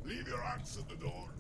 Leave your axe at the door.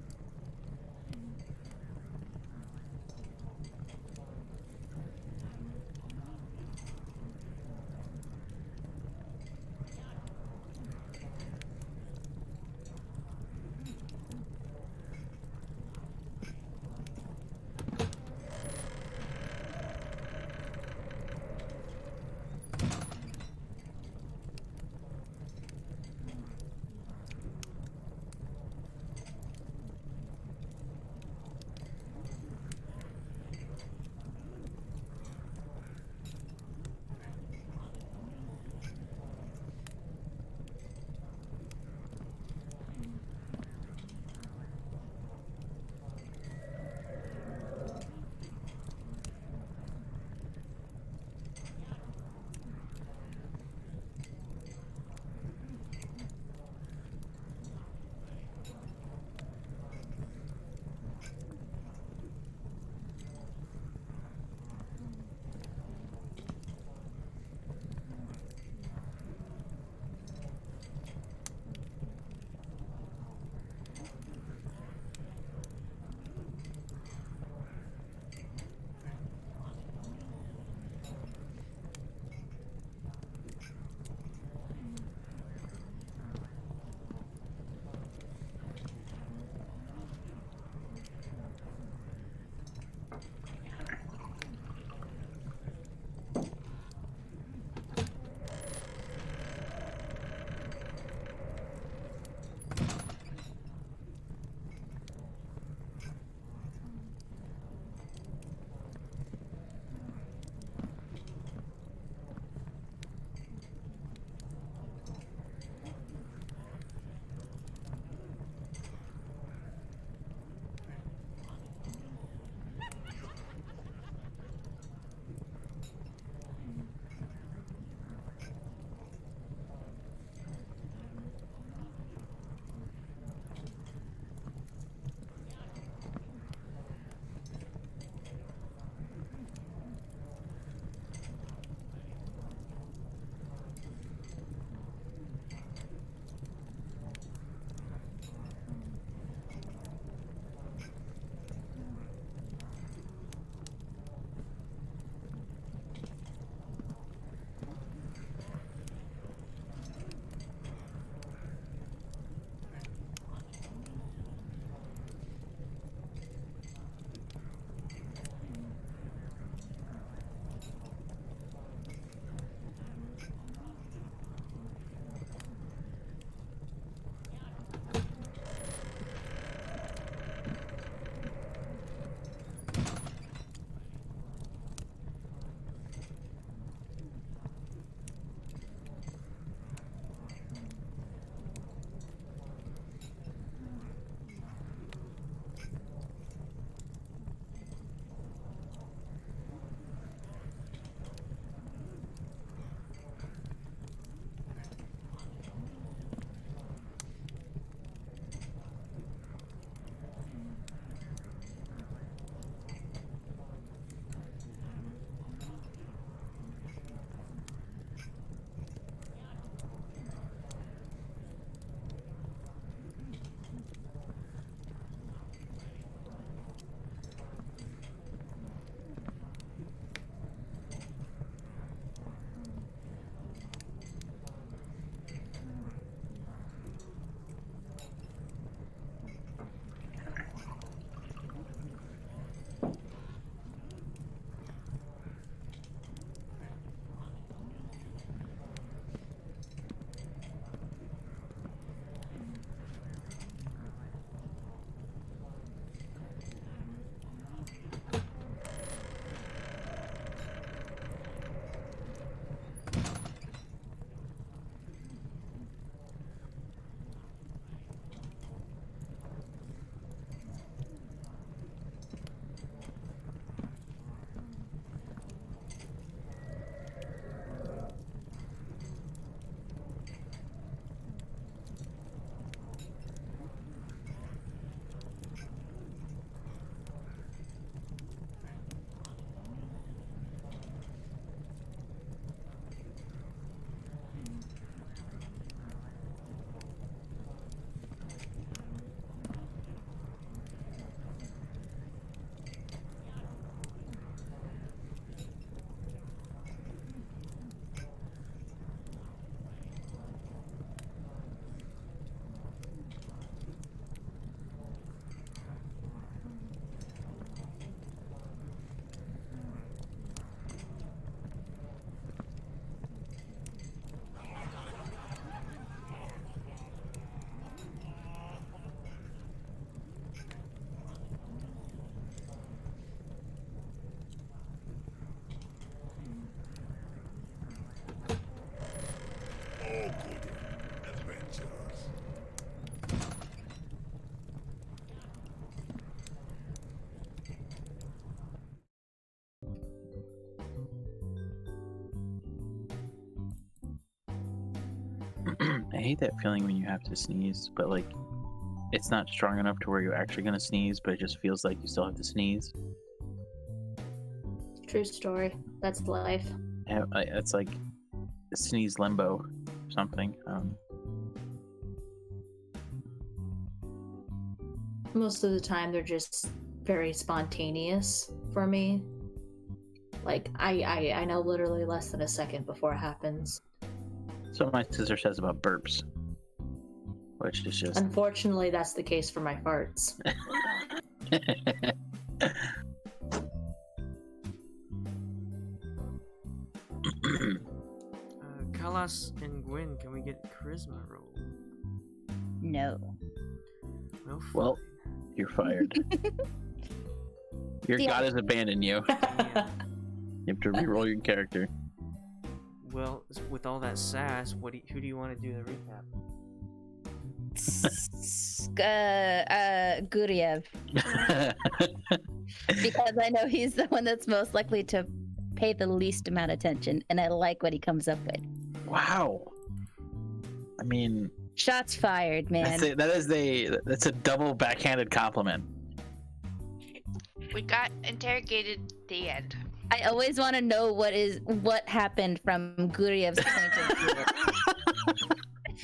I hate that feeling when you have to sneeze, but like it's not strong enough to where you're actually gonna sneeze, but it just feels like you still have to sneeze. True story. That's life. It's like a sneeze limbo or something. Most of the time, they're just very spontaneous for me. Like, I know literally less than a second before it happens. That's what my sister says about burps, which is just... Unfortunately, that's the case for my farts. Khalas and Gwyn, can we get charisma roll? No. Well, you're fired. Your god has abandoned you. Yeah. You have to reroll your character. Well, with all that sass, who do you want to do the recap? Guryev. Because I know he's the one that's most likely to pay the least amount of attention, and I like what he comes up with. Wow. I mean... Shots fired, man. That's a double backhanded compliment. We got interrogated at the end. I always want to know what happened from Guryev's point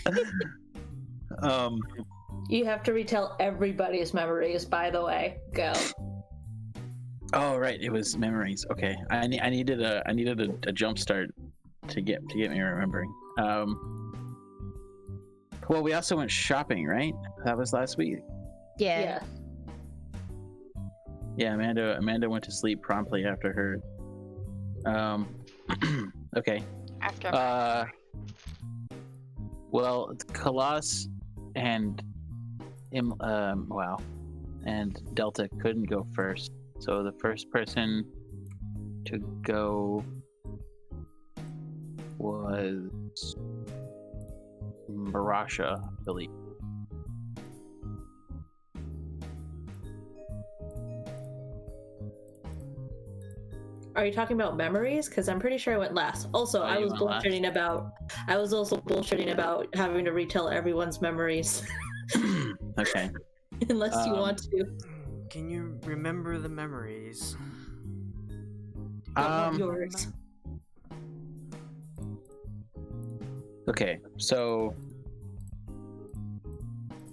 of view. You have to retell everybody's memories, by the way. Go. Oh right, it was memories. Okay, I needed a jump start to get me remembering. Well, we also went shopping, right? That was last week. Yeah. Yeah, Amanda went to sleep promptly after her. Okay. After. Well, Khalas and and Delta couldn't go first, so the first person to go was Mirasha, I believe. Are you talking about memories? Because I'm pretty sure I went last. Also, I was bullshitting about having to retell everyone's memories. Okay. Unless you want to. Can you remember the memories? Yours. Okay, so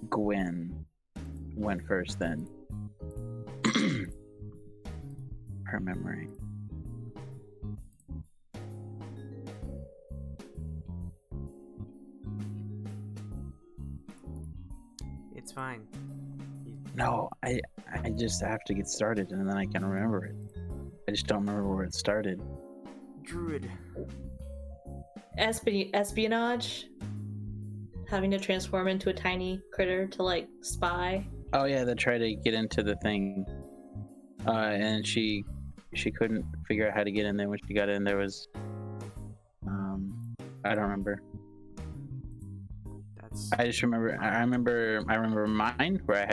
Gwen went first then. Her memory. It's fine. No, I just have to get started and then I can remember it. I just don't remember where it started. Druid. Espionage. Having to transform into a tiny critter to like spy. Oh yeah, they tried to get into the thing, and she couldn't figure out how to get in there. When she got in, there was I don't remember. I just remember. I remember mine where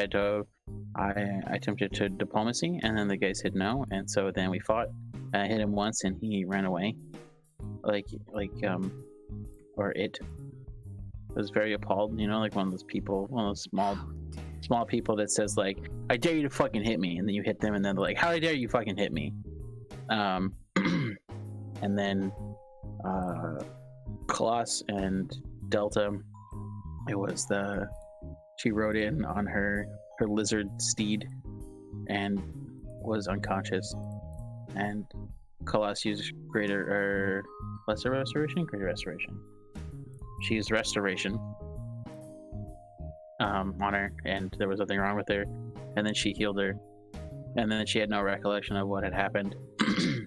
I attempted to diplomacy, and then the guy said no, and so then we fought. I hit him once, and he ran away. Or it was very appalled, like one of those people, one of those small people that says like, I dare you to fucking hit me, and then you hit them, and then they're like, how dare you fucking hit me? And then Khalas and Delta, she rode in on her lizard steed and was unconscious, and Khalas used greater restoration. She used restoration on her, and there was nothing wrong with her, and then she healed her, and then she had no recollection of what had happened.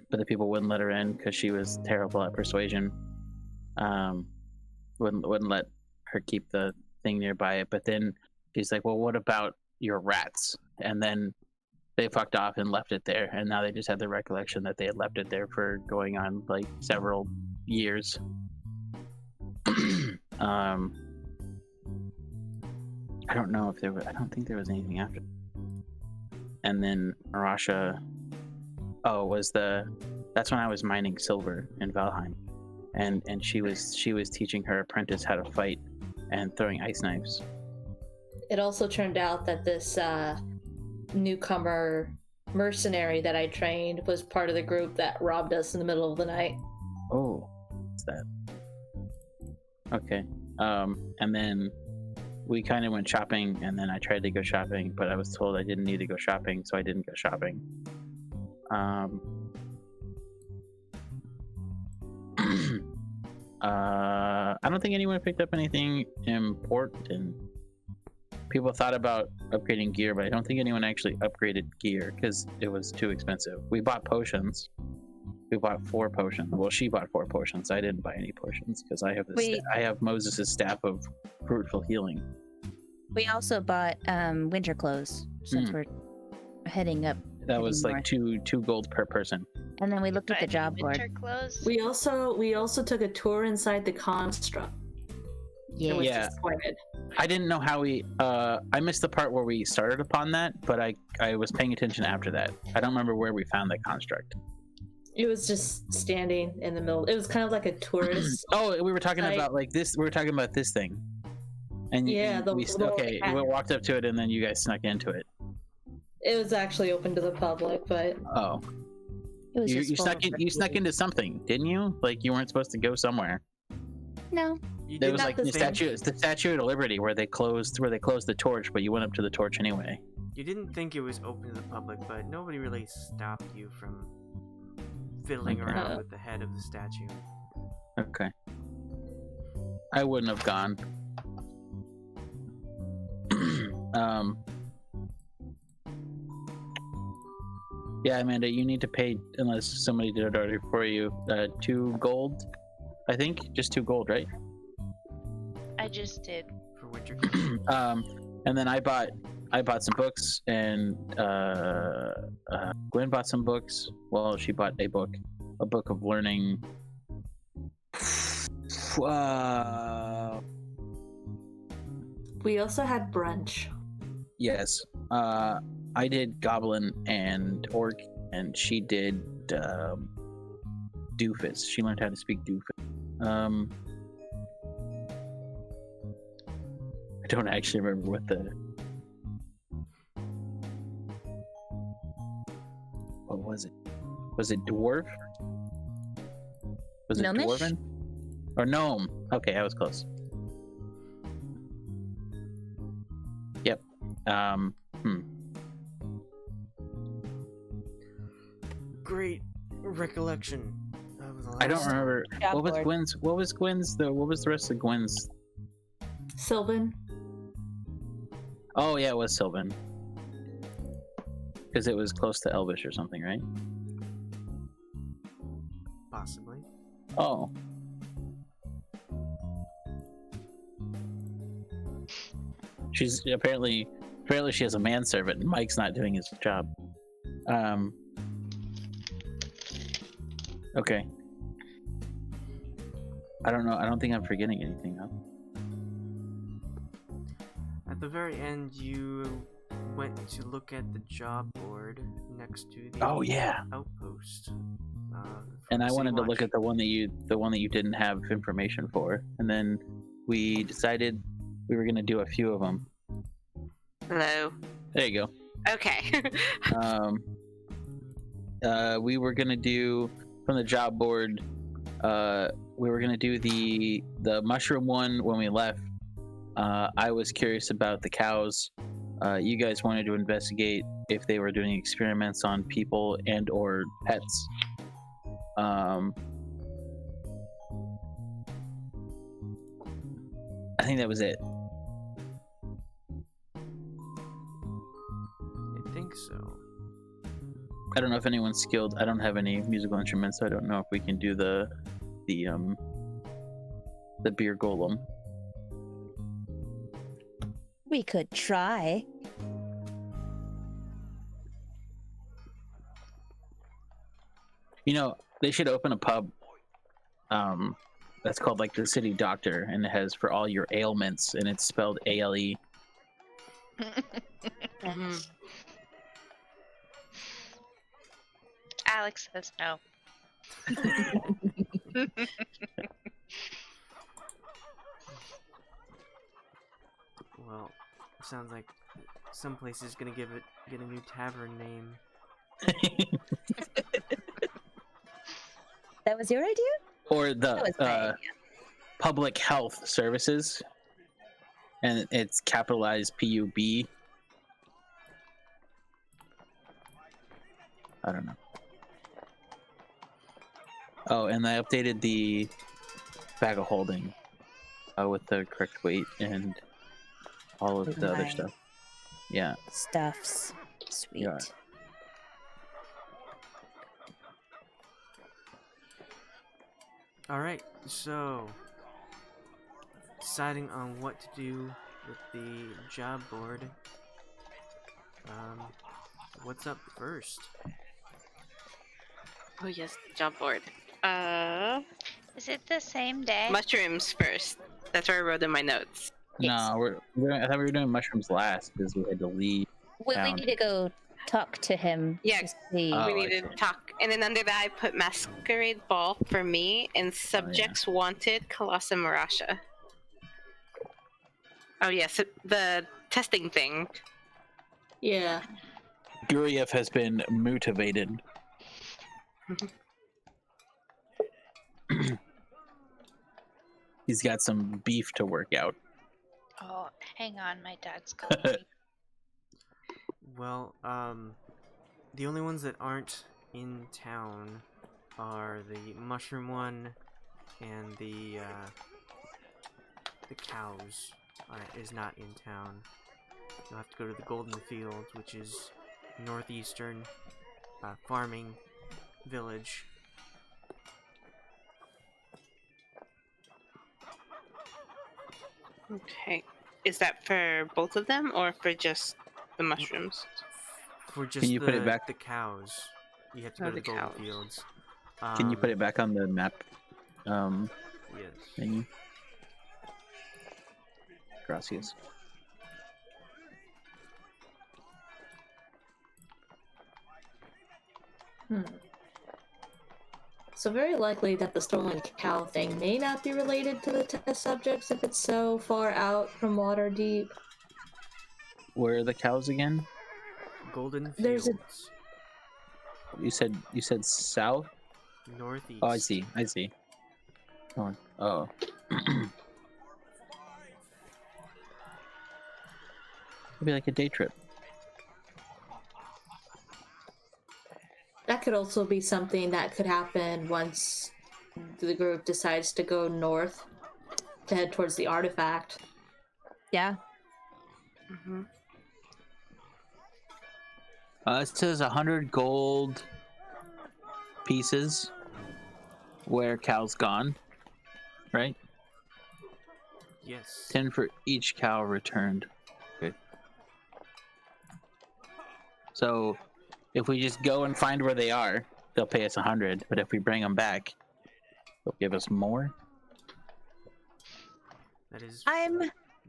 But the people wouldn't let her in because she was terrible at persuasion. Wouldn't let her keep the thing nearby it. But then she's like, well, what about your rats? And then they fucked off and left it there, and now they just had the recollection that they had left it there for going on like several years. I don't know if I don't think there was anything after. And then Mirasha, that's when I was mining silver in Valheim, and she was teaching her apprentice how to fight, and throwing ice knives. It also turned out that this newcomer mercenary that I trained was part of the group that robbed us in the middle of the night. Oh, what's that? Okay. And then we kind of went shopping, and then I tried to go shopping, but I was told I didn't need to go shopping, so I didn't go shopping. I don't think anyone picked up anything important. People thought about upgrading gear, but I don't think anyone actually upgraded gear because it was too expensive. We bought potions. We bought 4 potions. Well, she bought 4 potions. I didn't buy any potions because I have I have Moses' staff of fruitful healing. We also bought winter clothes since we're heading up. That was like north. 2 gold per person. And then we looked at the job Winter board. clothes. We also took a tour inside the construct. Yeah. I was Yeah. disappointed. I didn't know how we. I missed the part where we started upon that, but I was paying attention after that. I don't remember where we found that construct. It was just standing in the middle. It was kind of like a tourist. Oh, we were talking about like this. We were talking about this thing. And Yeah, we walked up to it, and then you guys snuck into it. It was actually open to the public, but Oh, It was you just full snuck in. of You snuck graffiti. into something, didn't you? Like you weren't supposed to go somewhere. No. You There did was not like the the same. Statue of Liberty where they closed the torch, but you went up to the torch anyway. You didn't think it was open to the public, but nobody really stopped you from fiddling Okay. around with the head of the statue. Okay. I wouldn't have gone. Yeah, Amanda, you need to pay, unless somebody did it already for you, 2 gold. I think just 2 gold, right? I just did. For winter. And then I bought some books, and Gwen bought some books. Well, she bought a book of learning. we also had brunch. Yes. I did Goblin and Orc, and she did Doofus. She learned how to speak Doofus. I don't actually remember what was it? Was it Dwarf? Was it Gnomish? Dwarven? Or Gnome? Okay, I was close. Yep. Great recollection. Of the I don't last- remember Job what was board. Gwen's. What was the rest of Gwen's? Sylvan. Oh yeah, it was Sylvan. Because it was close to Elvish or something, right? Possibly. Oh. She's apparently she has a manservant, and Mike's not doing his job. Okay. I don't know. I don't think I'm forgetting anything. Huh? At the very end, you went to look at the job board next to the Oh yeah. outpost. And I City wanted to look Watch. at the one that you didn't have information for, and then we decided we were gonna do a few of them. Hello. There you go. Okay. We were gonna do from the job board. We were gonna do the mushroom one when we left. I was curious about the cows. You guys wanted to investigate if they were doing experiments on people and or pets. I think that was it. I think so. I don't know if anyone's skilled. I don't have any musical instruments, so I don't know if we can do the beer golem. We could try. You know, they should open a pub. That's called like the City Doctor, and it has for all your ailments, and it's spelled ALE. Alex says no. Well, it sounds like some place is gonna get a new tavern name. That was your idea? Or That was my the idea. public health services, and it's capitalized PUB. I don't know. Oh, and I updated the bag of holding with the correct weight and all of the other Nice. stuff. Yeah. Stuffs. Sweet. Yeah. Alright, so deciding on what to do with the job board. What's up first? Oh yes, job board. Is it the same day? Mushrooms first. That's where I wrote in my notes. No, I thought we were doing mushrooms last because we had to leave. We Down. need to go talk to him. Yeah, to see. Oh, we I need to see. talk. And then under that, I put masquerade ball for me and subjects wanted, Khalas and Mirasha. Oh yes, the testing thing. Yeah. Guryev has been motivated. He's got some beef to work out. Oh, hang on, my dad's calling me. Well, the only ones that aren't in town are the mushroom one and the cows is not in town. You'll have to go to the Golden Fields, which is northeastern farming village. Okay. Is that for both of them or for just the mushrooms? For just you put it back? the cows, you have to Oh, go to the the Golden cows. Fields. Can you put it back on the map? Yes. Thingy? Gracias. So very likely that the stolen cow thing may not be related to the test subjects if it's so far out from Waterdeep. Where are the cows again? Golden There's a- Fields. You said south? Northeast. Oh, I see. Oh. It'd be like a day trip. That could also be something that could happen once the group decides to go north to head towards the artifact. Yeah. Mm-hmm. It says 100 gold pieces where cow's gone, right? Yes. 10 for each cow returned. Okay. So, if we just go and find where they are, they'll pay us 100. But if we bring them back, they'll give us more. That is I'm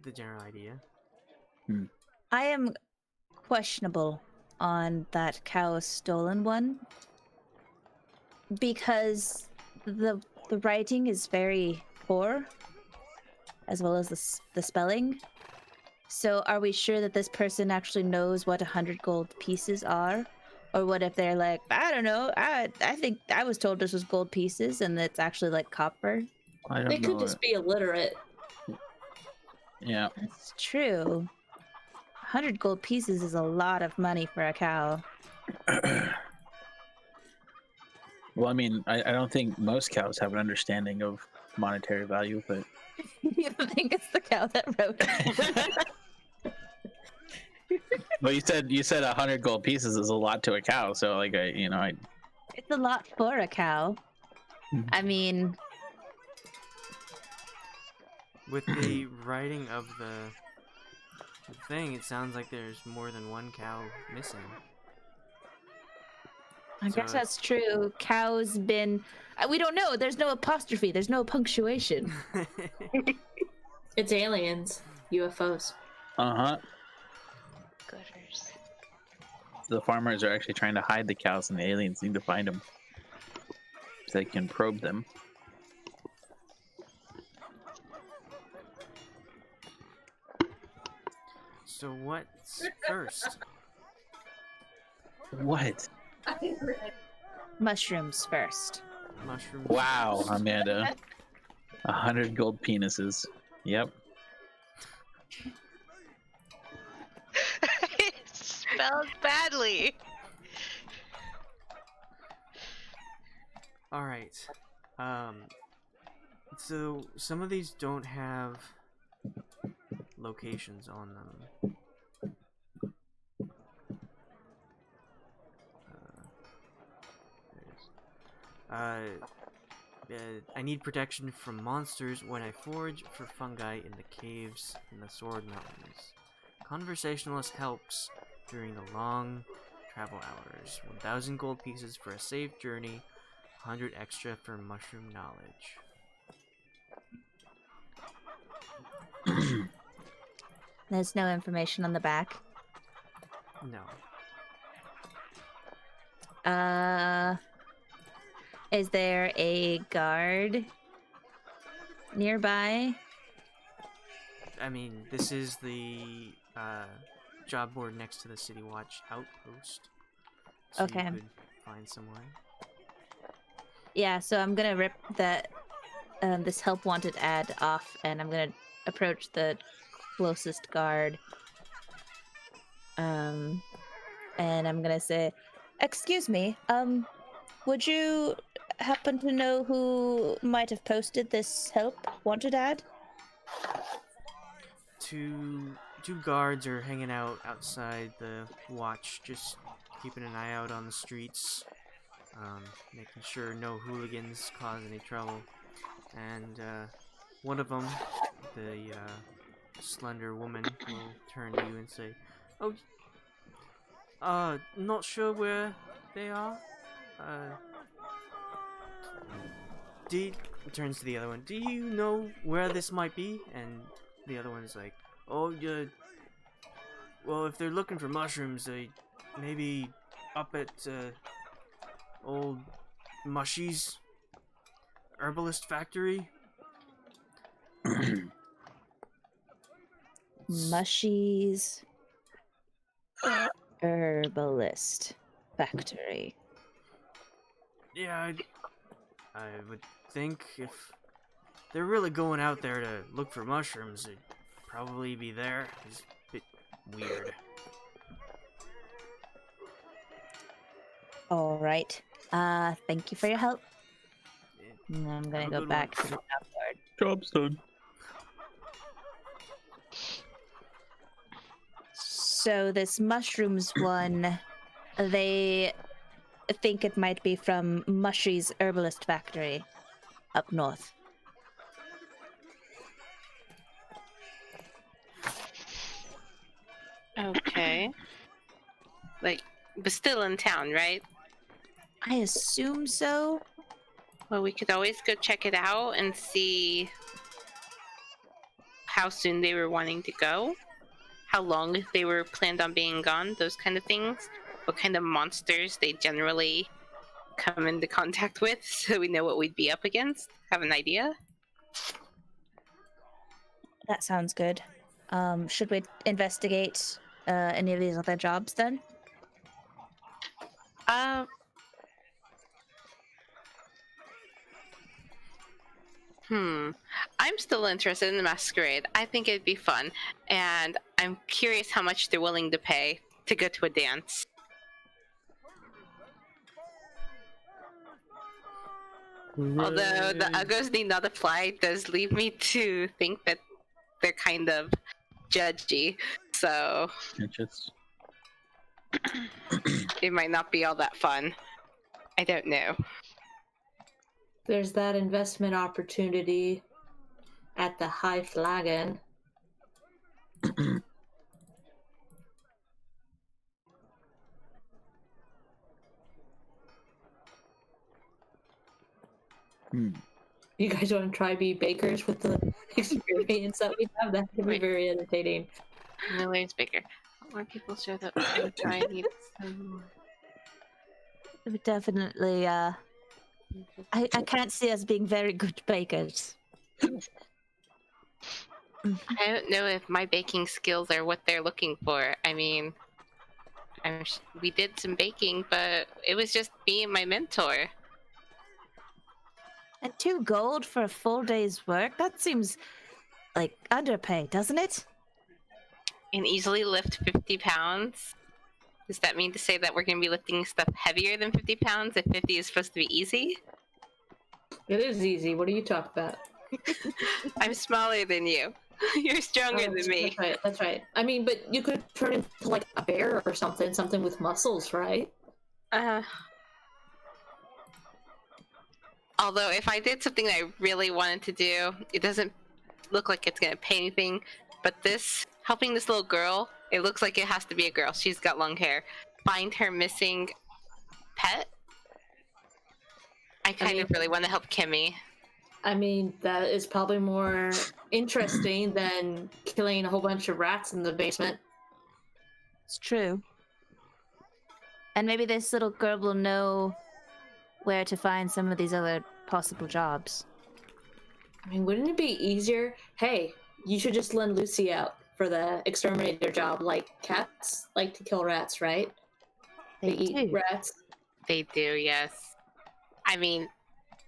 the general idea. I am questionable on that cow stolen one because the writing is very poor, as well as the spelling. So are we sure that this person actually knows what 100 gold pieces are? Or what if they're like, I don't know, I think I was told this was gold pieces and it's actually like copper? I don't They know. could just be illiterate. Yeah. That's true. 100 gold pieces is a lot of money for a cow. Well, I mean, I don't think most cows have an understanding of monetary value, but You think it's the cow that wrote it? well, you said 100 gold pieces is a lot to a cow, so like I It's a lot for a cow. I mean, With the writing of the thing, it sounds like there's more than one cow missing. I So guess that's true. Cow's been. We don't know. There's no apostrophe. There's no punctuation. It's aliens, UFOs. uh-huh. Gooders. The farmers are actually trying to hide the cows, and the aliens need to find them so they can probe them. So what's first? What? Mushrooms first. Mushrooms. Wow, first. Amanda. 100 gold penises. Yep. It's spelled badly. All right. So some of these don't have locations on them. I need protection from monsters when I forage for fungi in the caves in the Sword Mountains. Conversationalist helps during the long travel hours. 1,000 gold pieces for a safe journey. 100 extra for mushroom knowledge. There's no information on the back. No. Is there a guard nearby? I mean, this is the job board next to the City Watch outpost. So Okay. you could find someone. Yeah, so I'm gonna rip that this help wanted ad off, and I'm gonna approach the closest guard. And I'm gonna say, "Excuse me, would you happen to know who might have posted this help wanted ad?" Two guards are hanging out outside the watch, just keeping an eye out on the streets, making sure no hooligans cause any trouble. And one of them, the slender woman, will turn to you and say, "Oh, not sure where they are. Turns to the other one. Do you know where this might be?" And the other one's like, "Oh, yeah. Well, if they're looking for mushrooms, they maybe up at old Mushy's herbalist factory." Mushy's herbalist factory. Yeah, I would think if they're really going out there to look for mushrooms, they'd probably be there. It's a bit weird. All right. Thank you for your help. Yeah. And I'm gonna Have a go good back one. to the job board. Job's done. So this mushrooms one, they think it might be from Mushy's herbalist factory up north. Okay. Like, but still in town, right? I assume so. Well, we could always go check it out and see how soon they were wanting to go, how long they were planned on being gone, those kind of things. What kind of monsters they generally come into contact with, so we know what we'd be up against. Have an idea? That sounds good. Should we investigate any of these other jobs then? I'm still interested in the masquerade. I think it'd be fun, and I'm curious how much they're willing to pay to go to a dance. Although the Uggos need not apply does lead me to think that they're kind of judgy, so It just it might not be all that fun. I don't know. There's that investment opportunity at the High Flagon. You guys want to try be bakers with the experience that we have? That could be Wait. very entertaining. Miller's bigger. More people show that we would try and eat some more. We definitely, I can't see us being very good bakers. I don't know if my baking skills are what they're looking for. I mean, we did some baking, but it was just me and my mentor. And 2 gold for a full day's work? That seems like underpay, doesn't it? And easily lift 50 pounds. Does that mean to say that we're going to be lifting stuff heavier than 50 pounds if 50 is supposed to be easy? It is easy. What are you talking about? I'm smaller than you. You're stronger than me. That's right. That's right. I mean, but you could turn into like a bear or something with muscles, right? Although if I did something that I really wanted to do, it doesn't look like it's going to pay anything. But helping this little girl, it looks like it has to be a girl. She's got long hair. Find her missing pet. I kind of really want to help Kimmy. I mean, that is probably more interesting than killing a whole bunch of rats in the basement. It's true. And maybe this little girl will know where to find some of these other possible jobs. I mean, wouldn't it be easier? Hey, you should just lend Lucy out for the exterminator job. Like, cats like to kill rats, right? They eat rats. They do, yes. I mean,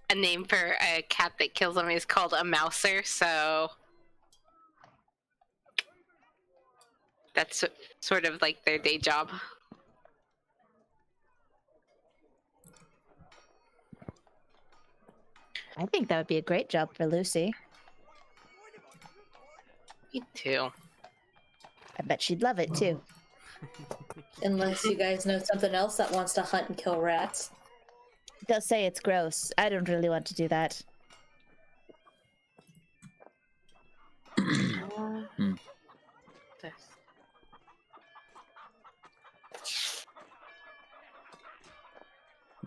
a name for a cat that kills them is called a mouser, so that's sort of like their day job. I think that would be a great job for Lucy. Me too. I bet she'd love it too. Unless you guys know something else that wants to hunt and kill rats. They'll say it's gross. I don't really want to do that. This.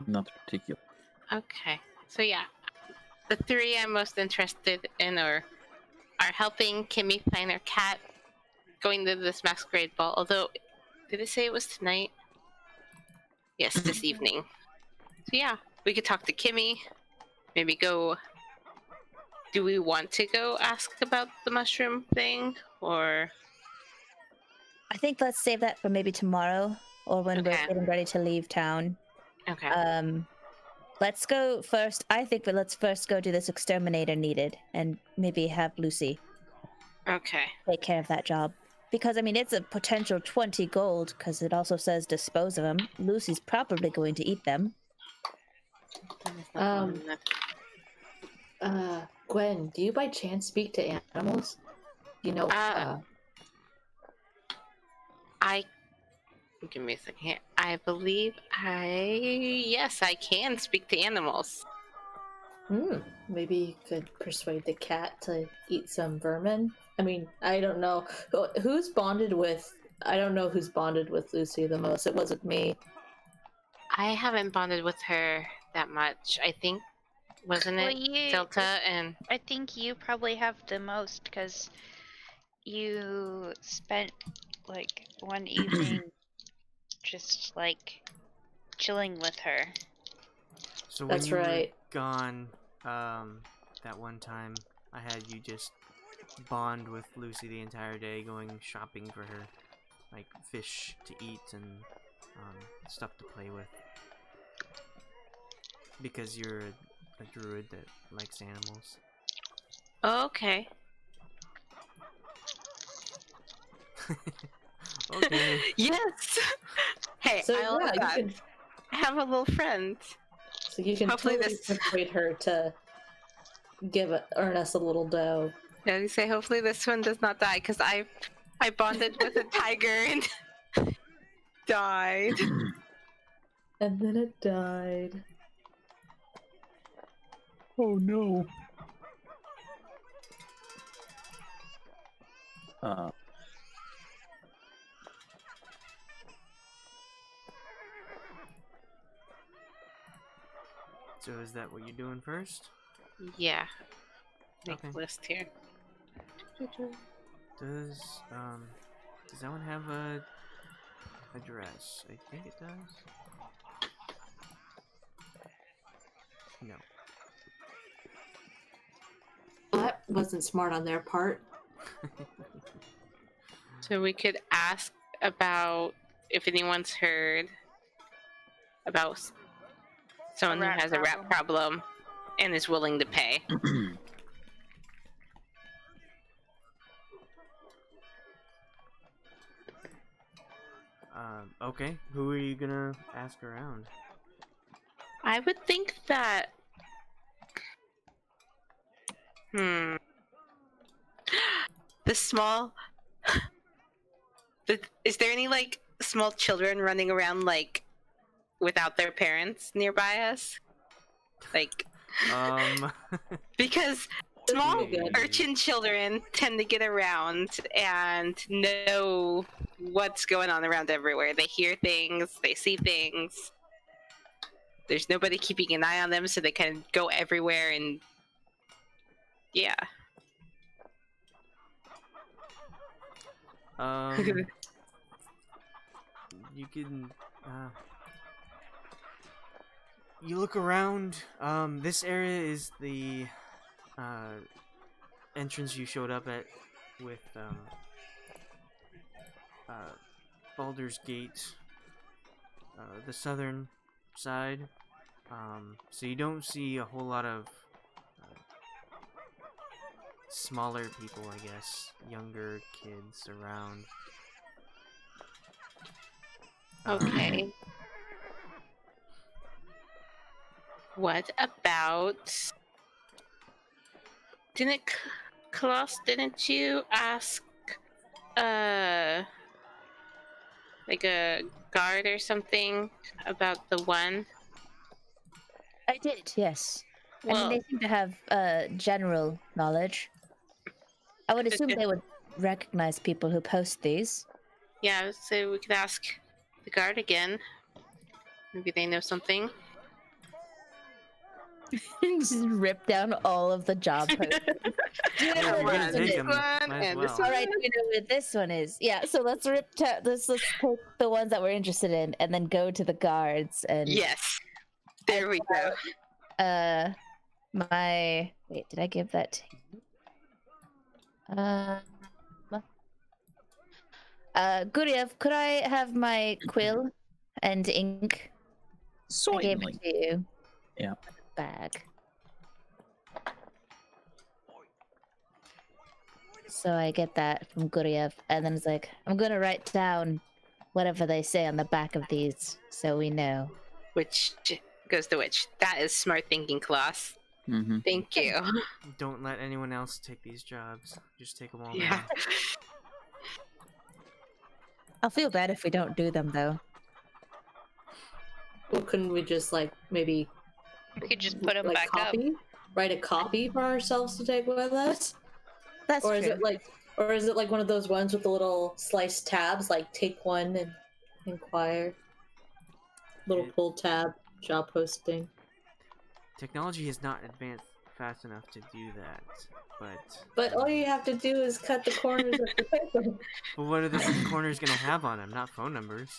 Not particular. Okay, so yeah, the 3 I'm most interested in are helping Kimmy find her cat, going to this masquerade ball. Although, did it say it was tonight? Yes, this evening. So yeah, we could talk to Kimmy. Maybe go. Do we want to go ask about the mushroom thing, or? I think let's save that for maybe tomorrow or when we're getting ready to leave town. Okay. Let's go first. I think that let's first go do this exterminator needed and maybe have Lucy Okay. take care of that job. Because, I mean, it's a potential 20 gold because it also says dispose of them. Lucy's probably going to eat them. Gwen, do you by chance speak to animals? You know, Give me a second here. I believe yes, I can speak to animals. Maybe you could persuade the cat to eat some vermin. I mean, I don't know. Who's bonded with... I don't know who's bonded with Lucy the most. It wasn't me. I haven't bonded with her that much. I think, wasn't it Delta and... I think you probably have the most, because you spent, like, one evening just, like, chilling with her. So when That's you right. were gone, that one time, I had you just bond with Lucy the entire day, going shopping for her, like fish to eat and stuff to play with. Because you're a druid that likes animals. Oh, okay. Okay. Yes! Hey, So, I love yeah, that. you can... Have a little friend. So you can Hopefully totally persuade her to earn us a little dough. Yeah, you say hopefully this one does not die, because I bonded with a tiger and died. And then it died. Oh no. So is that what you're doing first? Yeah. Make Okay. a list here. Does that one have a address? I think it does. No. Well, that wasn't smart on their part. So we could ask about if anyone's heard about someone who rat has a rat problem and is willing to pay. Okay. Who are you gonna ask around? I would think that. The small. Is there any like small children running around like without their parents nearby us? Like, because small Maybe. urchin children tend to get around and know what's going on around everywhere. They hear things, they see things. There's nobody keeping an eye on them, so they can go everywhere and yeah. You can you look around. This area is the entrance you showed up at with Baldur's Gate, the southern side. So you don't see a whole lot of smaller people, I guess, younger kids around. Okay. What about? Khalas, didn't you ask, like a guard or something about the one? I did, yes. I Well, mean, they seem to have general knowledge. I would assume they would recognize people who post these. yeah, so we could ask the guard again. Maybe they know something. Just rip down all of the job posts. Do you know Yeah, what we're gonna this take is? them. one Might as and this well. one. All right, do you know what this one is? Yeah, so let's let's take the ones that we're interested in, and then go to the guards and Yes. There we go. my wait, did I give that to you? Guryev, could I have my quill and ink? I gave Certainly. it to you. Yeah. Bag. So I get that from Guryev, and then it's like, I'm gonna write down whatever they say on the back of these, so we know. Which goes to which. That is smart thinking, Khalas. Mm-hmm. Thank you. Don't let anyone else take these jobs. Just take them all. Yeah. Down. I'll feel bad if we don't do them, though. Well, couldn't we just like maybe We could just put them like back copy, write a copy for ourselves to take with us? That's Or true. is it like one of those ones with the little sliced tabs, like take one and inquire? Little It- pull tab, job posting. Technology has not advanced fast enough to do that, but. But all you have to do is cut the corners of the paper. But what are the corners gonna have on them? Not phone numbers.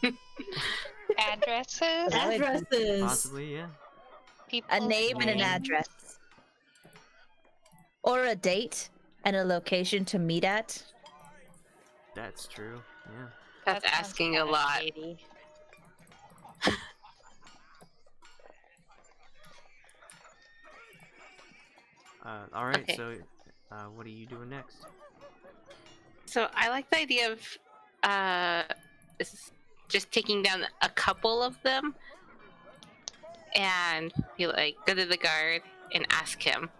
up. Addresses, Addresses. Possibly, yeah. people. A name and an names. address. Or a date and a location to meet at. That's true. Yeah. That's That sounds asking a kinda lot. shady. All right. Okay. So, what are you doing next? So I like the idea of just taking down a couple of them and be like, go to the guard and ask him,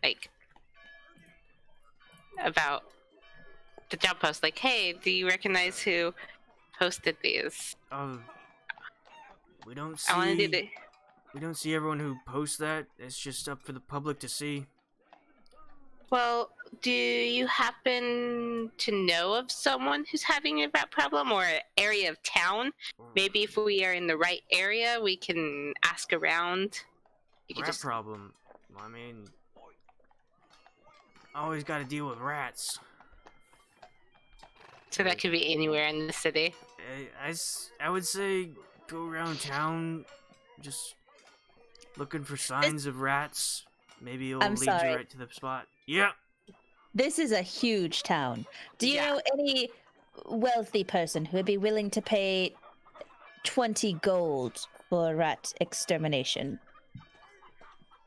like, about the job post. Like, hey, do you recognize who posted these? We don't I want to do see. the. We don't see everyone who posts that. It's just up for the public to see. Well, do you happen to know of someone who's having a rat problem or an area of town? Maybe if we are in the right area, we can ask around. You can Rat just problem. I mean, always got to deal with rats. so that could be anywhere in the city. I would say go around town, just looking for signs of rats. Maybe it'll I'm lead sorry. you right to the spot. Yeah. This is a huge town. Do you know any wealthy person who would be willing to pay 20 gold for rat extermination?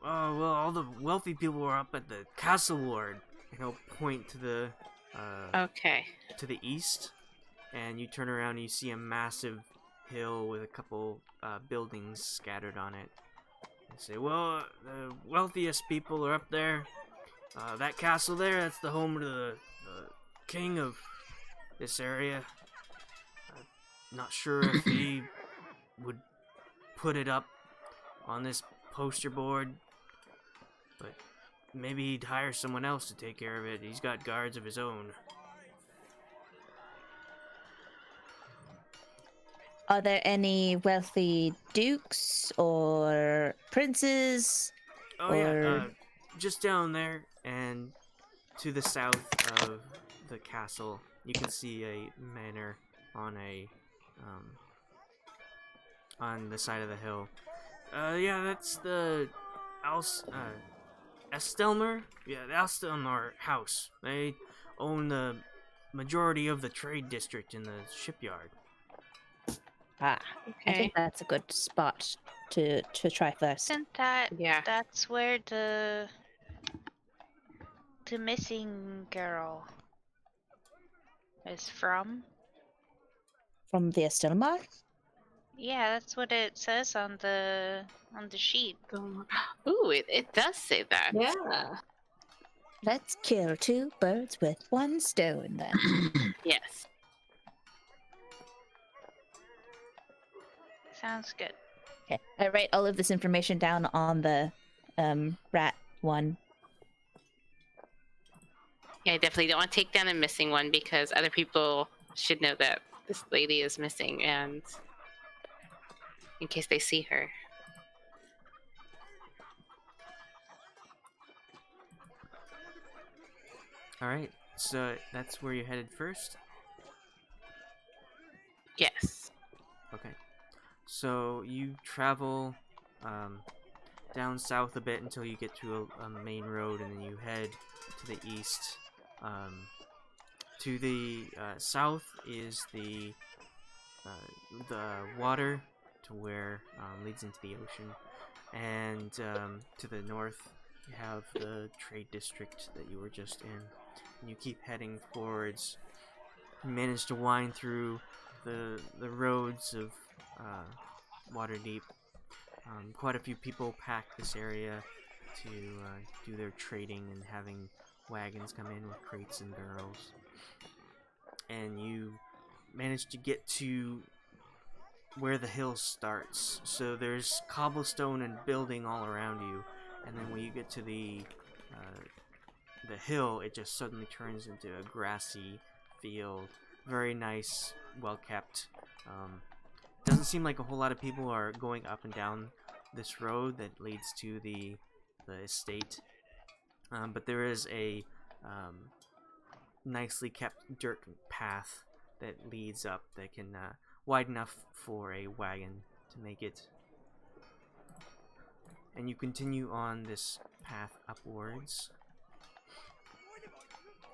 Oh, well, all the wealthy people are up at the castle ward. And he'll point to the Okay. to the east, and you turn around and you see a massive hill with a couple buildings scattered on it. And say, well, the wealthiest people are up there. That castle there, that's the home of the king of this area. I'm not sure if he would put it up on this poster board, but maybe he'd hire someone else to take care of it. He's got guards of his own. Are there any wealthy dukes or princes? Oh yeah, Or- just down there and to the south of the castle, you can see a manor on on the side of the hill. Yeah, that's the Estelmer? Yeah, the Estelmer house. They own the majority of the trade district in the shipyard. I Okay. think that's a good spot to try first. Isn't that Yeah. that's where the missing girl is from? From the Estelmar? Yeah, that's what it says on the sheet. Ooh, it does say that. Yeah. Let's kill 2 birds with 1 stone then. Yes. Sounds good. Okay. I write all of this information down on the rat one. Yeah, I definitely don't want to take down a missing one because other people should know that this lady is missing, and in case they see her. Alright, so that's where you headed first? Yes. Okay. So you travel down south a bit until you get to a main road, and then you head to the east. To the south is the water to where leads into the ocean, and to the north you have the trade district that you were just in. And you keep heading forwards. You manage to wind through the roads of Waterdeep. Quite a few people pack this area to do their trading and having wagons come in with crates and barrels. And you manage to get to where the hill starts. So there's cobblestone and building all around you, and then when you get to the hill, it just suddenly turns into a grassy field. Very nice, well kept. Doesn't seem like a whole lot of people are going up and down this road that leads to the estate, but there is a nicely kept dirt path that leads up that can wide enough for a wagon to make it. And you continue on this path upwards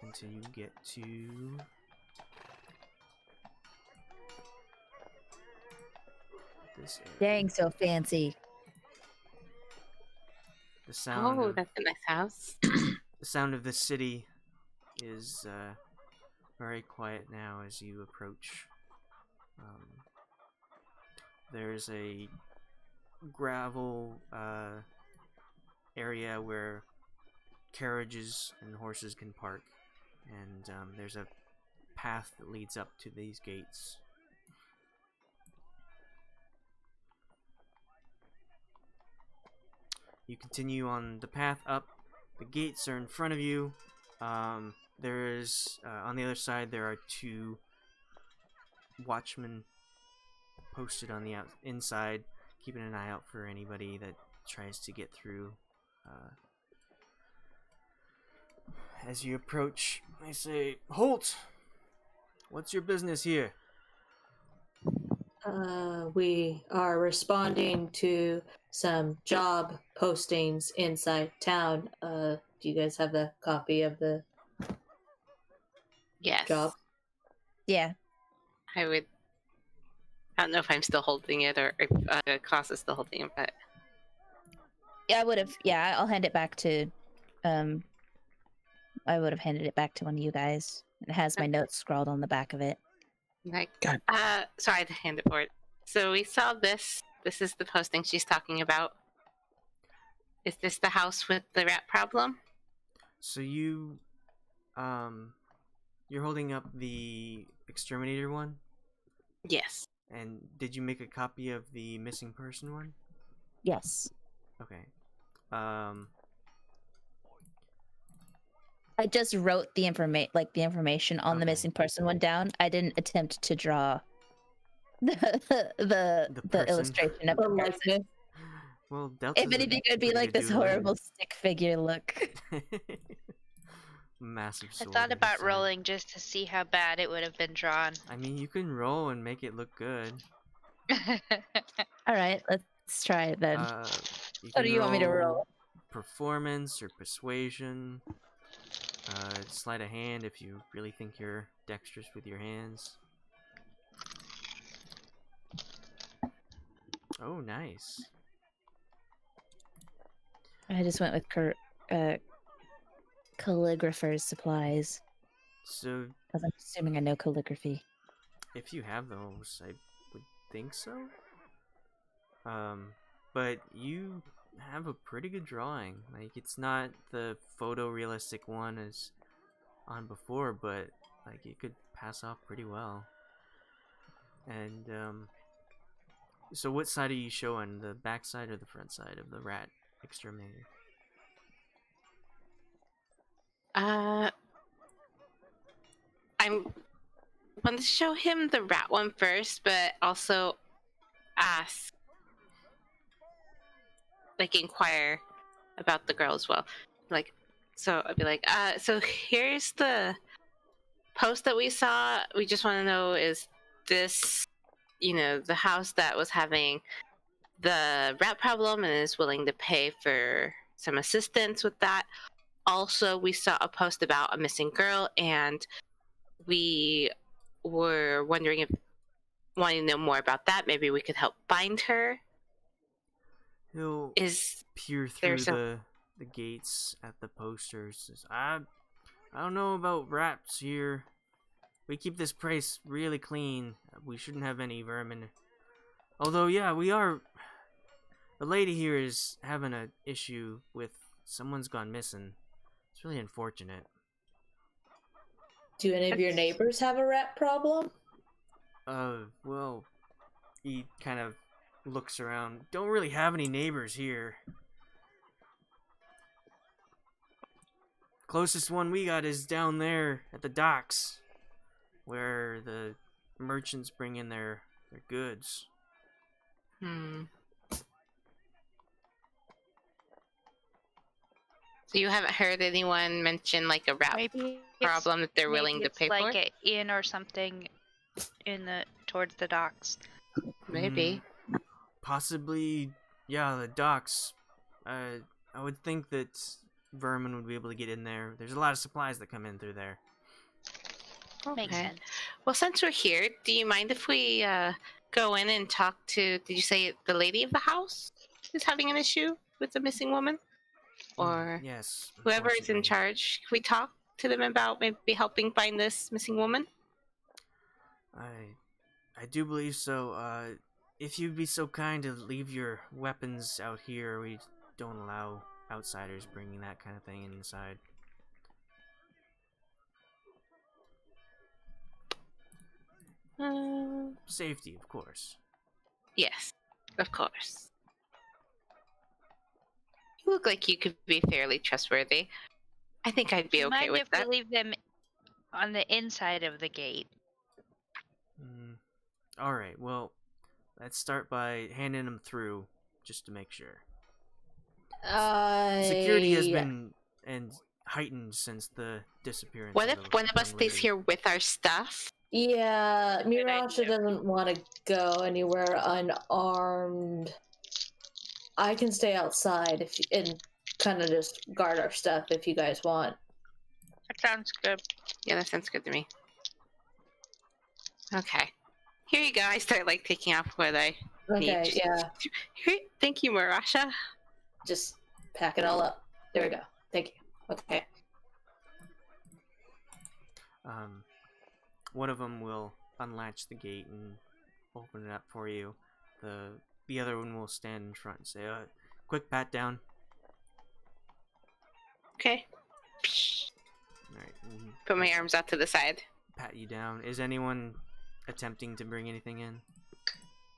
until you get to this area. Dang, so fancy. The sound Oh, of that's a nice house. the sound of the city is very quiet now as you approach. There's a gravel area where carriages and horses can park, and there's a path that leads up to these gates. You continue on the path up. The gates are in front of you. There's on the other side there are 2 watchmen posted on the inside, keeping an eye out for anybody that tries to get through. As you approach, they say, "Halt! What's your business here?" We are responding to some job postings inside town. Do you guys have the copy of the Yes. job. Yeah. I would. I don't know if I'm still holding it or if Khalas is still holding it, but Yeah, I would have. Yeah, I'll hand it back to. I would have handed it back to one of you guys. It has my notes scrawled on the back of it. like, God. sorry to hand it forward. So we saw this. This is the posting she's talking about. Is this the house with the rat problem? So you're holding up the exterminator one, Yes. and did you make a copy of the missing person one? Yes. Okay. I just wrote the information on the Okay. missing person one down. I didn't attempt to draw the person. illustration of the Or person. likeness. Well, Delta's If anything, it would be pretty like good this doodler. horrible stick figure look. Massive I sword. thought at his about side. rolling just to see how bad it would have been drawn. I mean, you can roll and make it look good. All right, let's try it then. You What do can you want me to roll? Performance or persuasion. Sleight of hand if you really think you're dexterous with your hands. Oh, nice. I just went with calligrapher's supplies So, because I'm assuming I know calligraphy. if you have those, I would think so. But you have a pretty good drawing. Like, it's not the photorealistic one as on before, but like it could pass off pretty well. And so what side are you showing? The back side or the front side of the rat exterminator? I'm want to show him the rat one first, but also ask, like, inquire about the girl as well. Like, so I'd be like, so here's the post that we saw. We just want to know, is this, the house that was having the rat problem and is willing to pay for some assistance with that? Also, we saw a post about a missing girl, and we were wanting to know more about that. Maybe we could help find her. He'll Is peer there through the gates at the posters. Says, I don't know about rats here. We keep this place really clean. We shouldn't have any vermin. Although, yeah, we are. The lady here is having an issue with someone's gone missing. It's really unfortunate. Do any of your neighbors have a rat problem? Well, he kind of looks around. Don't really have any neighbors here. Closest one we got is down there at the docks, where the merchants bring in their goods. So you haven't heard anyone mention like a rat problem that they're willing to pay like for? an inn or something towards the docks. Maybe. Possibly, yeah, the docks. I would think that vermin would be able to get in there. There's a lot of supplies that come in through there. Makes Okay. sense. Well, since we're here, do you mind if we go in and talk to, did you say the lady of the house is having an issue with the missing woman? Or yes, whoever is in unfortunately. charge? Can we talk to them about maybe helping find this missing woman? I do believe so. If you'd be so kind to leave your weapons out here, we don't allow outsiders bringing that kind of thing inside. Safety, of course. Yes, of course. You look like you could be fairly trustworthy. I think I'd be okay Mind with if that. we leave them on the inside of the gate? Alright, well, let's start by handing them through, just to make sure. Security has been heightened since the disappearance. What of if the one of us young stays lady. here with our stuff? Yeah, Good Mirasha idea. doesn't want to go anywhere unarmed. I can stay outside and kind of just guard our stuff if you guys want. Sounds good. Yeah, that sounds good to me. Okay. Here you go. I start like taking off what I need. Okay, yeah. Here, thank you, Mirasha. Just pack it all up. There we go. Thank you. Okay. One of them will unlatch the gate and open it up for you. The other one will stand in front and say, quick pat down. Okay. Alright. Put my arms out to the side. Pat you down. Is anyone attempting to bring anything in?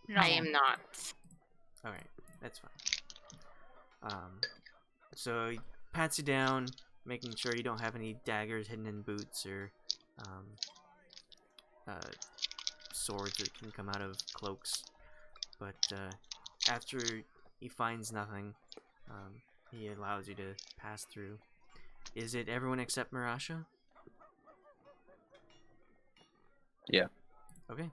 No. I am not. Alright, that's fine. So he pats you down, making sure you don't have any daggers hidden in boots or swords that can come out of cloaks. But after he finds nothing, he allows you to pass through. Is it everyone except Mirasha? Yeah. Okay.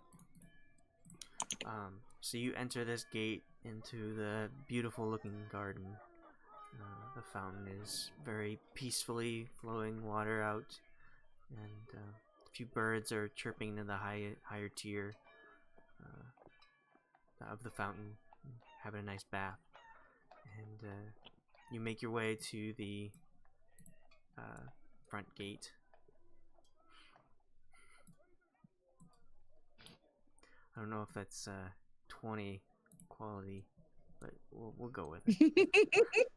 So you enter this gate into the beautiful looking garden. The fountain is very peacefully flowing water out, and a few birds are chirping in the higher tier of the fountain, having a nice bath. And you make your way to the front gate. I don't know if that's 20 quality, but we'll go with it.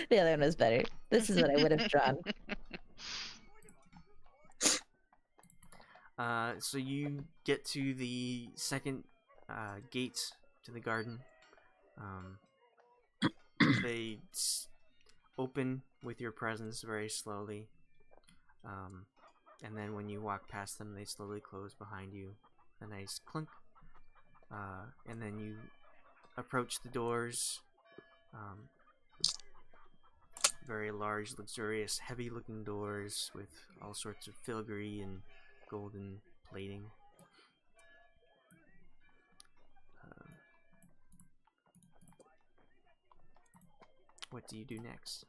The other one was better. This is what I would have drawn. So you get to the second gate to the garden. They open with your presence very slowly. And then when you walk past them, they slowly close behind you. A nice clunk. And then you approach the doors. Very large, luxurious, heavy-looking doors with all sorts of filigree and golden plating. What do you do next?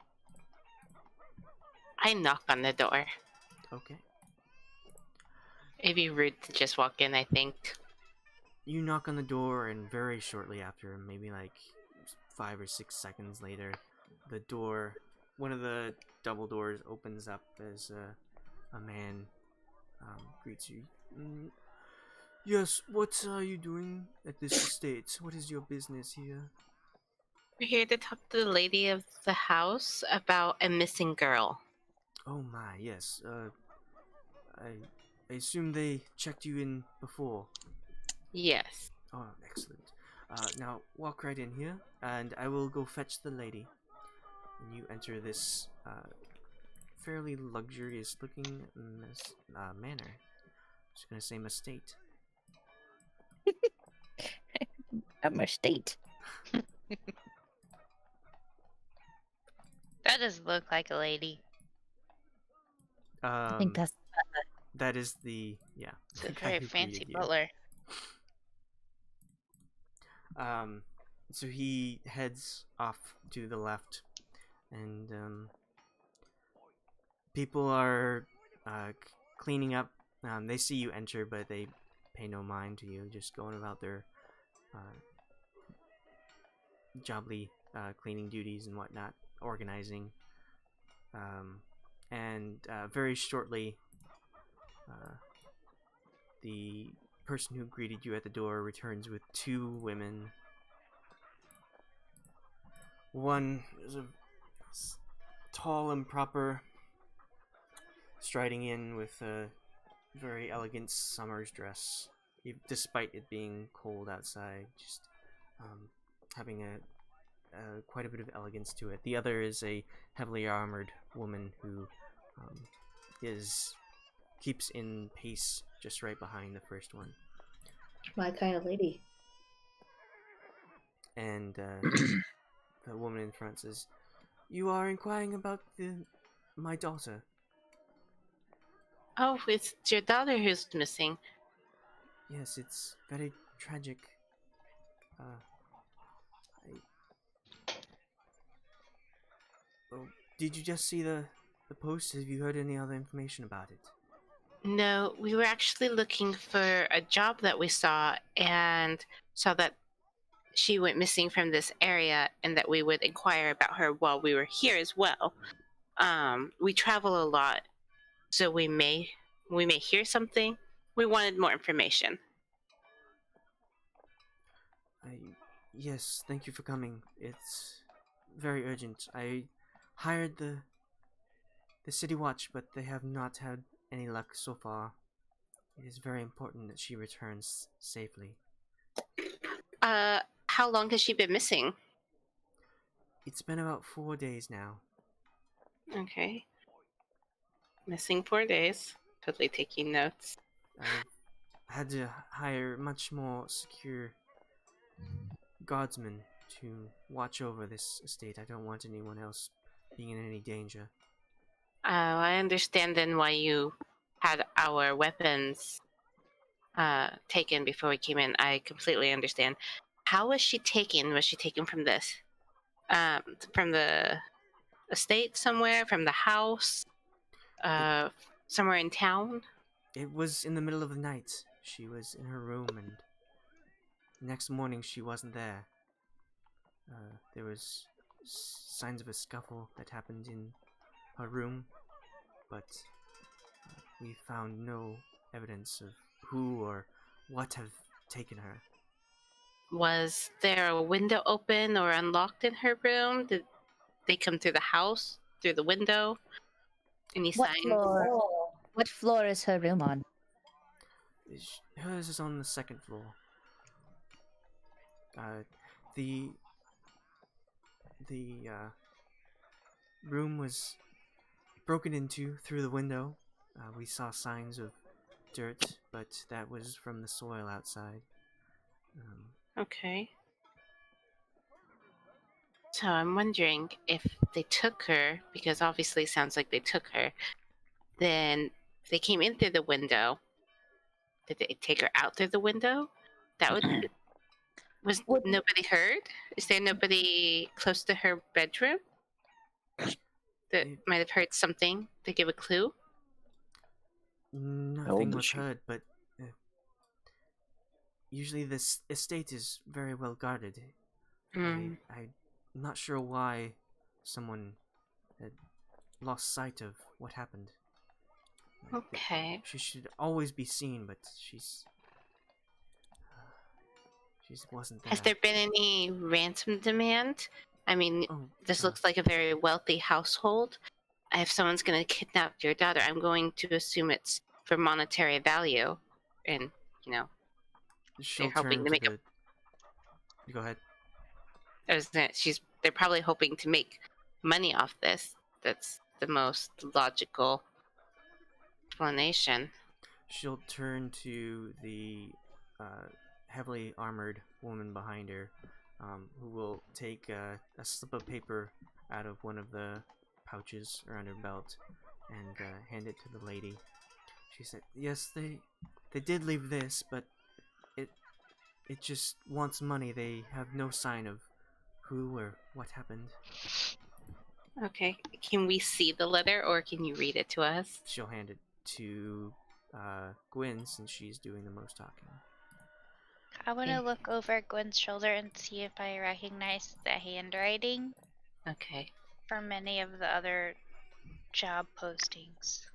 I knock on the door. Okay. It'd be rude to just walk in, I think. You knock on the door, and very shortly after, maybe like 5 or 6 seconds later, the door, one of the double doors opens up as a man greets you. Yes, what are you doing at this estate? What is your business here? We're here to talk to the lady of the house about a missing girl. Oh my, yes. I assume they checked you in before. Yes. Oh, excellent. Now, walk right in here, and I will go fetch the lady. And you enter this fairly luxurious-looking manor. Just gonna say estate. At my state. That doesn't look like a lady. I think that's That is the It's a the guy very who fancy greeted you. butler. So he heads off to the left, and people are cleaning up. They see you enter, but they pay no mind to you, just going about their jobly cleaning duties and whatnot, organizing. And very shortly, the person who greeted you at the door returns with 2 women. One is a tall and proper, striding in with a very elegant summer's dress, despite it being cold outside, just having quite a bit of elegance to it. The other is a heavily armored woman who keeps in pace just right behind the first one. My kind of lady. And the woman in front says, "You are inquiring about my daughter." Oh, it's your daughter who's missing. Yes, it's very tragic. Oh, did you just see the the post? Have you heard any other information about it? No, we were actually looking for a job that we saw and saw that she went missing from this area and that we would inquire about her while we were here as well. We travel a lot, so we may hear something. We wanted more information. Yes, thank you for coming. It's very urgent. I hired the city watch, but they have not had any luck so far. It is very important that she returns safely. How long has she been missing? It's been about 4 days now. Okay. Missing 4 days. Totally taking notes. I've had to hire much more secure guardsmen to watch over this estate. I don't want anyone else being in any danger. I understand then why you had our weapons taken before we came in. I completely understand. How was she taken? Was she taken from this? From the estate somewhere? From the house? Somewhere in town? It was in the middle of the night. She was in her room, and next morning she wasn't there. There was signs of a scuffle that happened in her room, but we found no evidence of who or what have taken her. Was there a window open or unlocked in her room? Did they come through the house, through the window? Any What signs? floor? What floor is her room on? Hers is on the second floor. The room was broken into through the window. We saw signs of dirt, but that was from the soil outside. Okay. So I'm wondering if they took her, because obviously it sounds like they took her, then they came in through the window. Did they take her out through the window? That would... Was nobody heard? Is there nobody close to her bedroom that might have heard something to give a clue? Nothing was heard, but usually this estate is very well guarded. I'm not sure why someone had lost sight of what happened. Okay. She should always be seen, but she wasn't there. Has there been any ransom demand? I mean, this looks like a very wealthy household. If someone's going to kidnap your daughter, I'm going to assume it's for monetary value. And, you know, She'll they're hoping to make the... Go ahead. They're probably hoping to make money off this. That's the most logical explanation. She'll turn to the heavily armored woman behind her, who will take a slip of paper out of one of the pouches around her belt and hand it to the lady. She said, "Yes, they did leave this, but it just wants money. They have no sign of who or what happened." Okay. Can we see the letter, or can you read it to us? She'll hand it to Gwyn, since she's doing the most talking. I want to look over Gwen's shoulder and see if I recognize the handwriting. Okay. From any of the other job postings.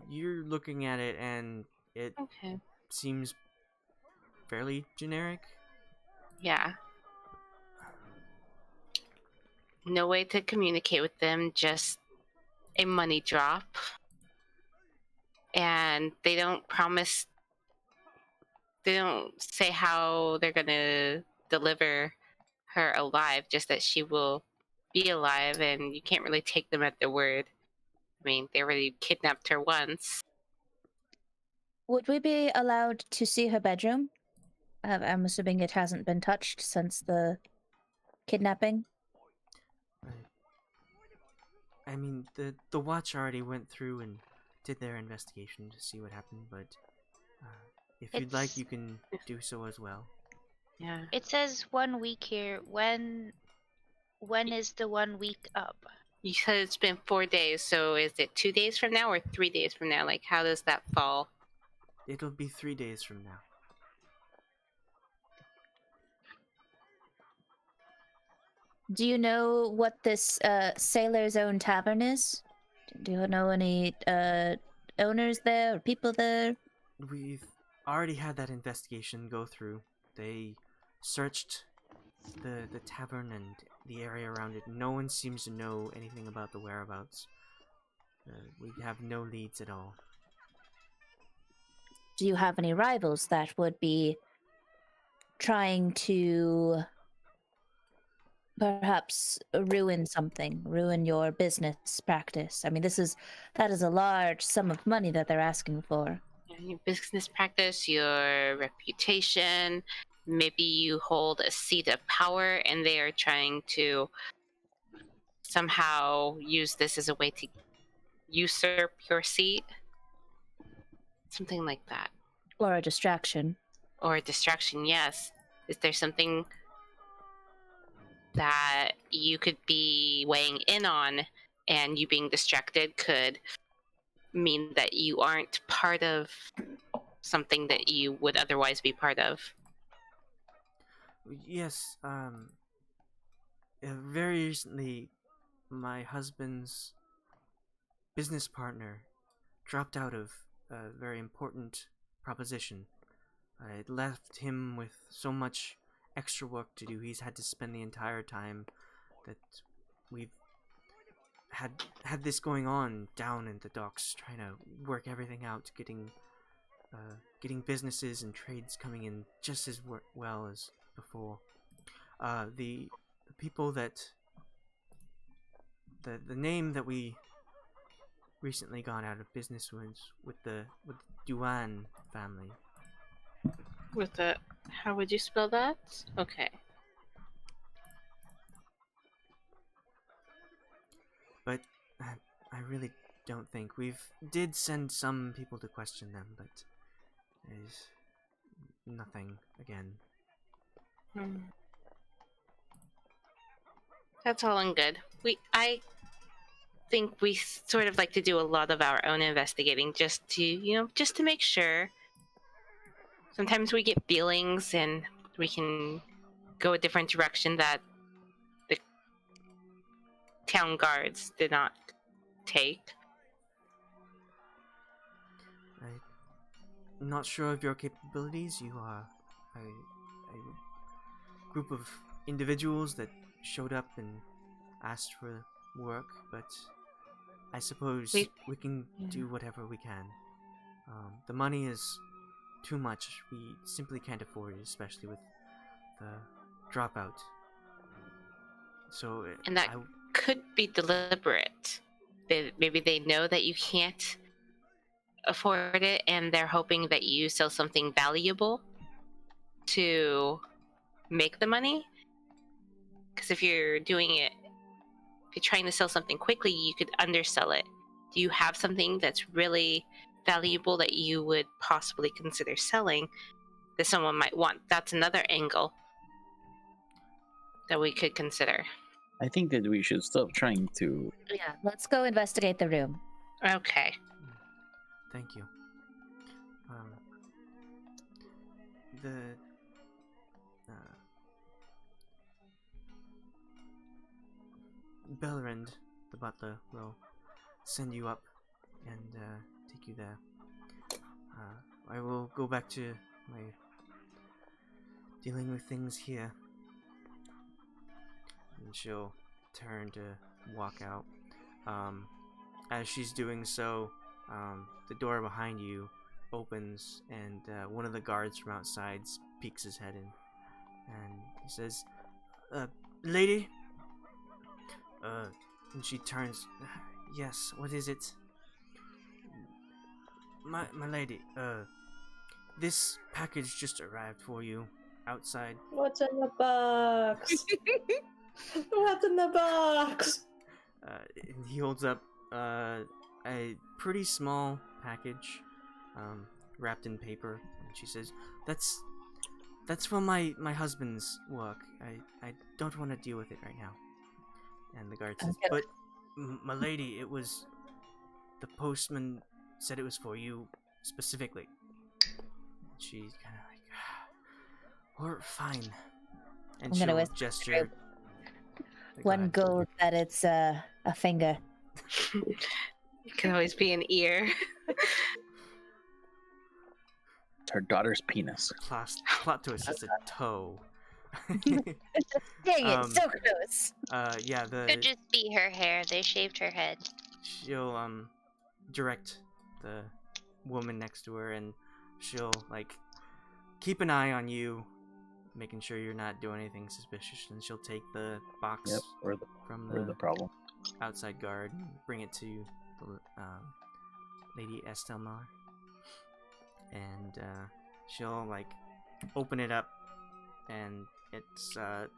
You're looking at it, and it seems fairly generic. Yeah. No way to communicate with them, just a money drop. And they don't say how they're gonna deliver her alive, just that she will be alive, and you can't really take them at their word. I mean, they already kidnapped her once. Would we be allowed to see her bedroom? I'm assuming it hasn't been touched since the kidnapping. I mean, the watch already went through and did their investigation to see what happened, but if you'd like, you can do so as well. Yeah. It says 1 week here. When when is the 1 week up? You said it's been 4 days, so is it 2 days from now or 3 days from now? Like, how does that fall? It'll be 3 days from now. Do you know what this Sailor's Own Tavern is? Do you know any owners there or people there? We've already had that investigation go through. They searched the tavern and the area around it. No one seems to know anything about the whereabouts. We have no leads at all. Do you have any rivals that would be trying to perhaps ruin something, ruin your business practice? I mean, that is a large sum of money that they're asking for. Your business practice, your reputation, maybe you hold a seat of power and they are trying to somehow use this as a way to usurp your seat. Something like that. Or a distraction. Or a distraction, yes. Is there something that you could be weighing in on, and you being distracted could mean that you aren't part of something that you would otherwise be part of? Yes, very recently, my husband's business partner dropped out of a very important proposition. It left him with so much extra work to do. He's had to spend the entire time that we've had this going on down in the docks, trying to work everything out, getting businesses and trades coming in just as well as before. The people that the name that we recently gone out of business with the Duan family. With the... How would you spell that? Okay. But I really don't think. Did send some people to question them, but there's nothing again. That's all and good. I think we sort of like to do a lot of our own investigating just to make sure. Sometimes we get feelings and we can go a different direction that the town guards did not take. I'm not sure of your capabilities. You are a group of individuals that showed up and asked for work, but I suppose we can do whatever we can. The money is too much. We simply can't afford it, especially with the dropout. So, and that could be deliberate. Maybe they know that you can't afford it, and they're hoping that you sell something valuable to make the money. Because if you're trying to sell something quickly, you could undersell it. Do you have something that's really valuable that you would possibly consider selling that someone might want? That's another angle that we could consider. I think that we should stop trying to... Yeah, let's go investigate the room. Okay. Thank you. The Belrand, the butler, will send you up and take you there. I will go back to my dealing with things here. And she'll turn to walk out. As she's doing so, the door behind you opens, and one of the guards from outside peeks his head in, and he says, "Lady?" And she turns. "Yes, what is it?" My lady, this package just arrived for you outside. What's in the box? What's in the box? And he holds up a pretty small package, wrapped in paper, and she says, "That's for my husband's work. I don't want to deal with it right now." And the guard says, Okay. "But, my lady, it was... The postman said it was for you specifically." She's kind of like, "Or fine." And I'm gonna she'll whisper gesture. Go One ahead. gold that it's a finger. It can always be an ear. It's her daughter's penis. Plot twist, it's a toe. Dang it, so close. Yeah, Could just be her hair. They shaved her head. she'll direct the woman next to her, and she'll like keep an eye on you, making sure you're not doing anything suspicious. And she'll take the box Yep, from we're the problem. outside guard and bring it to the Lady Estelmar, and she'll like open it up, and it's a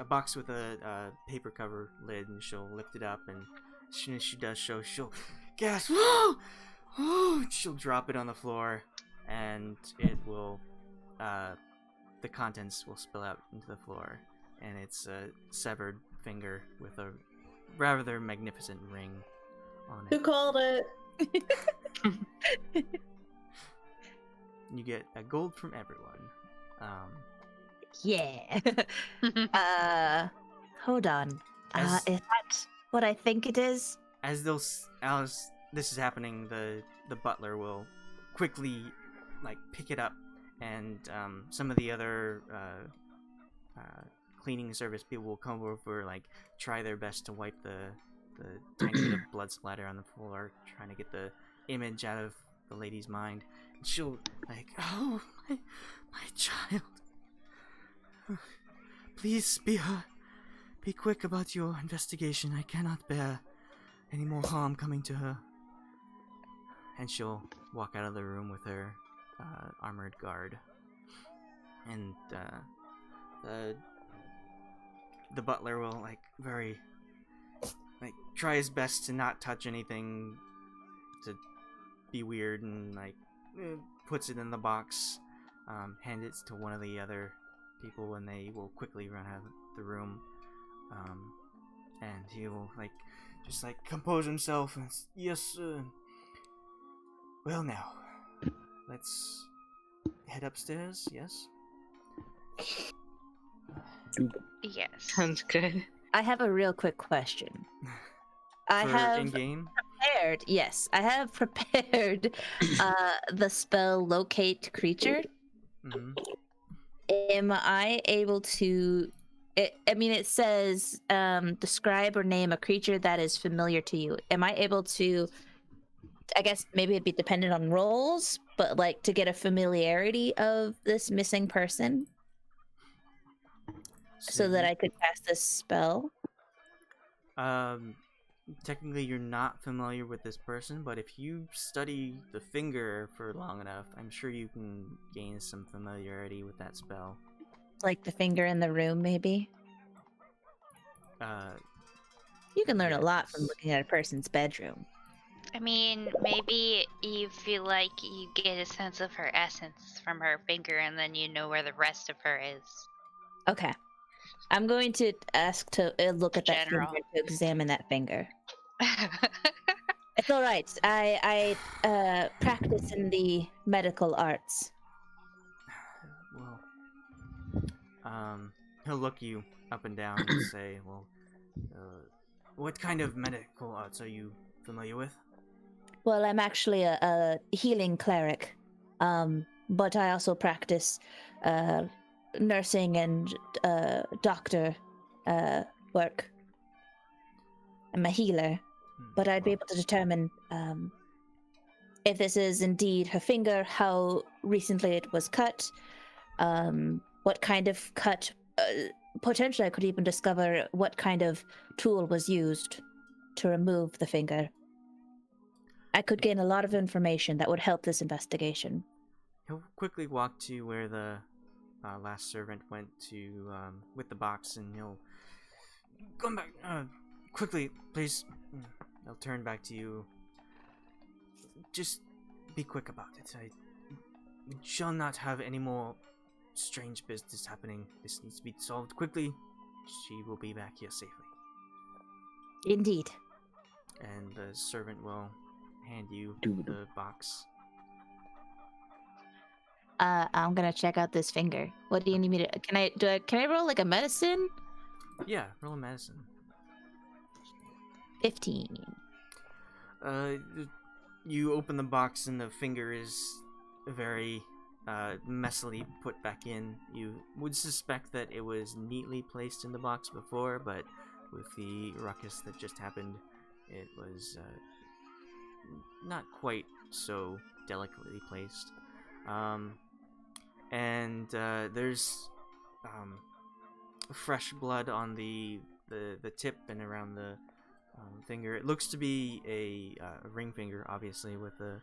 box with a paper cover lid, and she'll lift it up, and as soon as she does so, she'll gasp, "Whoa! Oh!" She'll drop it on the floor, and it will the contents will spill out into the floor, and it's a severed finger with a rather magnificent ring on Who it. called it? You get a gold from everyone. Yeah. Hold on. As- Is that what I think it is? As this is happening, the butler will quickly like pick it up, and some of the other cleaning service people will come over, like try their best to wipe the tiny bit of blood splatter on the floor, trying to get the image out of the lady's mind. And she'll like, "Oh, my child. Please be quick about your investigation. I cannot bear any more harm coming to her." And she'll walk out of the room with her armored guard. And the butler will like try his best to not touch anything, to be weird, and like puts it in the box, hand it to one of the other people, and they will quickly run out of the room. And he will just compose himself and "Yes, sir. Well, now let's head upstairs." Yes. Yes. Sounds good. I have a real quick question. I For have in-game. prepared. Yes, I have prepared the spell locate creature. Hmm. Am I able to? It says describe or name a creature that is familiar to you. Am I able to? I guess maybe it'd be dependent on roles, but like to get a familiarity of this missing person, so that I could cast this spell. Technically you're not familiar with this person, but if you study the finger for long enough, I'm sure you can gain some familiarity with that spell. Like the finger in the room, maybe. You can learn a lot from Yes. looking at a person's bedroom. I mean, maybe you feel like you get a sense of her essence from her finger, and then you know where the rest of her is. Okay. I'm going to ask to look at that General. finger, to examine that finger. It's all right. I practice in the medical arts. Well, he'll look you up and down and say, "Well, what kind of medical arts are you familiar with?" Well, I'm actually a healing cleric, but I also practice nursing and doctor work. I'm a healer, but I'd be able to determine if this is indeed her finger, how recently it was cut, what kind of cut. Potentially, I could even discover what kind of tool was used to remove the finger. I could gain a lot of information that would help this investigation. He'll quickly walk to where the last servant went to with the box, and he'll come back quickly, please. He'll turn back to you. Just be quick about it. We shall not have any more strange business happening. This needs to be solved quickly. she will be back here safely. Indeed. And the servant will hand you the box. I'm gonna check out this finger. What do you need me to? Can I roll like a medicine? Yeah, roll a medicine. 15. You open the box and the finger is very messily put back in. You would suspect that it was neatly placed in the box before, but with the ruckus that just happened, it was not quite so delicately placed. And there's fresh blood on the tip and around the finger. It looks to be a ring finger, obviously, with a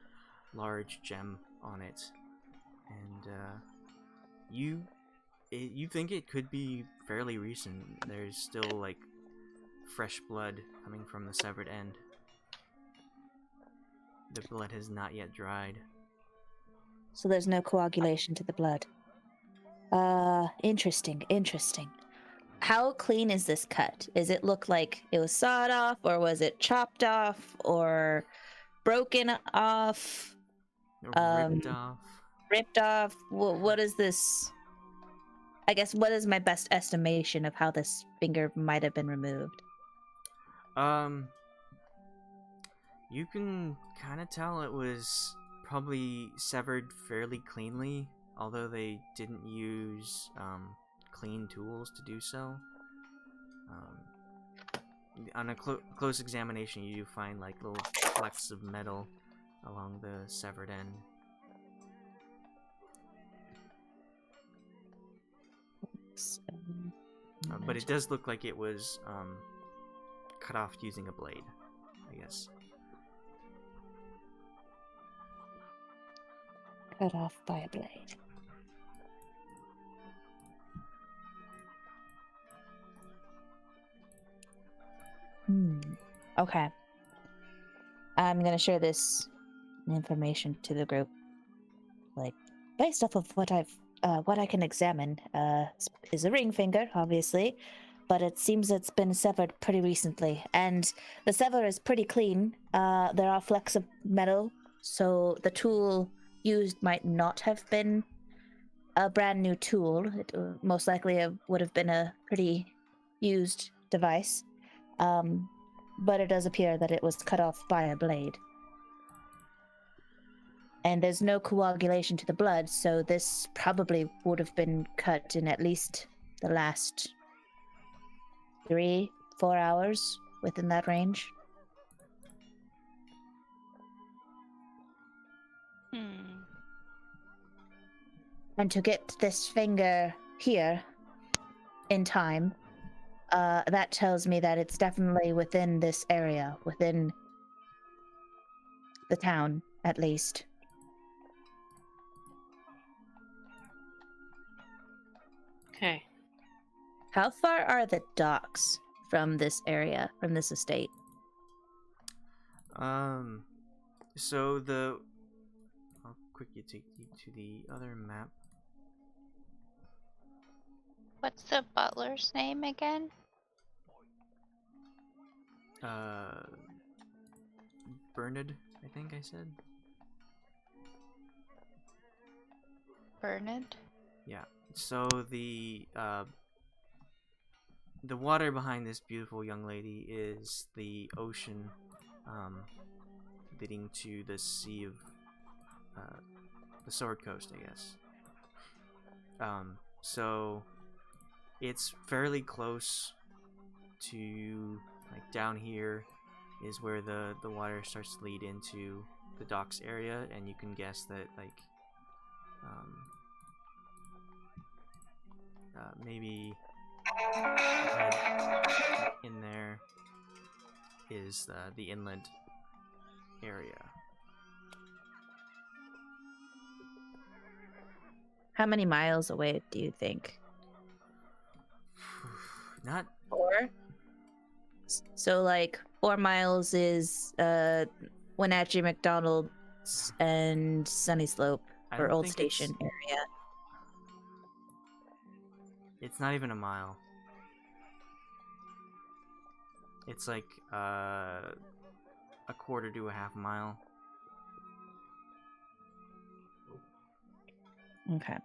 large gem on it. And you think it could be fairly recent. There's still like fresh blood coming from the severed end. The blood has not yet dried. So there's no coagulation to the blood. Interesting. How clean is this cut? Does it look like it was sawed off, or was it chopped off, or broken off? Ripped off? What is this? I guess, what is my best estimation of how this finger might have been removed? You can kind of tell it was probably severed fairly cleanly, although they didn't use clean tools to do so. On a close examination, you find like little flecks of metal along the severed end. But it does look like it was cut off using a blade, I guess. Cut off by a blade. Okay. I'm gonna share this information to the group. Like, based off of what I can examine, is a ring finger, obviously, but it seems it's been severed pretty recently, and the sever is pretty clean. There are flecks of metal, so the tool used might not have been a brand new tool. It most likely would have been a pretty used device. But it does appear that it was cut off by a blade. And there's no coagulation to the blood, so this probably would have been cut in at least the last 3-4 hours, within that range. And to get this finger here in time, that tells me that it's definitely within this area, within the town, at least. Okay. How far are the docks from this area, from this estate? So I'll quickly take you to the other map. What's the butler's name again? Bernard, I think I said. Bernard? Yeah. So the water behind this beautiful young lady is the ocean, leading to the sea of the Sword Coast, I guess. So it's fairly close to, like, down here is where the water starts to lead into the docks area, and you can guess that, like, maybe in there is the inland area. How many miles away do you think? Not 4? So, like, 4 miles is Wenatchee, McDonald's, and Sunny Slope, or Old Station area. It's not even a mile. It's like a quarter to a half mile. Okay.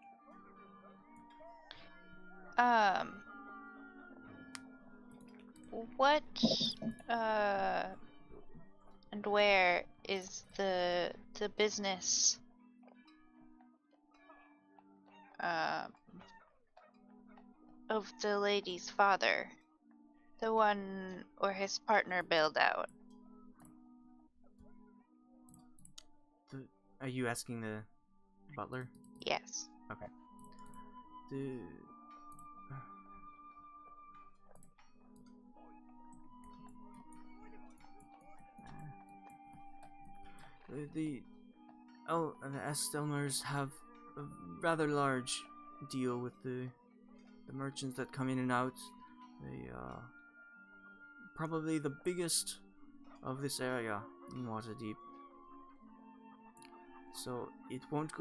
What and where is the business of the lady's father? The one where his partner bailed out. Are you asking the butler? Yes. Okay. The the Estelmers have a rather large deal with the merchants that come in and out. They probably the biggest of this area in Waterdeep. So it won't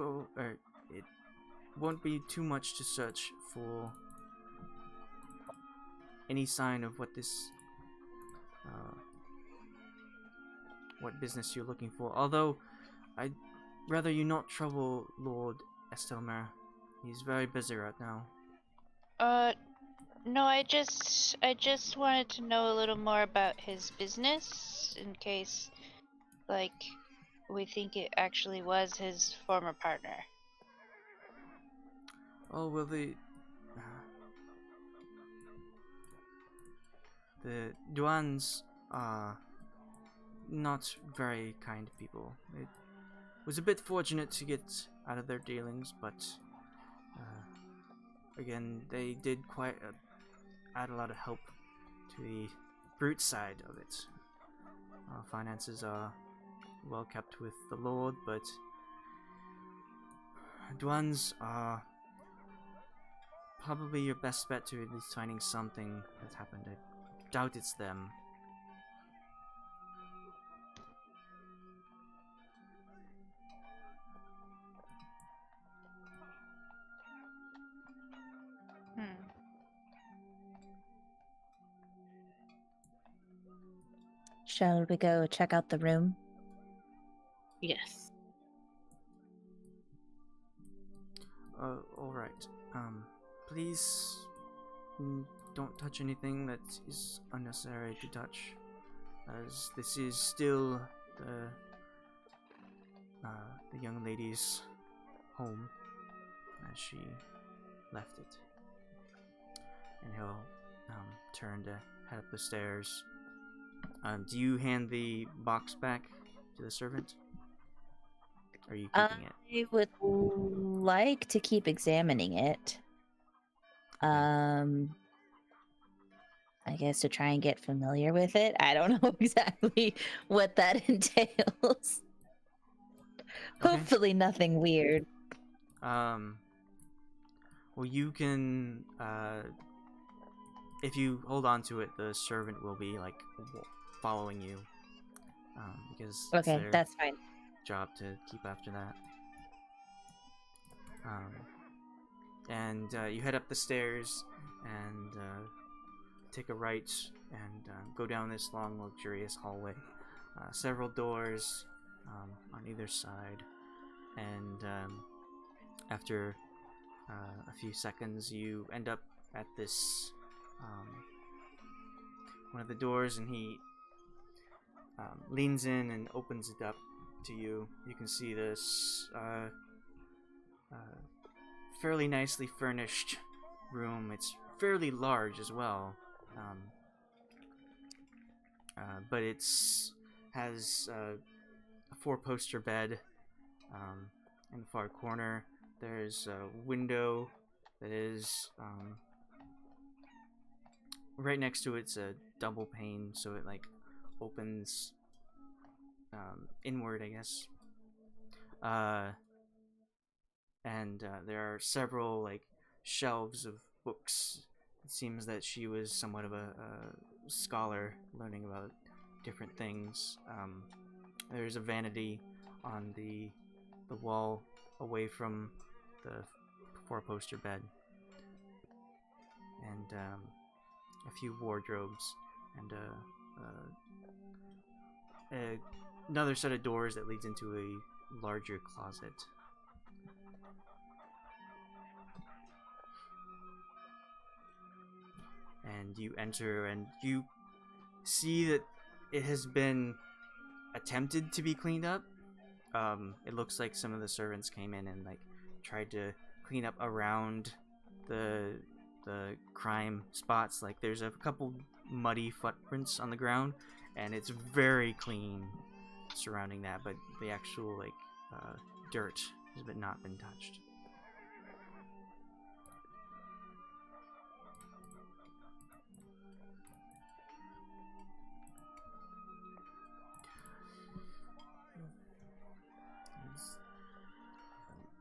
be too much to search for any sign of what this what business you're looking for. Although I'd rather you not trouble Lord Estelmer. He's very busy right now. No, I just wanted to know a little more about his business in case, like, we think it actually was his former partner. Oh, well, the Duans are not very kind people. It was a bit fortunate to get out of their dealings, but again, they did add a lot of help to the brute side of it. Finances are well kept with the Lord, but Duans are probably your best bet to at least finding something that's happened. I doubt it's them. Shall we go check out the room? Yes. Alright. Please don't touch anything that is unnecessary to touch, as this is still the young lady's home as she left it. And he'll turn to head up the stairs. Do you hand the box back to the servant? Or are you keeping it? I would like to keep examining it. I guess to try and get familiar with it. I don't know exactly what that entails. Okay. Hopefully nothing weird. Well, you can, if you hold on to it, the servant will be, like, following you. Because it's Okay, their that's fine. job to keep after that. And you head up the stairs and take a right and go down this long, luxurious hallway. Several doors on either side. And after a few seconds, you end up at this one of the doors, and he leans in and opens it up to you. You can see this fairly nicely furnished room. It's fairly large as well, but has a 4-poster bed in the far corner. There's a window that is right next to it's a double pane, so it like opens inward, I guess. And there are several like shelves of books. It seems that she was somewhat of a scholar, learning about different things. There's a vanity on the wall away from the 4-poster bed, and a few wardrobes and a another set of doors that leads into a larger closet. And you enter and you see that it has been attempted to be cleaned up. It looks like some of the servants came in and like tried to clean up around the crime spots. Like there's a couple muddy footprints on the ground, and it's very clean surrounding that, but the actual like dirt has not been touched.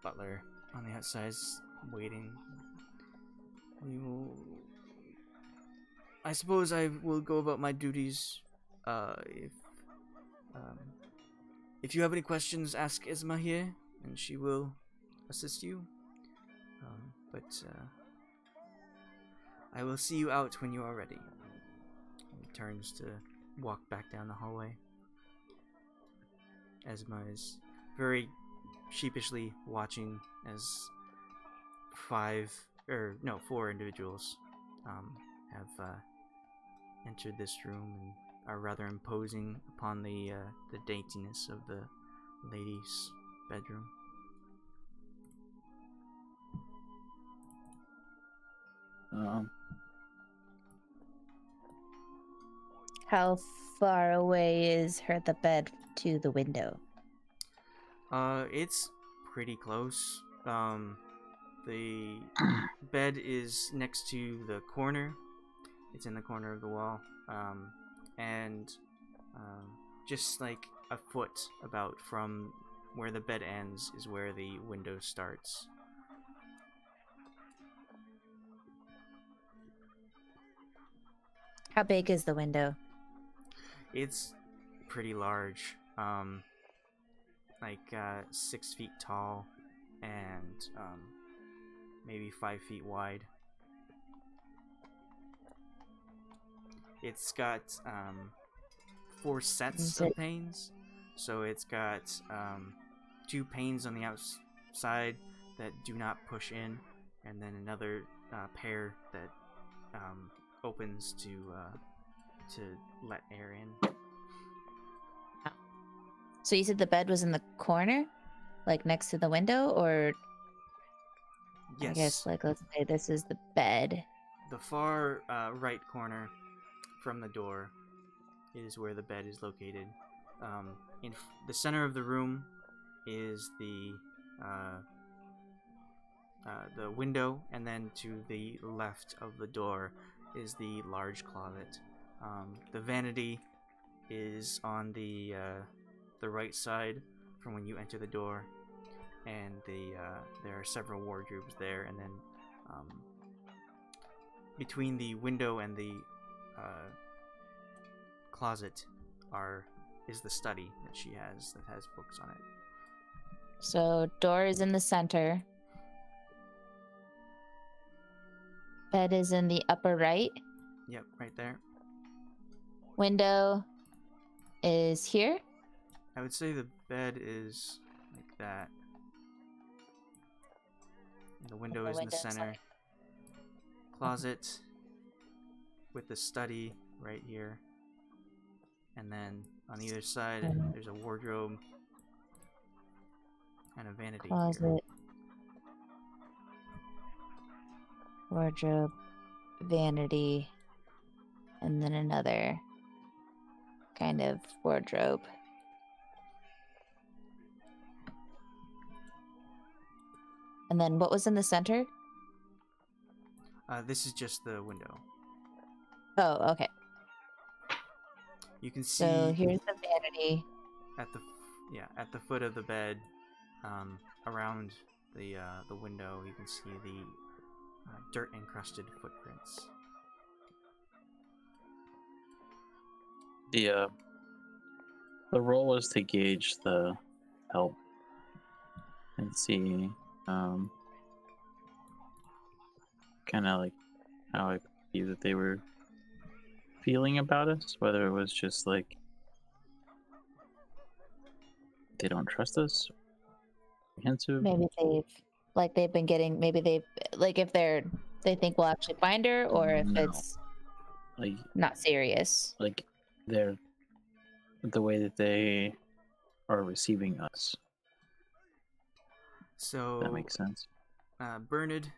Butler on the outside is waiting. I suppose I will go about my duties. If you have any questions, ask Isma here, and she will assist you. But I will see you out when you are ready. He turns to walk back down the hallway. Esma is very sheepishly watching as 4 individuals have entered this room and are rather imposing upon the daintiness of the lady's bedroom. How far away is the bed to the window? It's pretty close. The bed is next to the corner. It's in the corner of the wall. And just like a foot about from where the bed ends is where the window starts. How big is the window? It's pretty large. Like 6 feet tall and maybe 5 feet wide. It's got 4 sets of panes. So it's got 2 panes on the outside that do not push in, and then another pair that opens to let air in. So you said the bed was in the corner, like next to the window, or? Yes. I guess, like, let's say this is the bed. The far right corner from the door is where the bed is located. In the center of the room is the window, and then to the left of the door is the large closet. The vanity is on the right side from when you enter the door, and there are several wardrobes there, and then between the window and the closet is the study that she has that has books on it. So door is in the center. Bed is in the upper right. Yep, right there. Window is here. I would say the bed is like that. The window is in the center. Closet with the study right here. And then on either side, there's a wardrobe and a vanity. Closet. Here. Wardrobe, vanity, and then another kind of wardrobe. And then what was in the center? This is just the window. Oh, okay. You can see. So here's the vanity. At the foot of the bed, around the window, you can see the dirt encrusted footprints. The role was to gauge the help and see kind of like how I view that they were feeling about us, whether it was just like they don't trust us, apprehensive. Maybe they've been getting, maybe they've, like, if they think we'll actually find her, or if No. it's Like not serious. they're the way that they are receiving us. So That makes sense. Bernard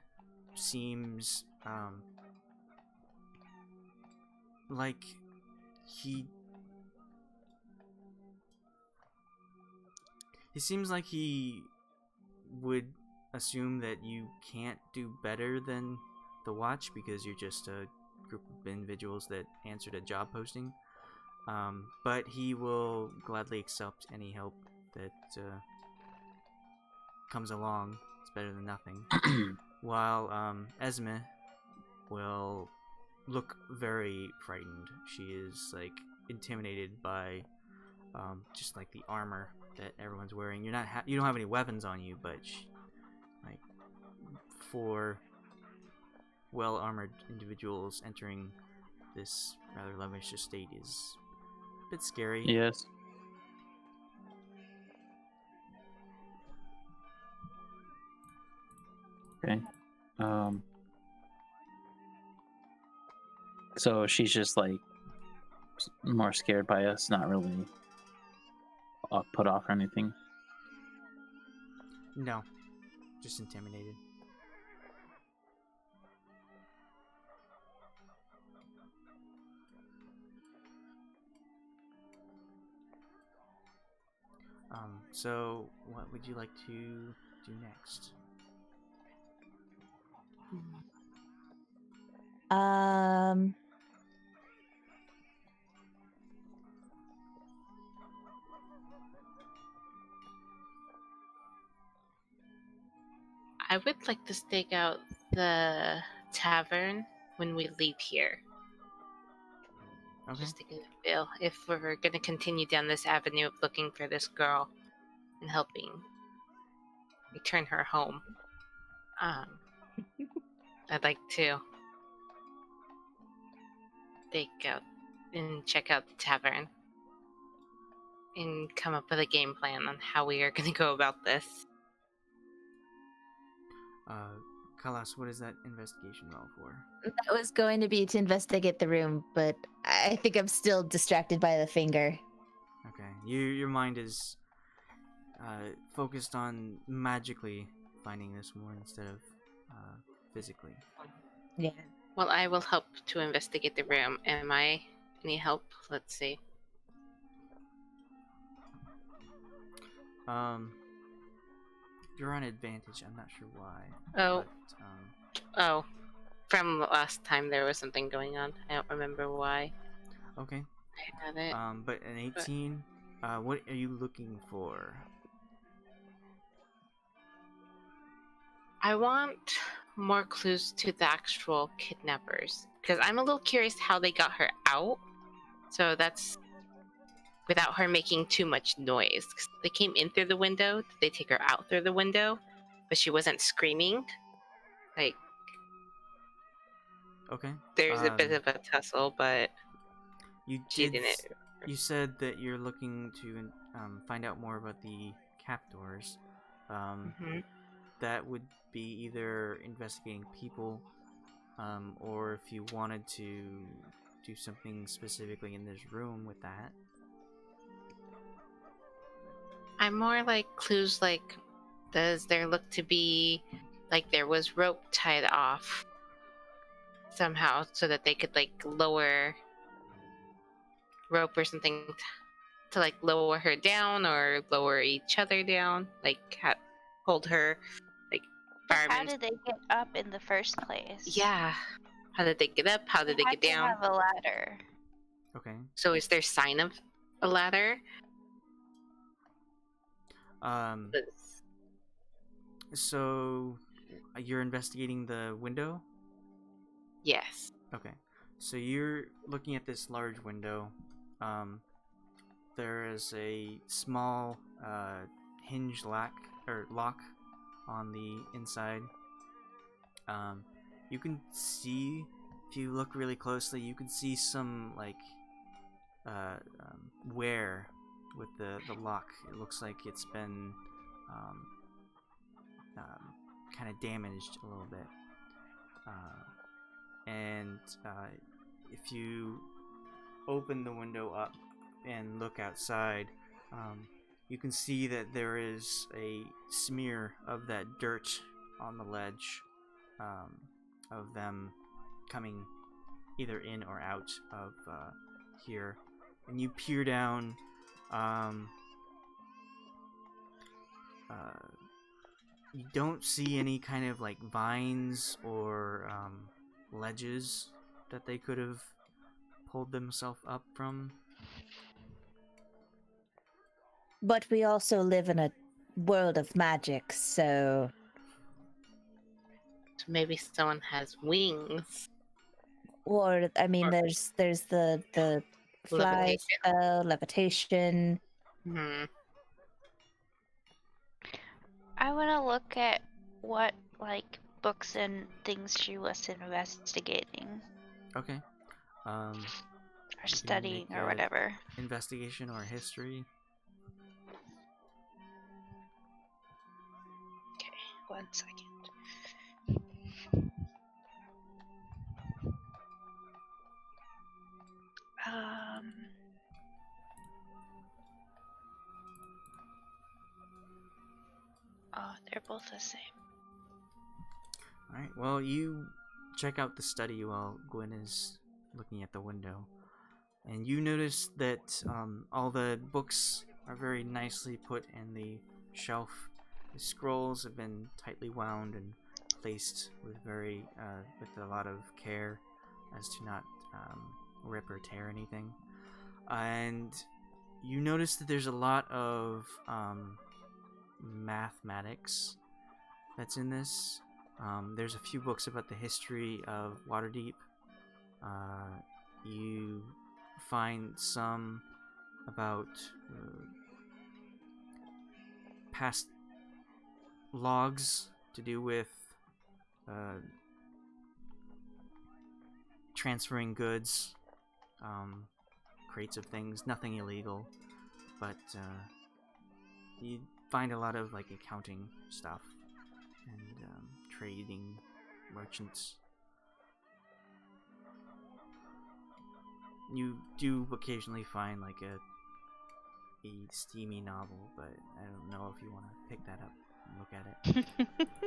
seems like he seems like he would assume that you can't do better than the watch because you're just a group of individuals that answered a job posting. But he will gladly accept any help that comes along. It's better than nothing. While Esme will look very frightened. She is like intimidated by just like the armor that everyone's wearing. You don't have any weapons on you, but like for well armored individuals entering this rather lavish estate is a bit scary. Yes. Okay. So she's just like more scared by us, not really put off or anything. No, just intimidated. So what would you like to do next? I would like to stake out the tavern when we leave here. Okay. Just to get a feel if we're going to continue down this avenue of looking for this girl and helping return her home. I'd like to stake out and check out the tavern and come up with a game plan on how we are going to go about this. Khalas, what is that investigation roll for? That was going to be to investigate the room, but I think I'm still distracted by the finger. Okay, your mind is focused on magically finding this one instead of physically. Yeah. Well, I will help to investigate the room. Am I any help? Let's see. You're on advantage. I'm not sure why. Oh. But, Oh. From last time there was something going on. I don't remember why. okay. I had it. But an 18. What are you looking for? I want more clues to the actual kidnappers. Because I'm a little curious how they got her out. So that's without her making too much noise. 'Cause they came in through the window. Did they take her out through the window? But she wasn't screaming. Like, Okay. there's a bit of a tussle, but You she did. didn't. You said that you're looking to find out more about the captors. Mhm. That would be either investigating people, or if you wanted to do something specifically in this room with that. I'm more like clues like, does there look to be like there was rope tied off somehow so that they could like lower rope or something to like lower her down or lower each other down, like hold her like How firemen. did they get up in the first place? Yeah. How did they get up? How did they had get to down? have a ladder. Okay. So is there sign of a ladder? So you're investigating the window? Yes. Okay. So you're looking at this large window. There is a small hinge lock on the inside. You can see if you look really closely, you can see some like wear with the lock. It looks like it's been kind of damaged a little bit. And if you open the window up and look outside, you can see that there is a smear of that dirt on the ledge of them coming either in or out of here. And you peer down. You don't see any kind of like vines or ledges that they could have pulled themselves up from. But we also live in a world of magic, so Maybe someone has wings. or I mean, Or- there's the fly Levitation. spell, levitation. Hmm. I want to look at what like books and things she was investigating Okay. or can studying make or a- whatever. Investigation or history. Okay, 1 second. Oh, they're both the same. Alright, well, you check out the study while Gwen is looking at the window. And you notice that all the books are very nicely put in the shelf. The scrolls have been tightly wound and placed with with a lot of care as to not rip or tear anything. And you notice that there's a lot of mathematics that's in this. There's a few books about the history of Waterdeep. You find some about past logs to do with transferring goods, crates of things, nothing illegal, but you find a lot of like accounting stuff and trading merchants. You do occasionally find like a steamy novel, but I don't know if you want to pick that up and look at it.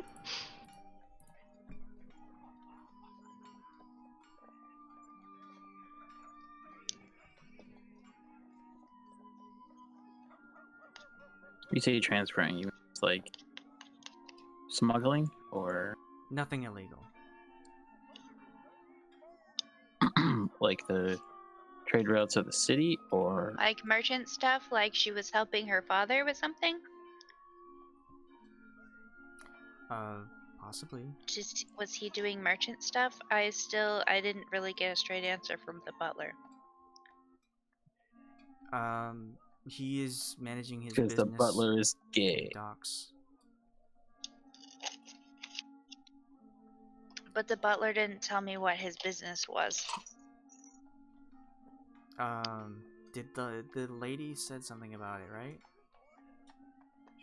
You say transferring, you mean it's like smuggling or Nothing illegal. like the trade routes of the city, or Like merchant stuff, like she was helping her father with something? Possibly. Just was he doing merchant stuff? I didn't really get a straight answer from the butler. He is managing his because business. the butler is at gay. the docks. But the butler didn't tell me what his business was. Did the lady said something about it, right?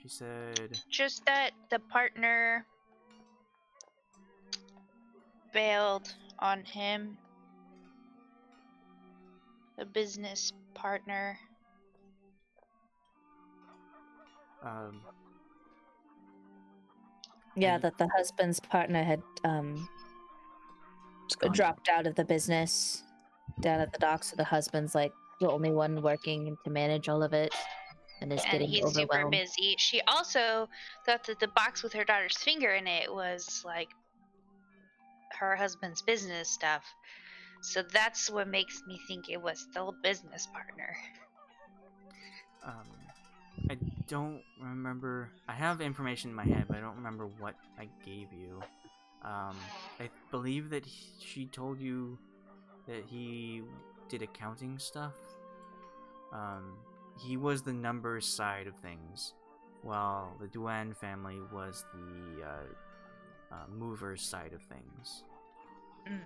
She said, Just that the partner bailed on him. The business partner. Yeah, And- that the husband's partner had It's gone. dropped out of the business down at the docks, so the husband's like the only one working to manage all of it and is And getting he's super overwhelmed. busy. She also thought that the box with her daughter's finger in it was like her husband's business stuff. So that's what makes me think it was still a business partner. I don't remember. I have information in my head, but I don't remember what I gave you. I believe that she told you that he did accounting stuff. He was the numbers side of things, while the Duan family was the movers side of things. Mm.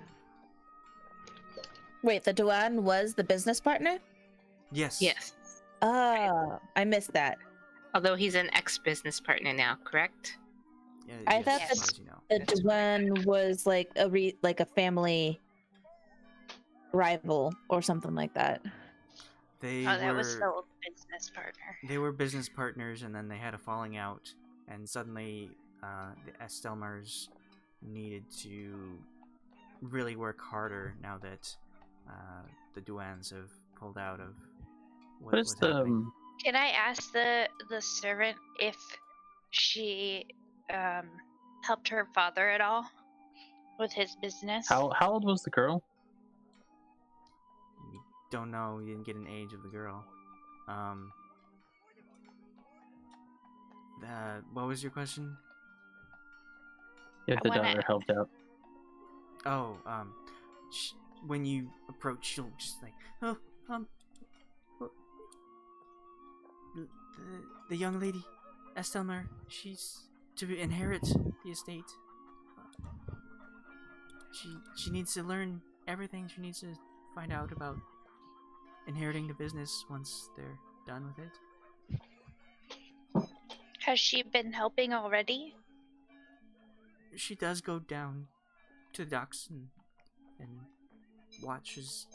Wait, the Duan was the business partner? Yes. Yes. Oh, I missed that. Although he's an ex-business partner now, correct? Yeah, I yes, thought as that far as you know. The That's Duan was like a family rival or something like that. They Oh, that was were the old business partner. they were business partners, and then they had a falling out, and suddenly the Estelmars needed to really work harder now that the Duans have pulled out of what What is was the happening. Can I ask the servant if she helped her father at all with his business? how old was the girl? We don't know. We didn't get an age of the girl. What was your question? If I the wanna- daughter helped out. Oh, when you approach, she'll just like, oh, the young lady, Estelmar, she's to inherit the estate. She needs to learn everything. She needs to find out about inheriting the business once they're done with it. Has she been helping already? She does go down to the docks and watch as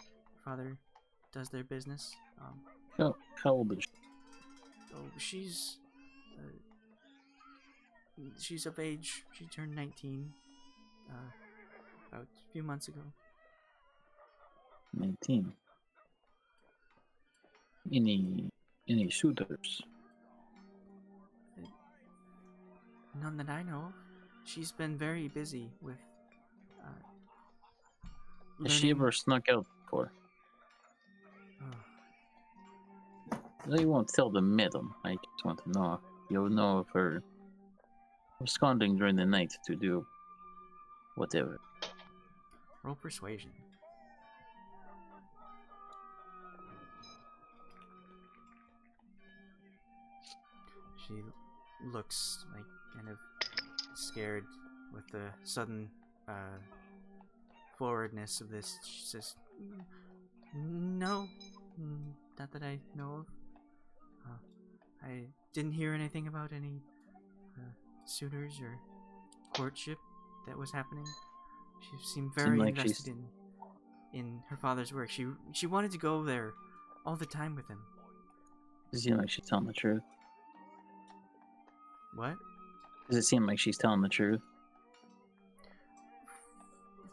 father does their business. How old is she? Oh, she's of age. She turned 19 about a few months ago. 19. Any suitors? None that I know of. She's been very busy with Has she learning- ever snuck out before? Oh, You won't tell the madam. I just want to know. You'll know of her absconding during the night to do whatever. roll persuasion. She looks like kind of scared with the sudden forwardness of this. She says, "No, not that I know of. I didn't hear anything about any suitors or courtship that was happening. She seemed very like she's- invested in her father's work. She wanted to go there all the time with him." Does it seem like she's telling the truth? What? Does it seem like she's telling the truth?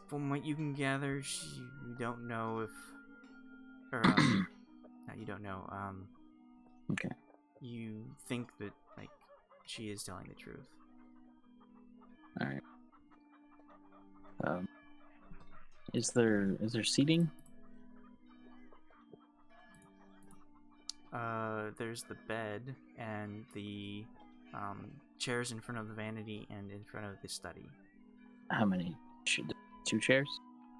From what you can gather, you don't know if, or not you don't know. Okay. You think that like she is telling the truth. All right. Is there seating? There's the bed and the chairs in front of the vanity and in front of the study. How many? Two chairs?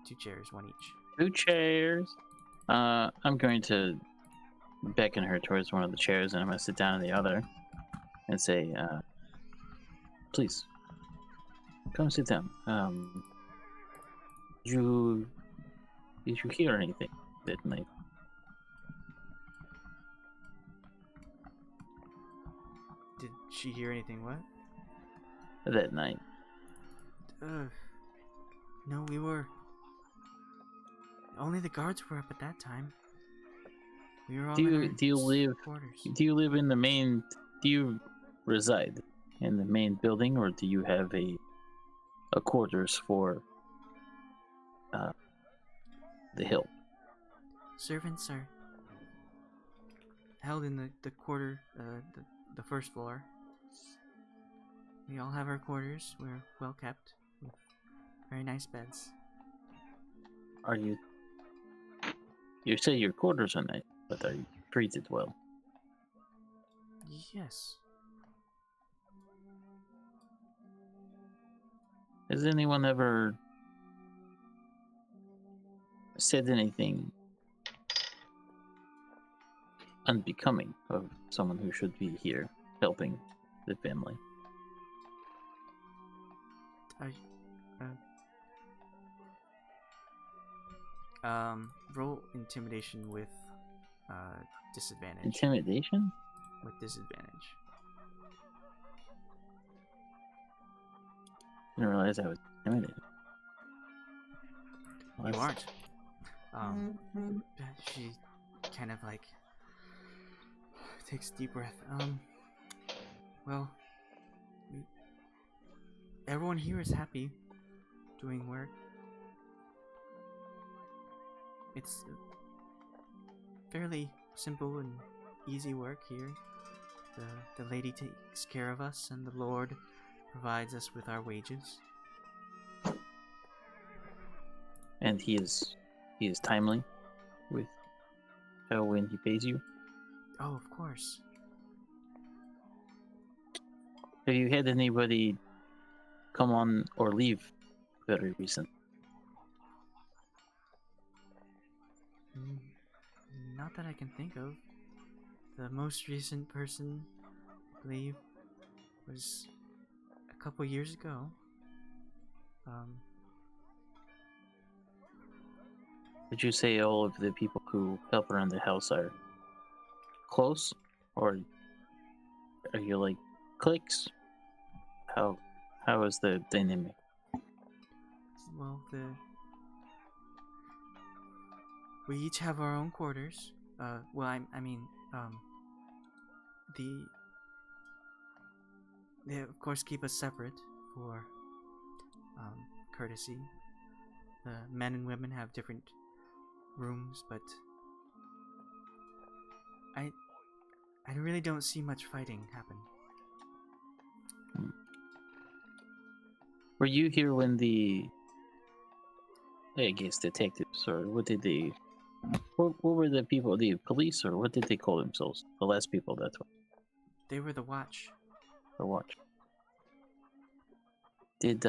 2 chairs, one each. 2 chairs. I'm going to beckon her towards one of the chairs, and I'm going to sit down in the other, and say, "Please, come sit down. Did you hear anything that night?" Did she hear anything? What? That night. No, we were. Only the guards were up at that time. We were all in our Do you live? quarters. Do you live in the main? Do you reside in the main building, or do you have a quarters for the hill? Servants are held in the quarter, the first floor. We all have our quarters. We're well kept, with very nice beds. Are you? You say your quarters are nice, but are you treated well? Yes. Has anyone ever said anything unbecoming of someone who should be here helping the family? Roll intimidation with disadvantage. Intimidation? With disadvantage. Didn't realize I was intimidated. Well, You that's- aren't. Mhm. She kind of like takes a deep breath. Well, everyone here is happy doing work. It's fairly simple and easy work here. The lady takes care of us, and the Lord provides us with our wages. And he is timely with when he pays you. Oh, of course. Have you had anybody come on or leave very recent? Mm, Not that I can think of. The most recent person, I believe, was a couple years ago. Would you say all of the people who help around the house are close, or are you like cliques? How is the dynamic? Well, we each have our own quarters. Well, I mean, they of course keep us separate for courtesy. The men and women have different rooms, but I really don't see much fighting happen. Were you here when I guess detectives, or what did they? What were the people? The police, or what did they call themselves? The last people that They were the watch. were watch. Did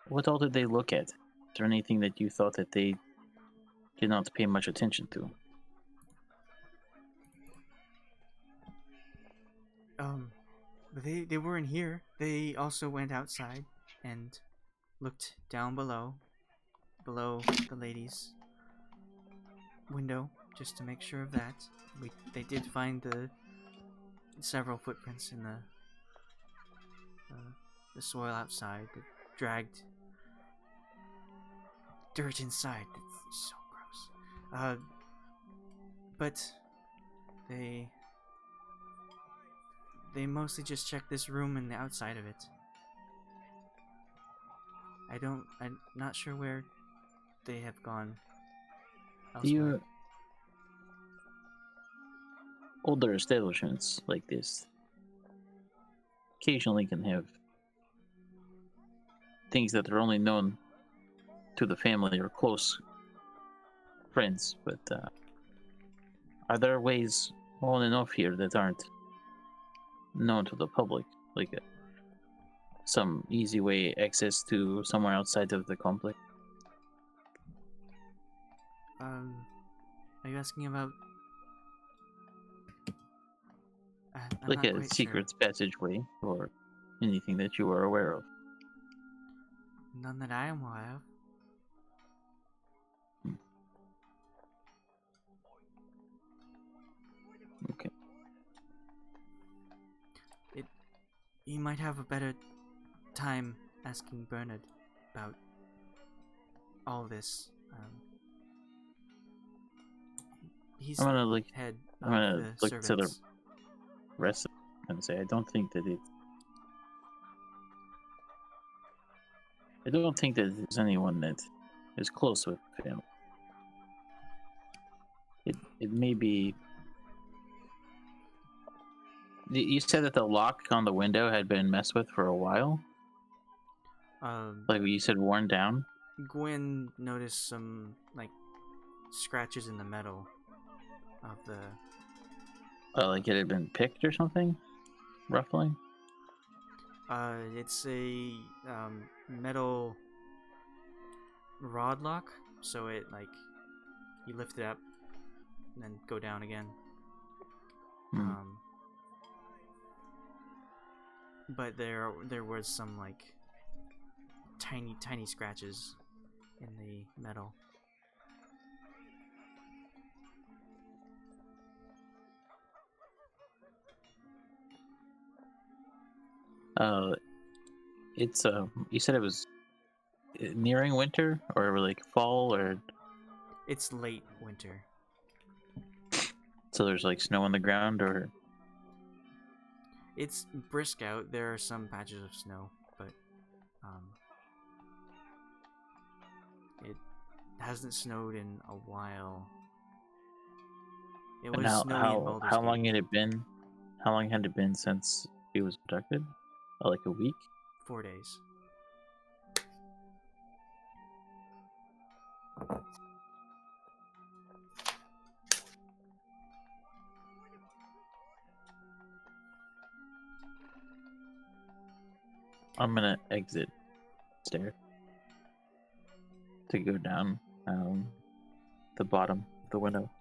what all did they look at? Is there anything that you thought that they did not pay much attention to? But they weren't here. They also went outside and looked down below the ladies' window, just to make sure of that. They did find the several footprints in the soil outside that dragged dirt inside. It's so gross. But they mostly just checked this room and the outside of it. I'm not sure where they have gone Do elsewhere. you older establishments like this occasionally can have things that are only known to the family or close friends, but are there ways on and off here that aren't known to the public, like some easy way access to somewhere outside of the complex? Are you asking about? I'm Like not a quite secret sure. passageway or anything that you are aware of? None that I am aware of. Okay. You might have a better time asking Bernard about all this. He's I'm gonna the look. head I'm of gonna the look to the servants. rest of it and say I don't think that there's anyone that is close with the family. It may be. You said that the lock on the window had been messed with for a while. Like you said, worn down. Gwen noticed some like scratches in the metal of the. Like it had been picked or something, roughly. It's a metal rod lock, so it like you lift it up and then go down again. Hmm. But there was some like tiny scratches in the metal. It's you said it was nearing winter or like fall, or It's late winter. so there's like snow on the ground, or It's brisk out. There are some patches of snow, but it hasn't snowed in a while. It and was snowy in Baldur's how Gate. long had it been? How long had it been since he was abducted? Like a week? 4 days. I'm gonna exit stair to go down the bottom of the window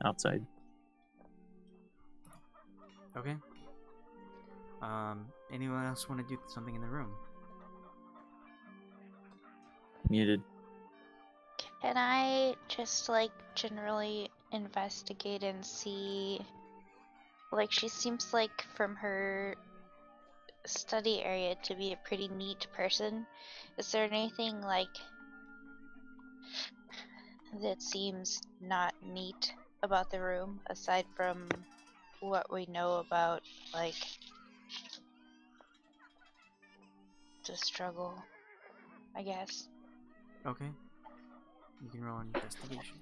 outside. Okay. Anyone else want to do something in the room? Muted. Can I just like generally investigate and see? Like, she seems like from her study area to be a pretty neat person. Is there anything like that seems not neat about the room aside from what we know about like the struggle, I guess? Okay. You can roll an investigation.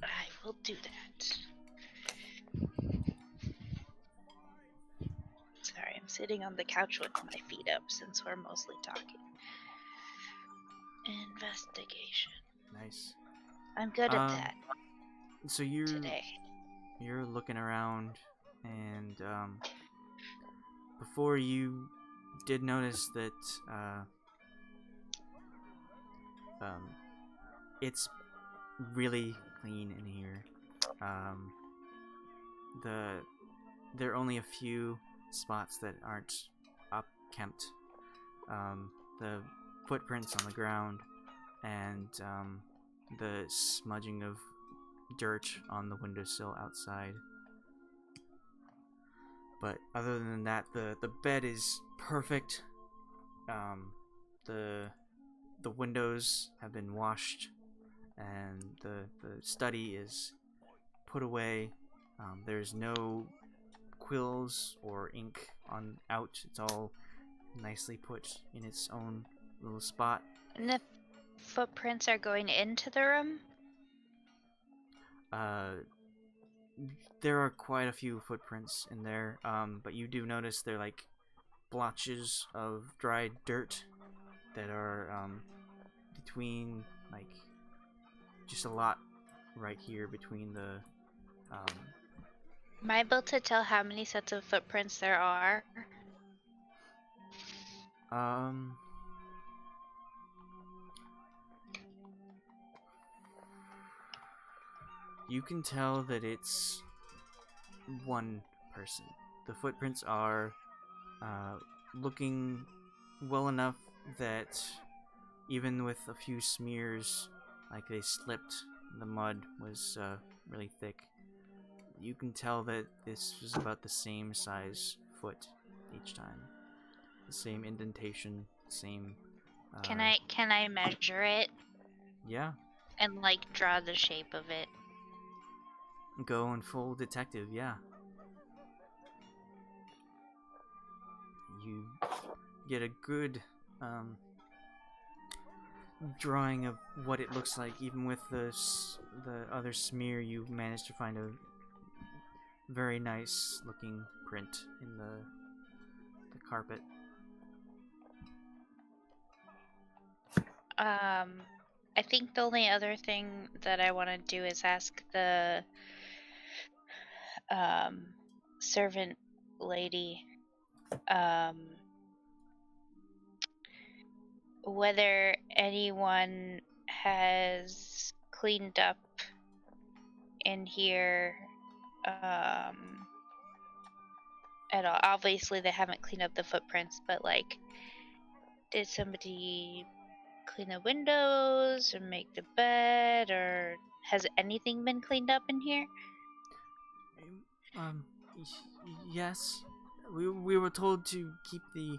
I will do that. Sorry, I'm sitting on the couch with my feet up since we're mostly talking. Investigation. Nice. I'm good at that So you're today. you're looking around, and before you did notice that it's really clean in here. There are only a few spots that aren't upkept. The footprints on the ground and the smudging of dirt on the windowsill outside. But other than that, the bed is perfect. The windows have been washed, and the study is put away. There's no quills or ink on out. It's all nicely put in its own little spot. And the footprints are going into the room? There are quite a few footprints in there, but you do notice they're like blotches of dried dirt that are between, like, just a lot right here between the Am I able to tell how many sets of footprints there are? You can tell that it's one person. The footprints are looking well enough that even with a few smears, like they slipped, the mud was really thick. You can tell that this was about the same size foot each time. The same indentation, same... Can I measure it? Yeah. And like draw the shape of it? Go in full detective, yeah. You get a good drawing of what it looks like. Even with the other smear, you managed to find a very nice looking print in the carpet. I think the only other thing that I want to do is ask the servant lady whether anyone has cleaned up in here at all. Obviously they haven't cleaned up the footprints, but like, did somebody clean the windows or make the bed, or has anything been cleaned up in here? Yes. We were told to keep the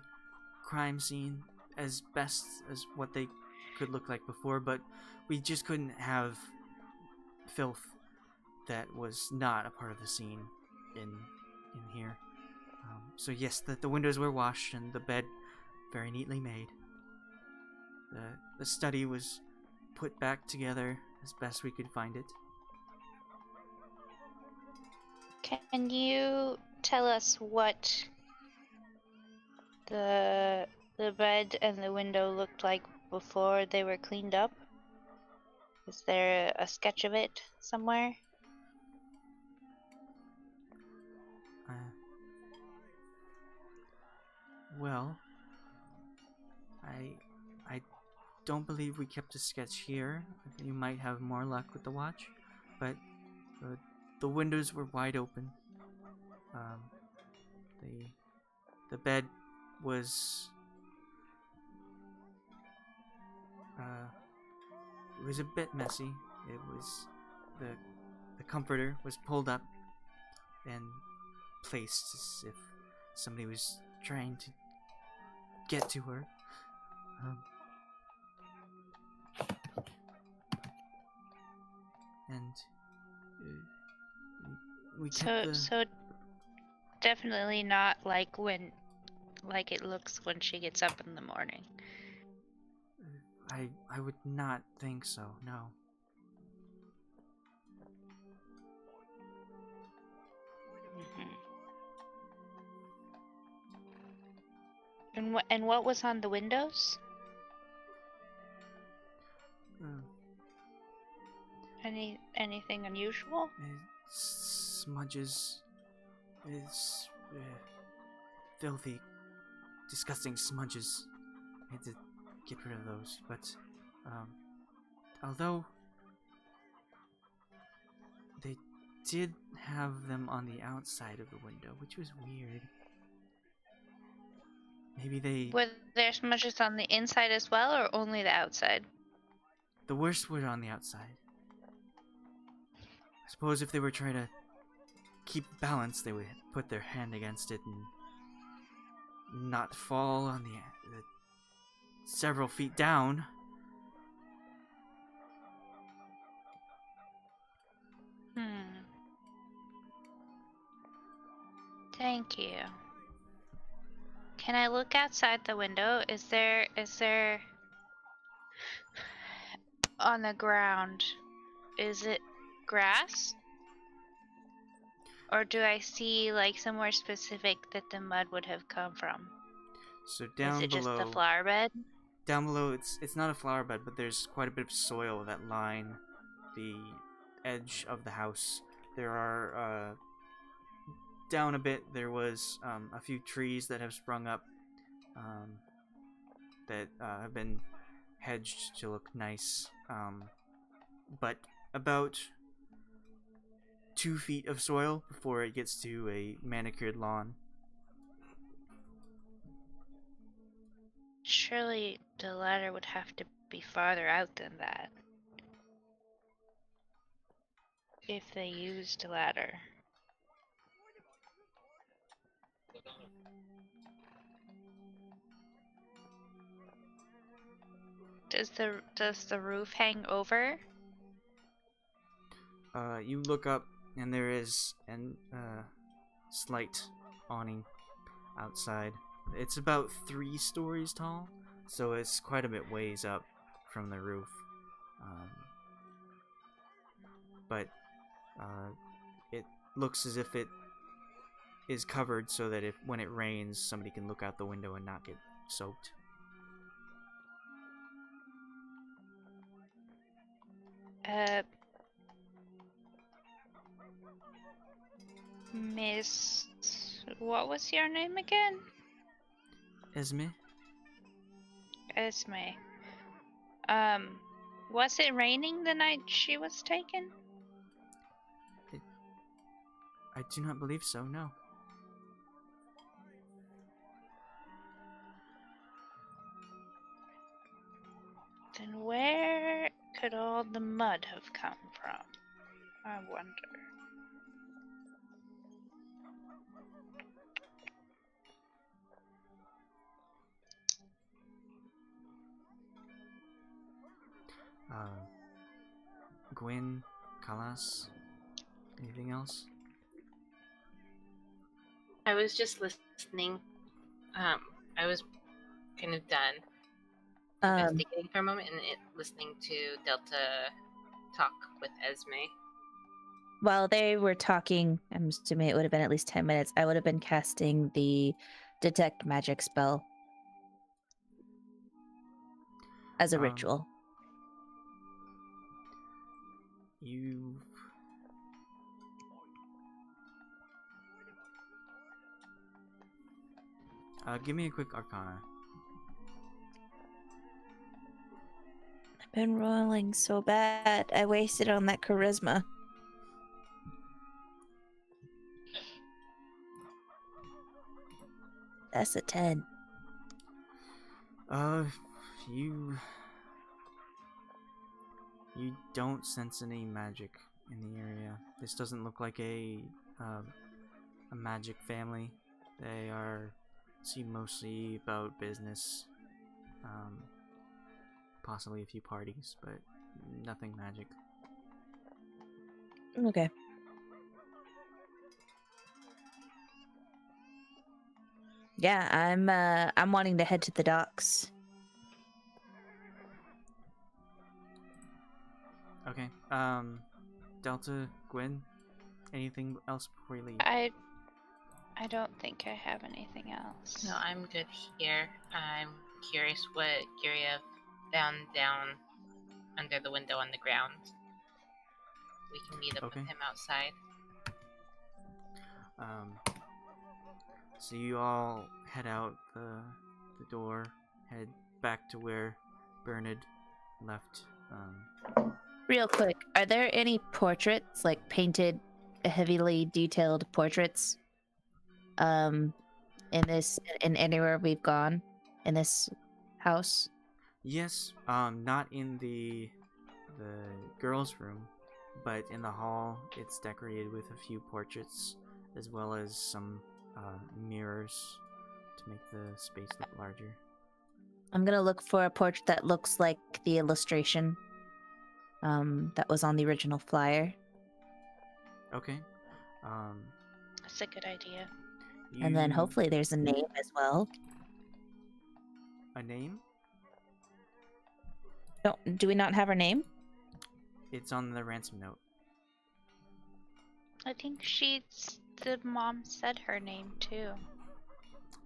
crime scene as best as what they could look like before, but we just couldn't have filth that was not a part of the scene in here. So yes, the windows were washed and the bed very neatly made. The study was put back together as best we could find it. Can you tell us what the bed and the window looked like before they were cleaned up? Is there a sketch of it somewhere? Well, I don't believe we kept a sketch here. You might have more luck with the watch, but the windows were wide open. The bed was it was a bit messy. It was the comforter was pulled up and placed as if somebody was trying to get to her. And we kept so definitely not like it looks when she gets up in the morning. I would not think so, no. Mm-hmm. And what was on the windows? Anything unusual? Smudges. It's filthy, disgusting smudges. I had to get rid of those, but although they did have them on the outside of the window, which was weird. Maybe they... Were there smudges on the inside as well, or only the outside? The worst were on the outside. I suppose if they were trying to keep balance, they would put their hand against it and not fall on the several feet down. Thank you. Can I look outside the window? Is there on the ground, is it grass? Or do I see like somewhere specific that the mud would have come from? So down is it below, just the flower bed? Down below, it's not a flower bed, but there's quite a bit of soil that line the edge of the house. There are down a bit. There was a few trees that have sprung up that have been hedged to look nice, but about 2 feet of soil before it gets to a manicured lawn. Surely the ladder would have to be farther out than that. If they used a ladder. Does the roof hang over? You look up and there is an slight awning outside. It's about 3 stories tall, so it's quite a bit ways up from the roof. But it looks as if it is covered so that if when it rains, somebody can look out the window and not get soaked. Miss, what was your name again? Esme? Esme. Was it raining the night she was taken? I do not believe so, no. could all the mud have come from? I wonder. Gwyn, Khalas, anything else? I was just listening. I was kind of done investigating for a moment and listening to Delta talk with Esme. While they were talking, I'm assuming it would have been at least 10 minutes, I would have been casting the detect magic spell as a ritual. You... give me a quick arcana. I've been rolling so bad. I wasted on that charisma. That's a 10. You don't sense any magic in the area. This doesn't look like a magic family. They seem mostly about business. Possibly a few parties, but nothing magic. Okay. Yeah, I'm wanting to head to the docks. Okay. Delta, Gwyn, anything else before you leave? I don't think I have anything else. No, I'm good here. I'm curious what Guryev found down under the window on the ground. We can meet up with him outside. So you all head out the door, head back to where Bernard left. Real quick, are there any portraits, like painted, heavily detailed portraits, in anywhere we've gone in this house? Yes, not in the girls' room, but in the hall, it's decorated with a few portraits, as well as some mirrors to make the space look larger. I'm gonna look for a portrait that looks like the illustration that was on the original flyer. Okay. That's a good idea. And then hopefully there's a name as well. A name? Do we not have her name? It's on the ransom note. I think the mom said her name too.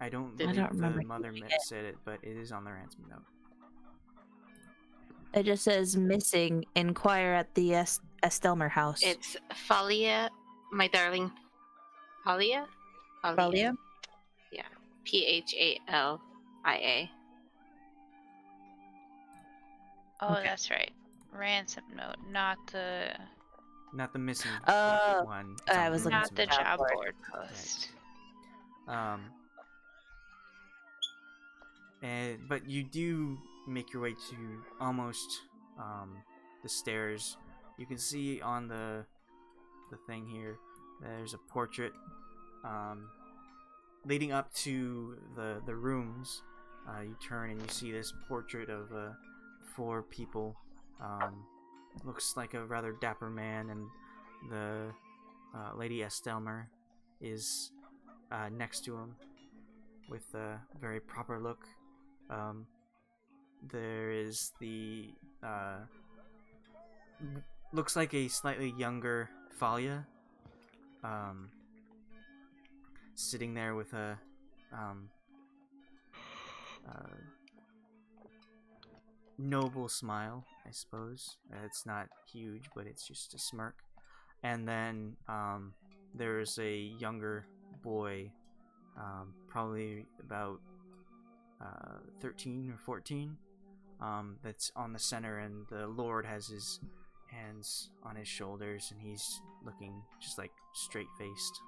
I don't I believe don't remember the mother hearing said it, but it is on the ransom note. It just says missing. Inquire at the Estelmer house. It's Falia, my darling. Falia? Falia? Yeah. Phalia. Oh, Okay. that's right. Ransom note, not the missing one. I was looking not the job job board. board post. Right. But you do make your way to almost the stairs. You can see on the thing here, there's a portrait leading up to the rooms. You turn and you see this portrait of 4 people. Looks like a rather dapper man, and the Lady Estelmer is next to him with a very proper look. There is the looks like a slightly younger Falia, sitting there with a noble smile, I suppose. It's not huge, but it's just a smirk. And then there's a younger boy, probably about 13 or 14, that's on the center, and the Lord has his hands on his shoulders, and he's looking just like straight-faced.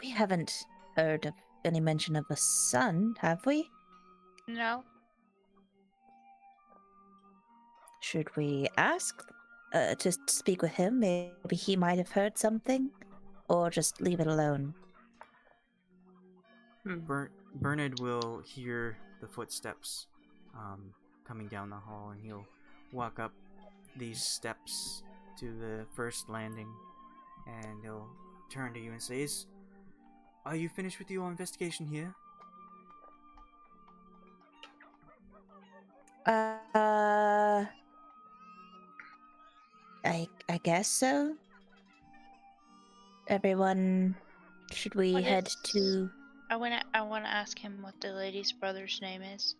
We haven't heard of any mention of a son, have we? No. Should we ask to speak with him? Maybe he might have heard something, or just leave it alone. Bernard will hear the footsteps coming down the hall, and he'll walk up these steps to the first landing, and he'll turn to you and says, "Are you finished with your investigation here?" I guess so. Everyone, should we What head is- to... I wanna ask him what the lady's brother's name is.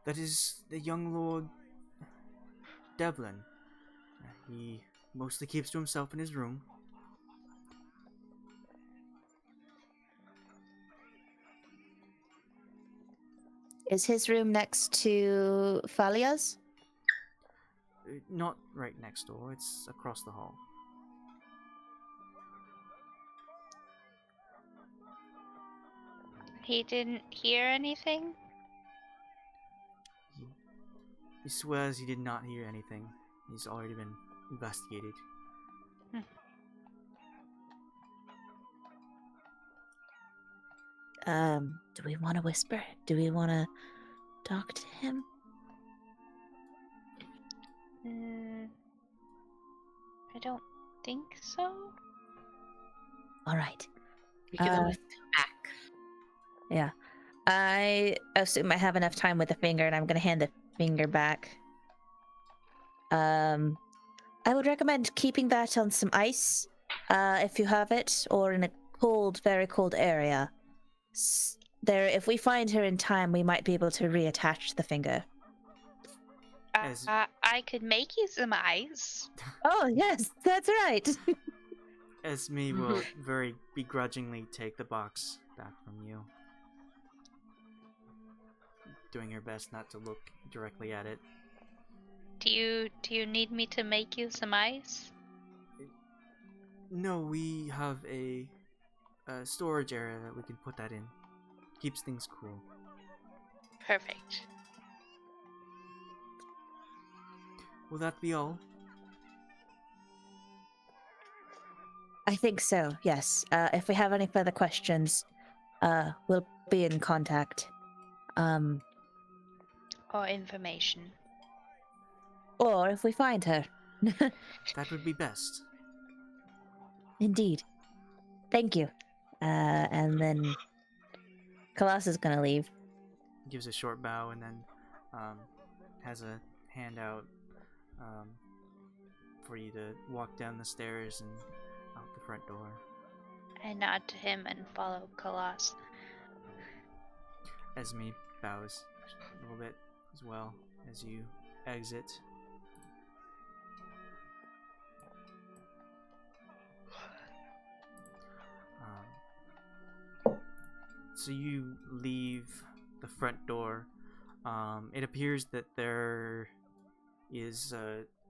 That is the young Lord Devlin. He mostly keeps to himself in his room. Is his room next to Thalia's? Not right next door, it's across the hall. He didn't hear anything? He swears he did not hear anything. He's already been investigated. Do we want to whisper? Do we want to talk to him? I don't think so. All right. We could always come back. Yeah. I assume I have enough time with the finger, and I'm going to hand the finger back. I would recommend keeping that on some ice, if you have it, or in a cold, very cold area. If we find her in time, we might be able to reattach the finger. I could make you some ice. Oh, yes, that's right. Esme will very begrudgingly take the box back from you, doing her best not to look directly at it. Do you need me to make you some ice? No, we have a storage area that we can put that in. Keeps things cool. Perfect. Will that be all? I think so, yes. If we have any further questions, we'll be in contact. Or information. Or if we find her. That would be best. Indeed. Thank you. And then Khalas is gonna leave. Gives a short bow and then has a handout for you to walk down the stairs and out the front door. I nod to him and follow Khalas. Esme bows a little bit as well as you exit. So you leave the front door. It appears that there is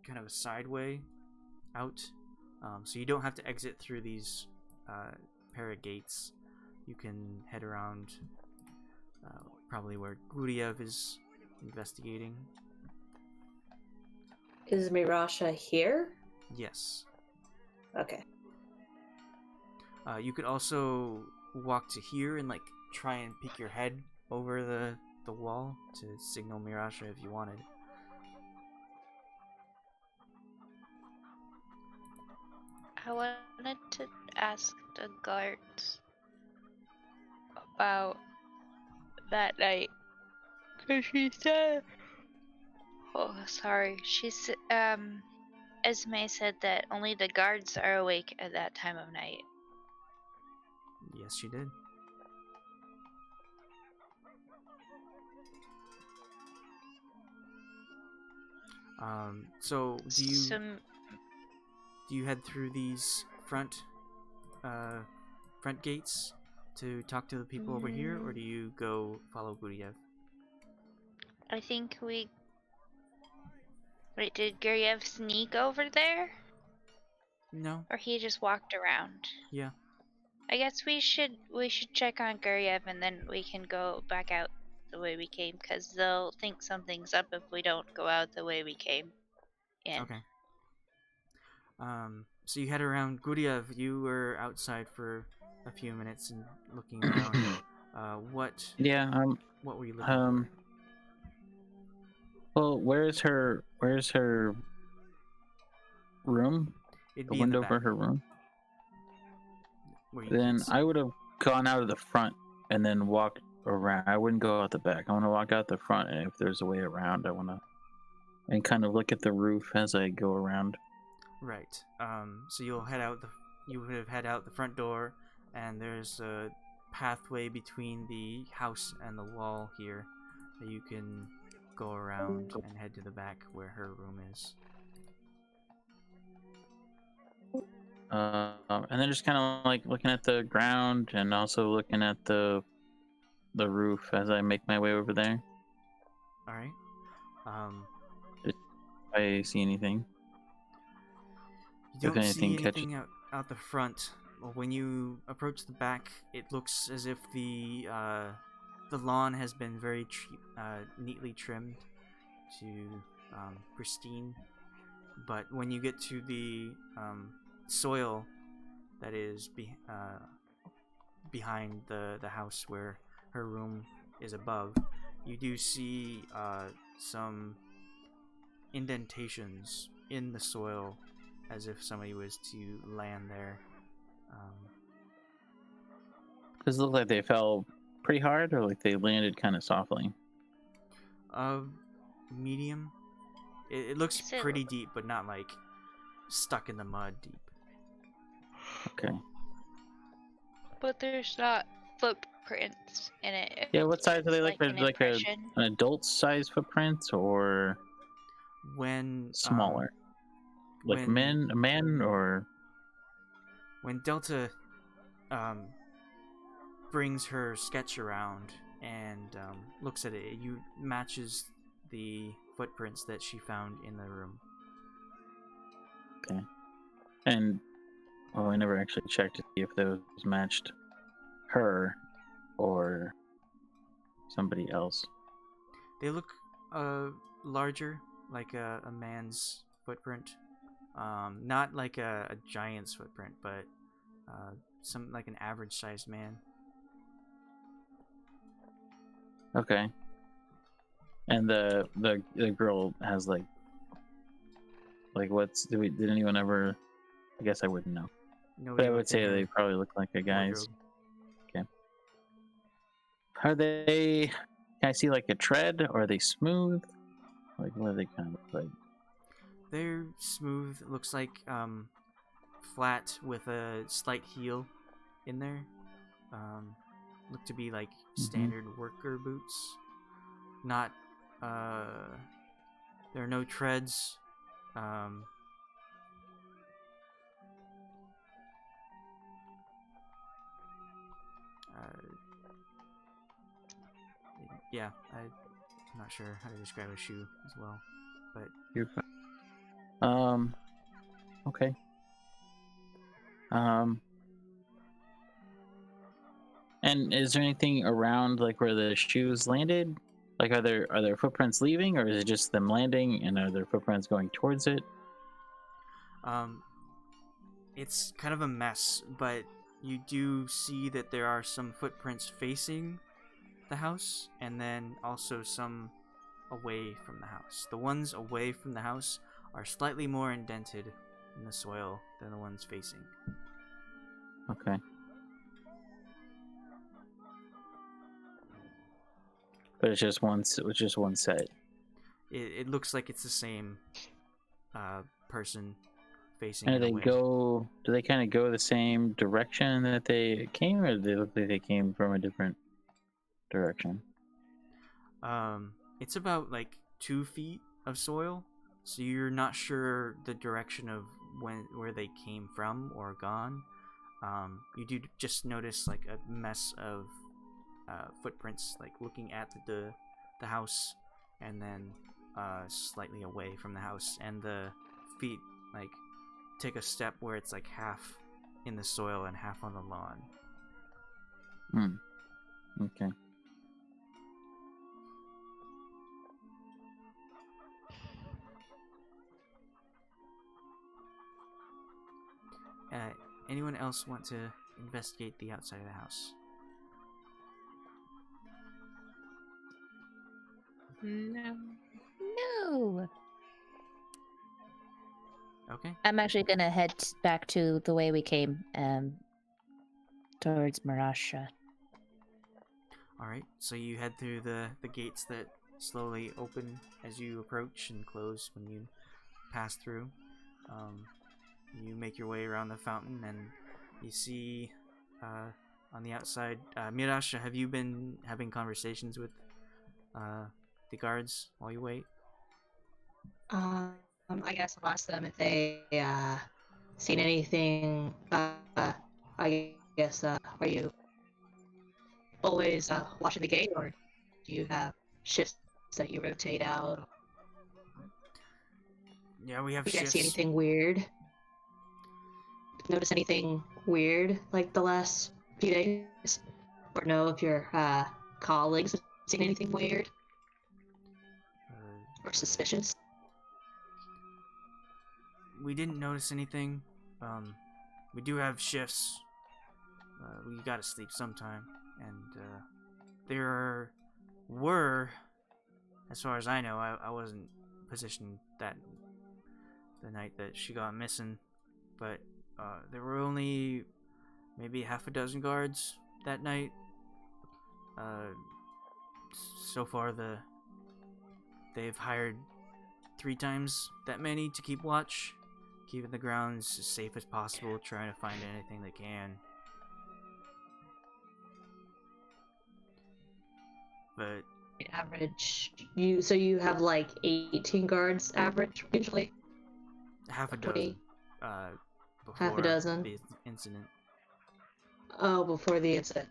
kind of a sideway out, so you don't have to exit through these pair of gates. You can head around probably where Guryev is investigating. Is Mirasha here? Yes. Okay. You could also walk to here and like try and peek your head over the wall to signal Mirasha if you wanted. I wanted to ask the guards about that night. Cause she said, oh sorry, Esme said that only the guards are awake at that time of night. Yes, she did. So do you head through these front gates to talk to the people over here, or do you go follow Guryev? I think Wait, did Guryev sneak over there? No. Or he just walked around? Yeah. I guess we should check on Guryev and then we can go back out the way we came, because they'll think something's up if we don't go out the way we came in. Okay. So you head around. Guryev, you were outside for a few minutes and looking around. What Yeah. were you looking for? Well, where's her room? It'd The be in the window back, for her room. where you Then can see. I would have gone out of the front and then walked around. I wouldn't go out the back. I want to walk out the front, and if there's a way around, I want to and kind of look at the roof as I go around. Right. So you would have head out the front door, and there's a pathway between the house and the wall here that you can go around and head to the back where her room is. And then just kind of like looking at the ground and also looking at the roof as I make my way over there. All right. If I see anything. You If don't anything see catches- anything out the front. Well, when you approach the back, it looks as if the lawn has been very neatly trimmed to pristine. But when you get to the soil that is behind the house where her room is above, you do see some indentations in the soil as if somebody was to land there. Does it look like they fell pretty hard, or like they landed kind of softly? Medium. It looks So- pretty deep, but not like stuck in the mud deep. Okay. But there's not footprints in it. Yeah. What size are they? Like an like impression. an adult size footprint or When smaller? Like when- a man or when Delta brings her sketch around and looks at it, you matches the footprints that she found in the room. okay. And I never actually checked to see if those matched her or somebody else. They look larger, like a man's footprint. Not like a giant's footprint, but some like an average sized man. Okay. And the girl has like what's did anyone ever? I guess I wouldn't know, but I would say they probably look like a guy's. Are they? Can I see like a tread, or are they smooth? Like what are they kind of look like? They're smooth. It looks like flat with a slight heel in there. Look to be like standard worker boots. Not there are no treads. Yeah, I'm not sure how to describe a shoe as well, but You're fine. Okay. And is there anything around like where the shoes landed? Like are there footprints leaving, or is it just them landing, and are there footprints going towards it? it's kind of a mess, but you do see that there are some footprints facing the house, and then also some away from the house. The ones away from the house are slightly more indented in the soil than the ones facing. Okay. But it's just one set. It looks like it's the same person facing. And it away. do they kind of go the same direction that they came, or do they look like they came from a different direction? It's about like 2 feet of soil, so you're not sure the direction of where they came from or gone. You do just notice like a mess of footprints, like looking at the house, and then slightly away from the house, and the feet like take a step where it's like half in the soil and half on the lawn. Okay. Anyone else want to investigate the outside of the house? No. No. Okay. I'm actually gonna head back to the way we came, towards Mirasha. Alright, so you head through the gates that slowly open as you approach and close when you pass through. You make your way around the fountain and you see on the outside, Mirasha, have you been having conversations with the guards while you wait? I guess I'll ask them if they seen anything. I guess are you always watching the gate, or do you have shifts that you rotate out? Yeah, we have You guys shifts. see anything weird? Notice anything weird like the last few days? Or know if your colleagues have seen anything weird or suspicious? We didn't notice anything. We do have shifts. We gotta sleep sometime. And there were, as far as I know, I wasn't positioned that the night that she got missing, but there were only maybe half a dozen guards that night. So far, they've hired 3 times that many to keep watch, keeping the grounds as safe as possible, trying to find anything they can. But Average. So you have like 18 guards average usually? half a 20? dozen before Half a dozen? the incident. Oh, before the incident.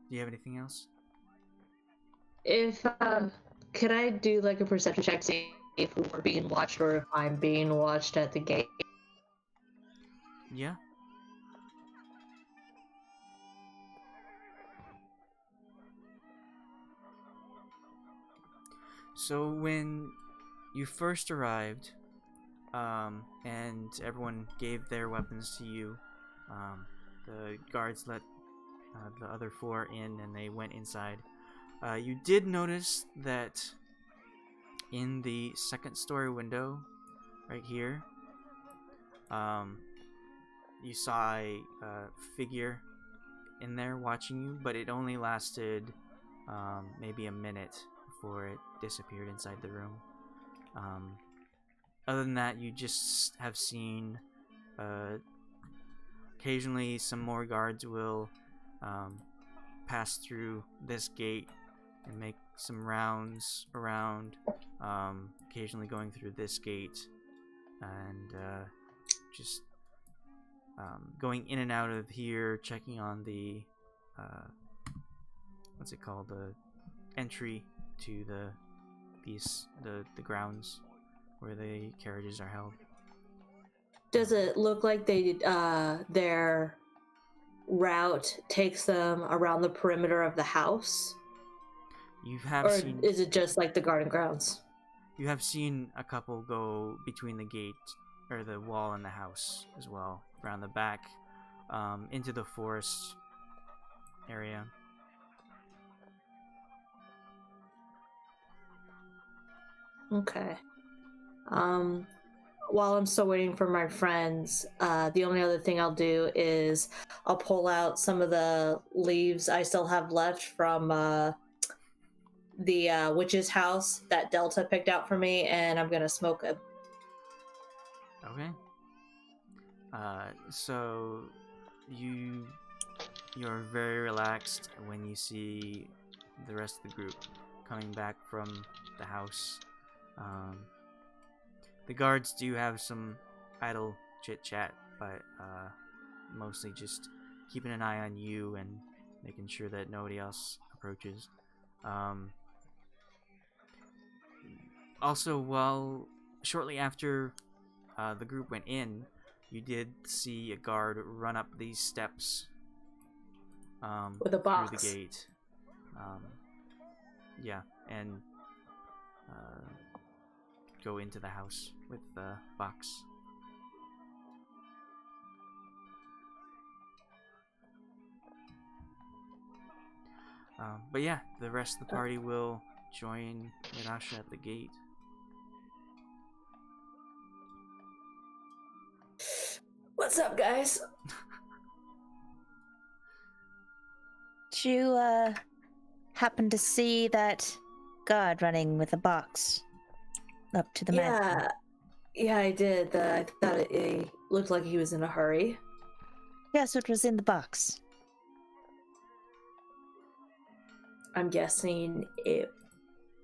Do you have anything else? If could I do like a perception check, see if we're being watched or if I'm being watched at the gate? Yeah. So when you first arrived, and everyone gave their weapons to you, the guards let the other 4 in and they went inside. You did notice that in the 2nd story window, right here, you saw a figure in there watching you, but it only lasted maybe a minute before it disappeared inside the room. Other than that, you just have seen occasionally some more guards will pass through this gate and make some rounds around, occasionally going through this gate and just going in and out of here, checking on the what's it called, the entry to the grounds where the carriages are held. Does it look like their route takes them around the perimeter of the house? You have Or seen, is it just like the garden grounds? you have seen a couple go between the gate or the wall and the house as well, around the back, into the forest area. Okay. While I'm still waiting for my friends, the only other thing I'll do is I'll pull out some of the leaves I still have left from the witch's house that Delta picked out for me, and I'm gonna smoke it. Okay. So you're very relaxed when you see the rest of the group coming back from the house. The guards do have some idle chit chat, but mostly just keeping an eye on you and making sure that nobody else approaches. Also, shortly after the group went in, you did see a guard run up these steps With a box. through the gate. Yeah, and go into the house with the box. But yeah, the rest of the party will join Mirasha at the gate. What's up, guys? Did you happen to see that guard running with a box up to the mansion? Yeah, I did. I thought it looked like he was in a hurry. Guess what was in the box? I'm guessing it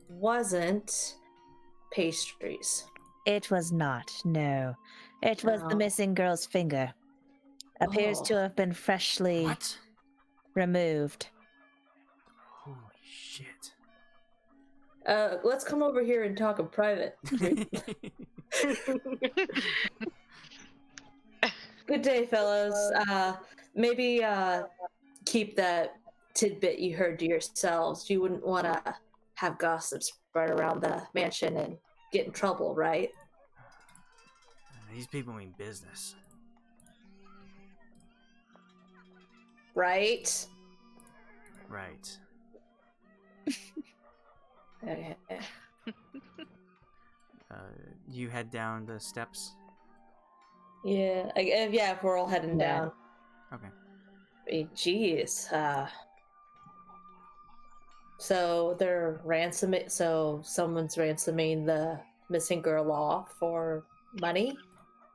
wasn't pastries. It was not, no. It was the Oh. missing girl's finger. Appears to have been freshly What? removed. Holy shit. Let's come over here and talk in private. Good day, fellows. Maybe keep that tidbit you heard to yourselves. You wouldn't want to have gossip spread around the mansion and get in trouble, right? These people mean business. Right? Right. Okay. You head down the steps. Yeah, if we're all heading Yeah. down. Okay. Jeez. So they're ransoming. So someone's ransoming the missing girl off for money.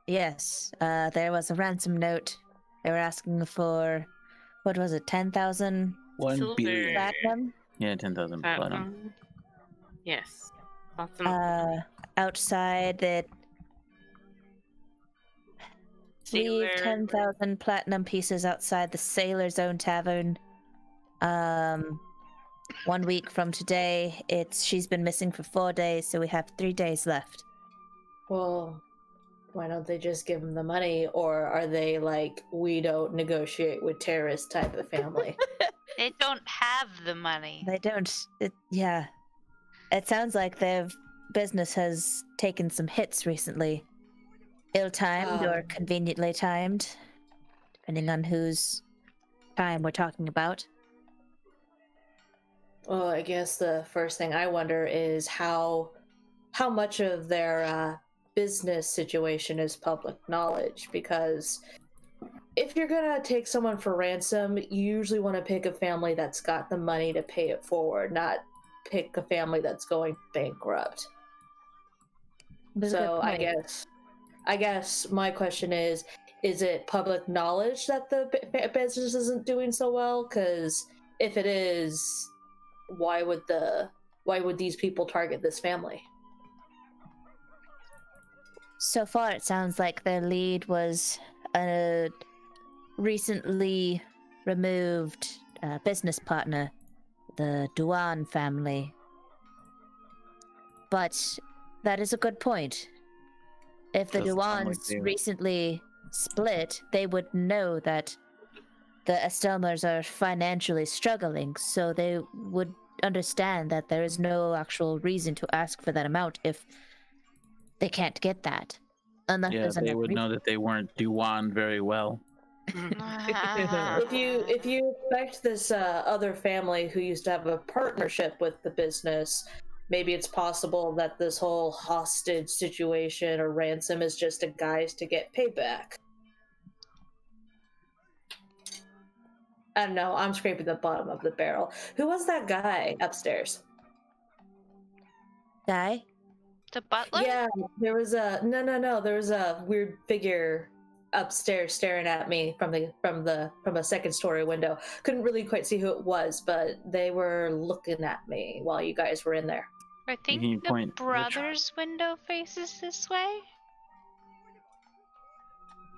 Yes, there was a ransom note. They were asking for, what was it, 10,000 1 Silver. billion. platinum? Yeah, 10,000 platinum. Yes. Awesome. Outside that leave Sailor- 10,000 platinum pieces outside the Sailor's Own Tavern. 1 week from today, she's been missing for 4 days, so we have 3 days left. Well, why don't they just give them the money? Or are they like, we don't negotiate with terrorist type of family? They don't have the money. They don't. Yeah. It sounds like their business has taken some hits recently. Ill-timed or conveniently timed, depending on whose time we're talking about. Well, I guess the first thing I wonder is how much of their business situation is public knowledge, because if you're gonna take someone for ransom, you usually want to pick a family that's got the money to pay it forward, not pick a family that's going bankrupt. That's a good So point. I guess my question is it public knowledge that the business isn't doing so well? Because if it is, why would these people target this family? So far, it sounds like their lead was a recently removed business partner, the Duan family. But that is a good point. If the Doesn't sound like Duans they- recently split, they would know that the Estelmers are financially struggling, so they would understand that there is no actual reason to ask for that amount if they can't get that. Unless Yeah, there's they another would know that they weren't Duan very well. If you expect this other family who used to have a partnership with the business, maybe it's possible that this whole hostage situation or ransom is just a guise to get payback. I don't know. I'm scraping the bottom of the barrel. Who was that guy upstairs? Guy? The butler? Yeah, there was a no. There was a weird figure upstairs staring at me from a second story window. Couldn't really quite see who it was, but they were looking at me while you guys were in there. I think Can you the point which- brother's window faces this way.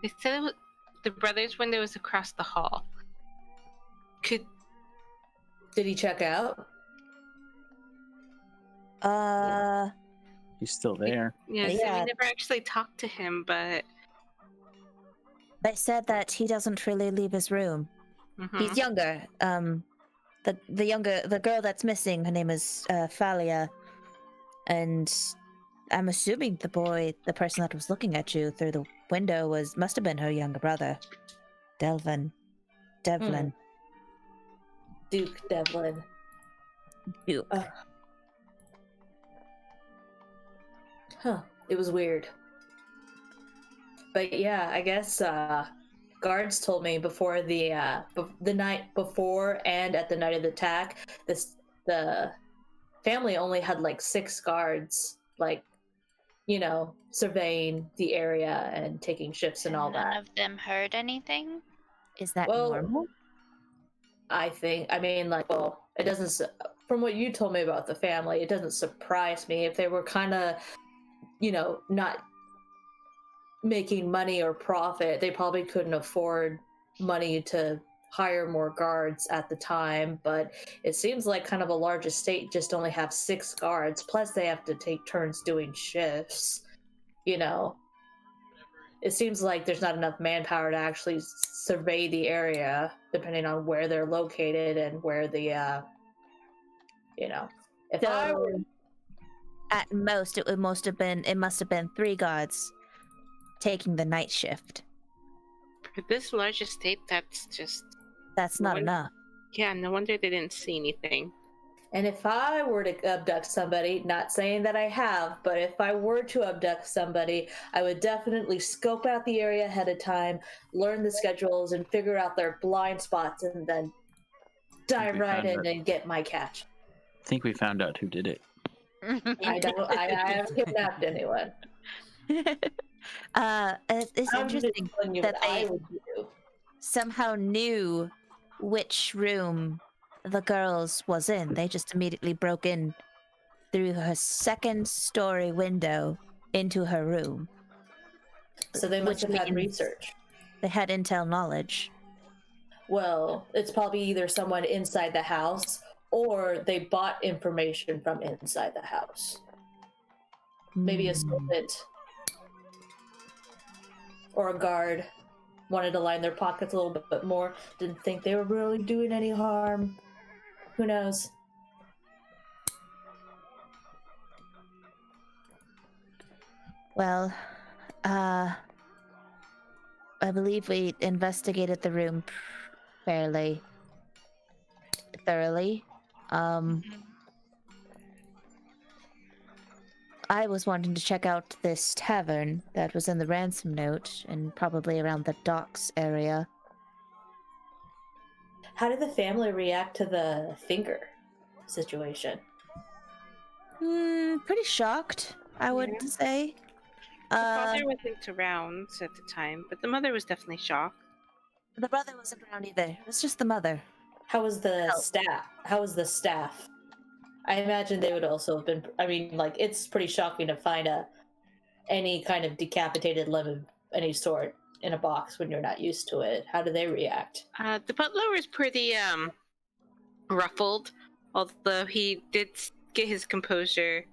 They said the brother's window was across the hall. Could Did he check out? He's still there. yeah, so Yeah. we never actually talked to him, but They said that he doesn't really leave his room. He's younger. The girl that's missing, her name is Thalia, and I'm assuming the person that was looking at you through the window must have been her younger brother, Devlin. Duke Devlin. Duke. Huh. It was weird. But yeah, I guess guards told me before the night before and at the night of the attack, the family only had like 6 guards, like, surveying the area and taking shifts and all None that. of them heard anything. Is that Well, normal? It doesn't, from what you told me about the family, it doesn't surprise me if they were kind of, not making money or profit. They probably couldn't afford money to hire more guards at the time, but it seems like kind of a large estate just only have 6 guards, plus they have to take turns doing shifts. It seems like there's not enough manpower to actually survey the area, depending on where they're located and where the if I were... At most, it must have been 3 guards taking the night shift. for this large estate, That's not One- enough. yeah, no wonder they didn't see anything. And if I were to abduct somebody, not saying that I have, but if I were to abduct somebody, I would definitely scope out the area ahead of time, learn the schedules, and figure out their blind spots, and then dive we right found in it. and get my catch. I think we found out who did it. I haven't kidnapped anyone. It's I'm just interesting telling you that what I they would do. somehow knew which room the girls was in. They just immediately broke in through her 2nd-story window into her room. So they must Which have had means- research. They had intel knowledge. Well, it's probably either someone inside the house or they bought information from inside the house. Maybe a servant or a guard wanted to line their pockets a little bit more, didn't think they were really doing any harm. Who knows? Well, I believe we investigated the room fairly thoroughly. I was wanting to check out this tavern that was in the ransom note and probably around the docks area. How did the family react to the finger situation? Pretty shocked, I would Yeah. say. The father wasn't around at the time, but the mother was definitely shocked. The brother wasn't around either. It was just the mother. How was the Oh. staff? How was the staff? I imagine they would also have been. I mean, like, it's pretty shocking to find any kind of decapitated limb of any sort in a box when you're not used to it. How do they react? The butler was pretty ruffled, although he did get his composure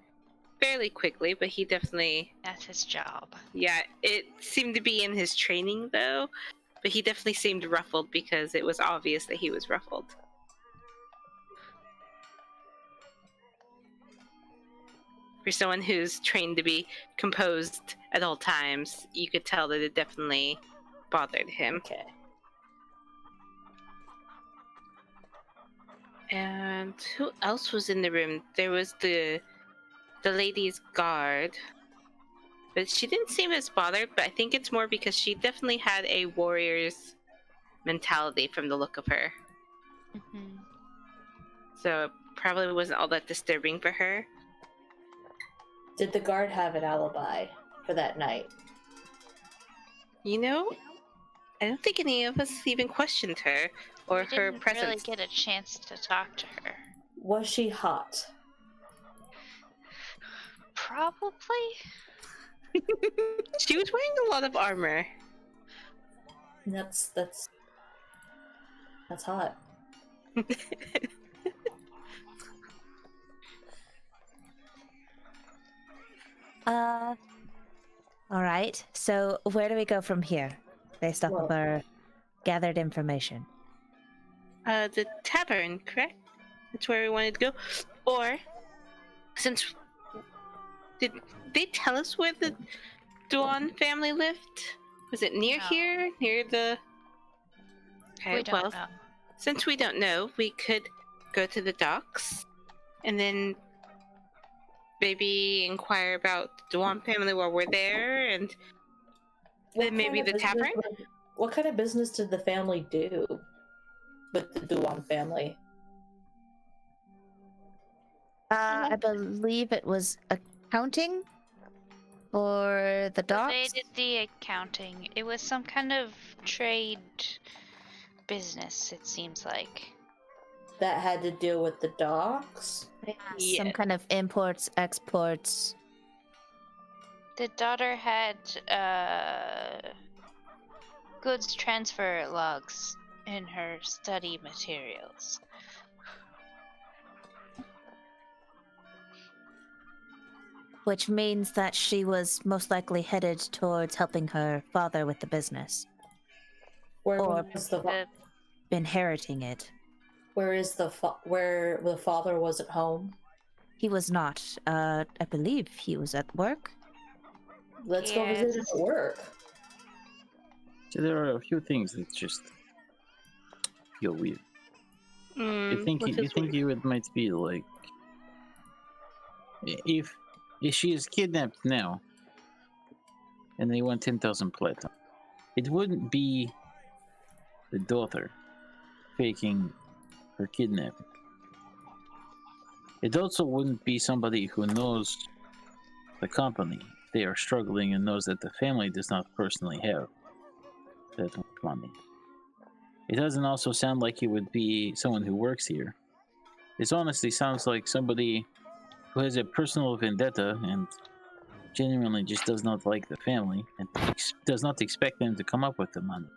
fairly quickly, but he definitely... That's his job. Yeah, it seemed to be in his training, though, but he definitely seemed ruffled because it was obvious that he was ruffled. For someone who's trained to be composed at all times, you could tell that it definitely bothered him. Okay. And who else was in the room? There was the lady's guard, but she didn't seem as bothered. But I think it's more because she definitely had a warrior's mentality from the look of her. Mm-hmm. So it probably wasn't all that disturbing for her. Did the guard have an alibi for that night? You know, I don't think any of us even questioned her or We her didn't presence. really get a chance to talk to her. Was she hot? Probably. She was wearing a lot of armor. That's hot. All right. So where do we go from here, based off of Well- our gathered information? The tavern, correct? That's where we wanted to go. Or, since did they tell us where the Duan family lived? Was it near No. here? Near the... Okay, We don't well, know. since we don't know, we could go to the docks and then maybe inquire about the Duan family while we're there, and then maybe the tavern? What kind of business did the family do with the Duan family? I believe it was accounting for the They docks. did the accounting. It was some kind of trade business, it seems like. That had to do with the docks? Some kind of imports, exports. The daughter had goods transfer logs in her study materials. Which means that she was most likely headed towards helping her father with the business, Where Or was the The, inheriting it. where the father wasn't home? He was not. I believe he was at work. Let's go visit him at work. So there are a few things that just feel weird. You think it might be like if she is kidnapped now and they want 10,000 plata, it wouldn't be the daughter faking her kidnapping. It also wouldn't be somebody who knows the company. They are struggling and knows that the family does not personally have that much money. It doesn't also sound like it would be someone who works here. It honestly sounds like somebody who has a personal vendetta and genuinely just does not like the family and does not expect them to come up with the money,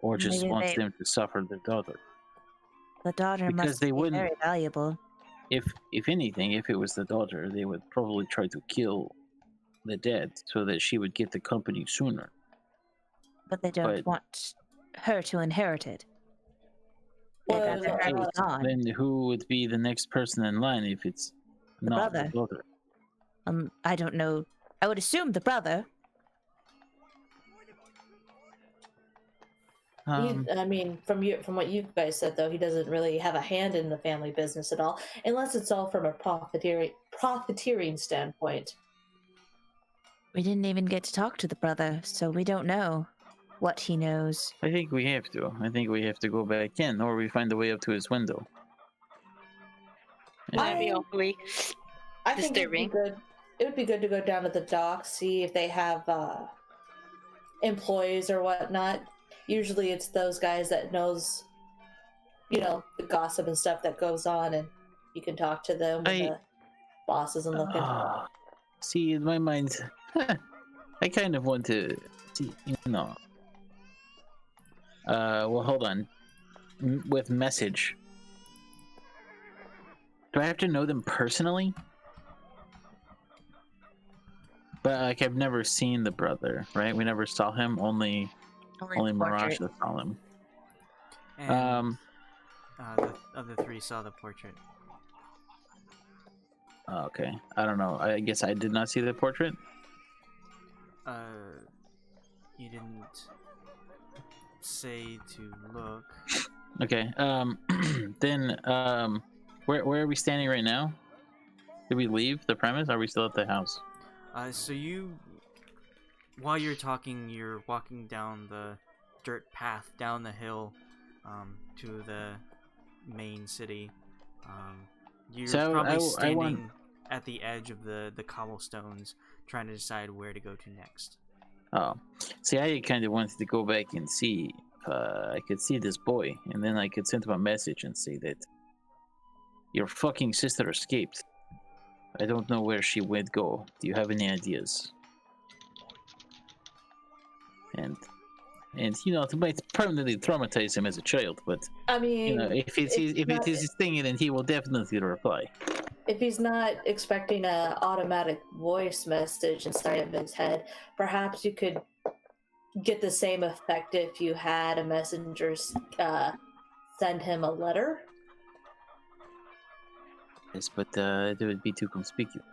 or just Maybe wants they- them to suffer their daughter. The daughter Because must they be wouldn't- very valuable. If anything, if it was the daughter, they would probably try to kill the dead so that she would get the company sooner. But they don't But- want her to inherit it. They'd Well, rather her be gone. Then who would be the next person in line if it's not brother. the daughter? I don't know. I would assume the brother. I mean, from what you guys said, though, he doesn't really have a hand in the family business at all, unless it's all from a profiteering standpoint. We didn't even get to talk to the brother, so we don't know what he knows. I think we have to. I think we have to go back in, or we find a way up to his window. That'd be I- awfully I think disturbing. it would be good to go down to the docks, see if they have employees or whatnot. Usually, it's those guys that knows, the gossip and stuff that goes on, and you can talk to them when the boss isn't looking. See, in my mind, I kind of want to see, well, hold on. With message, do I have to know them personally? But like, I've never seen the brother, right? We never saw him. Only the portrait. Mirasha saw him. And the other three saw the portrait. Okay, I don't know. I guess I did not see the portrait. You didn't say to look. Okay. Then where are we standing right now? Did we leave the premise? Are we still at the house? So while you're talking, you're walking down the dirt path down the hill, to the main city. You're So probably I standing want- at the edge of the cobblestones, trying to decide where to go to next. Oh, see, I kind of wanted to go back and see if I could see this boy, and then I could send him a message and say that your fucking sister escaped. I don't know where she would go. Do you have any ideas? And and it might permanently traumatize him as a child. But I mean, if it is his thing, then he will definitely reply. if he's not expecting an automatic voice message inside of his head, perhaps you could get the same effect if you had a messenger send him a letter. Yes, but it would be too conspicuous.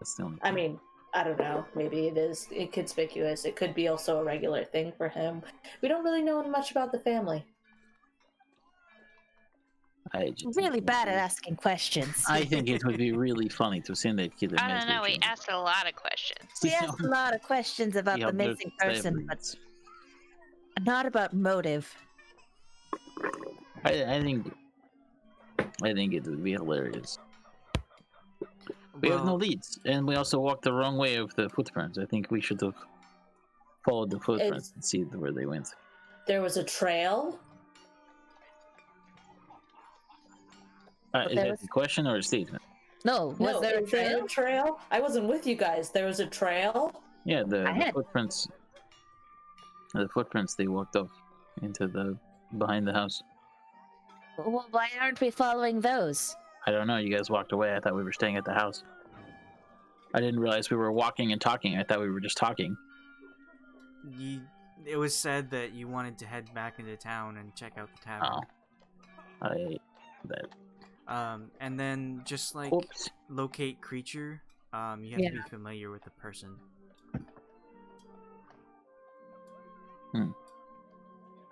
That's the only I thing. mean, I don't know. Maybe it is inconspicuous. It could be also a regular thing for him. We don't really know much about the family. I just Really think bad at asking questions. I think it would be really funny to send that kid a I message. don't know. We and asked a lot of questions. We see asked a how- lot of questions about see the how missing nervous person, that but reads. not about motive. I think it would be hilarious. We have no Well, leads, and we also walked the wrong way of the footprints. I think we should have followed the footprints and see where they went. There was a trail. Is there that was- a question or a statement? No, was there a is there trail? a trail? I wasn't with you guys. There was a trail. Yeah, the had- footprints. The footprints they walked off into the behind the house. Well, why aren't we following those? I don't know. You guys walked away. I thought we were staying at the house. I didn't realize we were walking and talking. I thought we were just talking. it was said that you wanted to head back into town and check out the Oh, tavern. that. And then just like Oops. locate creature, you have to be familiar with the person.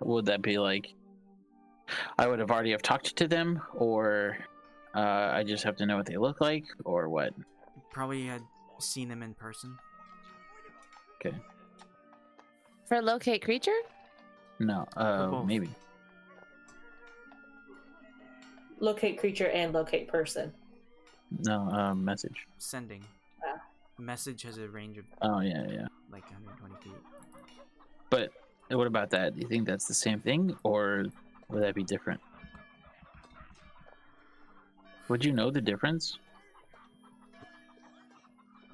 Would that be like? I would have already have talked to them, or I just have to know what they look like, or what? Probably had seen them in person. Okay. For locate creature? No. both. Maybe. Locate creature and locate person. No. Message. Sending. Ah. Message has a range of Oh yeah. like 120 feet. But what about that? Do you think that's the same thing, or would that be different? Would you know the difference?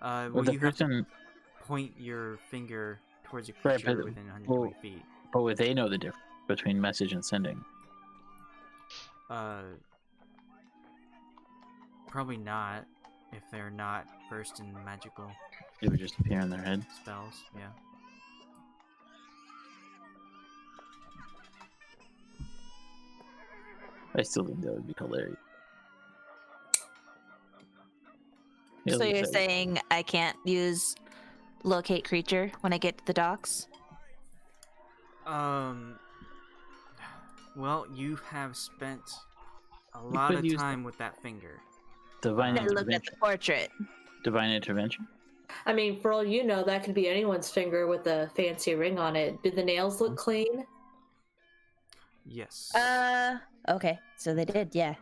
Well, Would the you have to person, point your finger towards a Right, creature but- within 120 feet. or would they know the difference between message and sending? Probably not, if they're not versed in magical It would just appear in their head. spells. Yeah. I still think that would be hilarious. Yeah, So like I you're said, saying I can't use locate creature when I get to the docks? Well, you have spent a lot could of use time with that finger. divine I look at the intervention. portrait. Divine intervention. I mean, for all you know, that could be anyone's finger with a fancy ring on it. Did the nails look clean? Yes. Okay. So they did, yeah.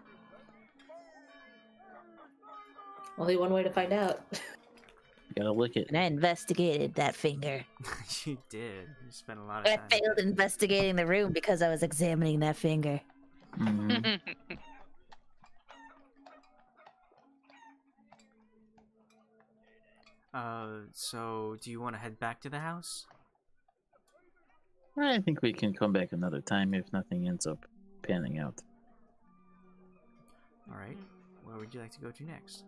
Only one way to find out. You gotta lick it. And I investigated that finger. You did. You spent a lot of I time. failed investigating the room because I was examining that finger. Mhm. So do you want to head back to the house? I think we can come back another time if nothing ends up panning out. All right. Where would you like to go to next?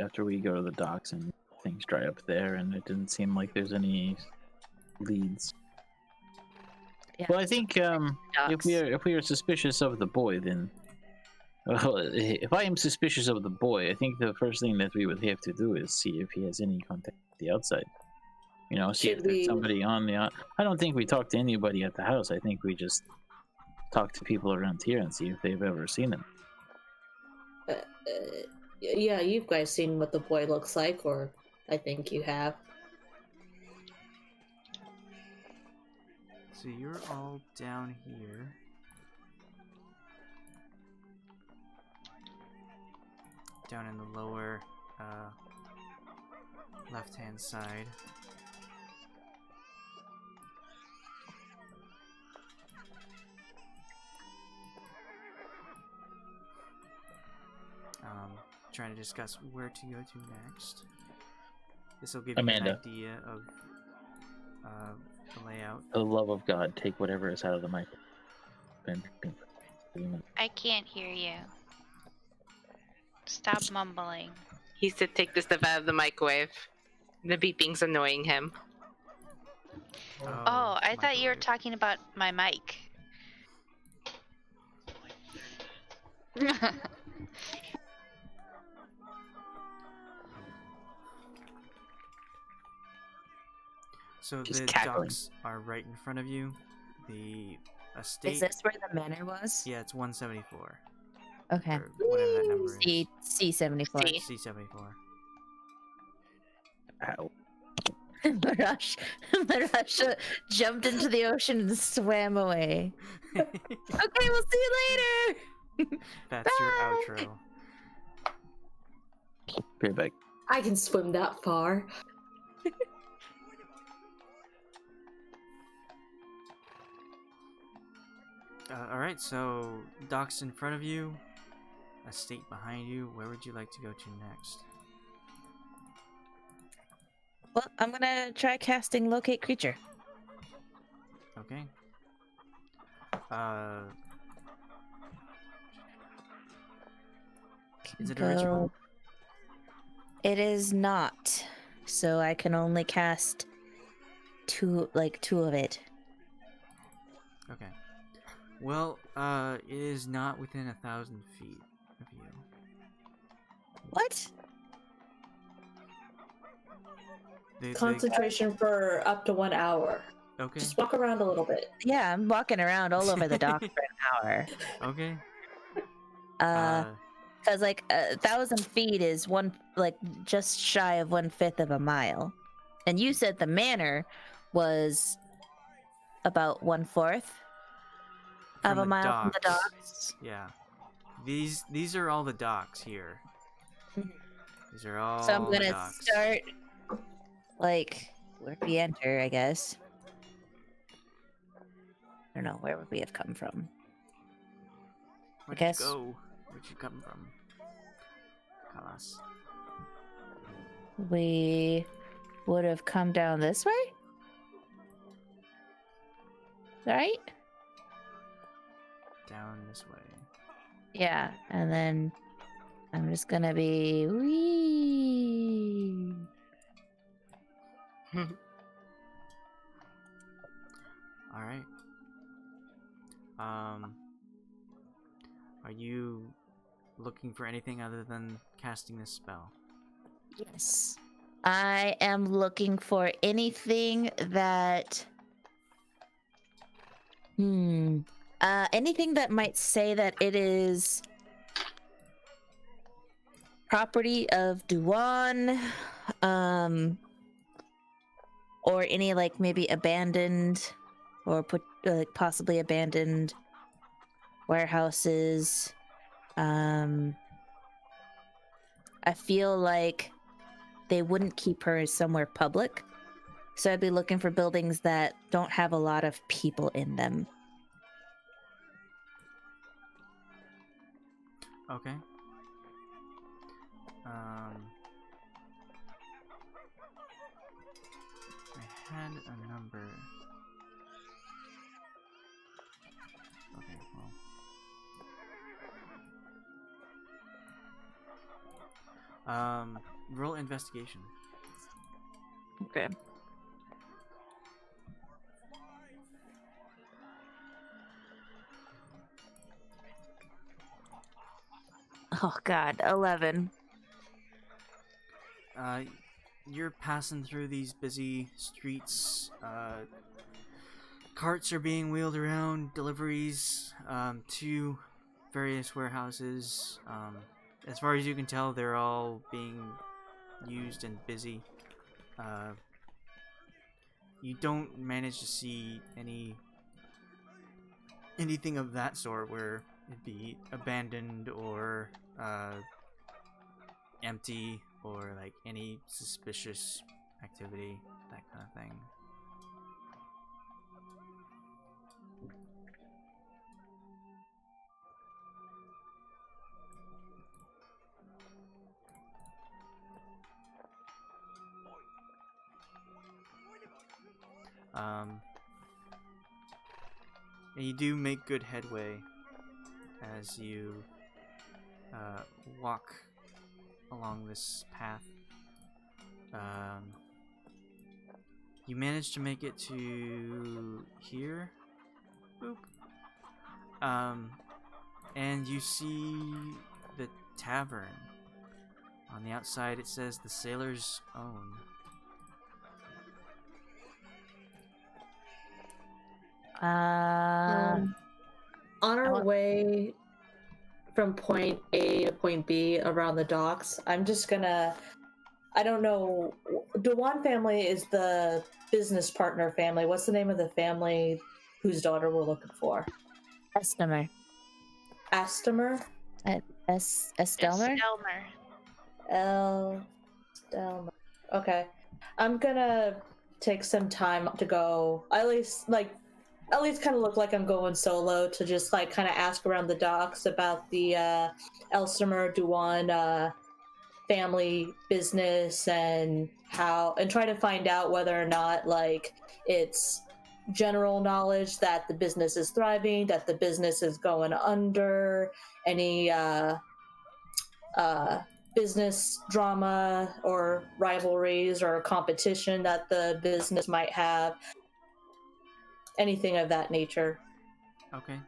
After we go to the docks and things dry up there, and it didn't seem like there's any leads. Yeah. Well, I think Docks. if we are suspicious of the boy, then if I am suspicious of the boy, I think the first thing that we would have to do is see if he has any contact with the outside. See if Should there's we- somebody on the. I don't think we talk to anybody at the house. I think we just talk to people around here and see if they've ever seen him. Yeah, you guys seen what the boy looks like, or I think you have. So you're all down here. Down in the lower left-hand side. Trying to discuss where to go to next. This will give Amanda. you an idea of the layout. For the love of God, take whatever is out of the microphone. I can't hear you. Stop mumbling. He said take the stuff out of the microwave. The beeping's annoying him. Oh, I thought you were microwave. talking about my mic. So Just the cackling. docks are right in front of you. The estate. Is this where the manor was? Yeah, it's 174. Okay. Or whatever that number is. C74. C. C74. Ow. Mirasha jumped into the ocean and swam away. Okay, we'll see you later. That's your outro. Be right back. I can swim that far. Alright, so docks in front of you, estate behind you. Where would you like to go to next? Well, I'm gonna try casting Locate Creature. Okay. Is it a ritual? It is not. So I can only cast two of it. Okay. Well, it is not within 1,000 feet of you. What? Concentration for up to 1 hour. Okay. Just walk around a little bit. Yeah, I'm walking around all over the dock for an hour. Okay. Because 1,000 feet is just shy of 1/5 of a mile, and you said the manor was about 1/4 of From a the mile from the docks. docks. Yeah. These are all the docks here. These are all So I'm the gonna docks. start where we enter, I guess. I don't know, where would we have come from? Where'd guess- you go? Where'd you come from? Khalas. We would have come down this way? Right? Down this way. Yeah, and then I'm just gonna be wee. Alright. Are you looking for anything other than casting this spell? Yes. I am looking for anything that anything that might say that it is property of Duan, or any maybe abandoned or possibly abandoned warehouses. I feel like they wouldn't keep her somewhere public, so I'd be looking for buildings that don't have a lot of people in them. Okay. I had a number. Okay, well. Roll investigation. Okay. Oh God, 11. You're passing through these busy streets. Carts are being wheeled around, deliveries to various warehouses. As far as you can tell, they're all being used and busy. You don't manage to see anything of that sort where it'd be abandoned or empty or any suspicious activity, that kind of thing. And you do make good headway as you walk along this path. You manage to make it to here. Boop. And you see the tavern. On the outside it says the Sailor's Own. On our way from point A to point B around the docks, I'm just gonna. I don't know. Dewan family is the business partner family. What's the name of the family whose daughter we're looking for? Estelmer. Astomer? Estelmer? Estelmer. Okay. I'm gonna take some time to go. At least kind of look like I'm going solo to just like kind of ask around the docks about the Elstomer Dewan family business and try to find out whether or not like it's general knowledge that the business is thriving, that the business is going under, any business drama or rivalries or competition that the business might have, anything of that nature. Okay.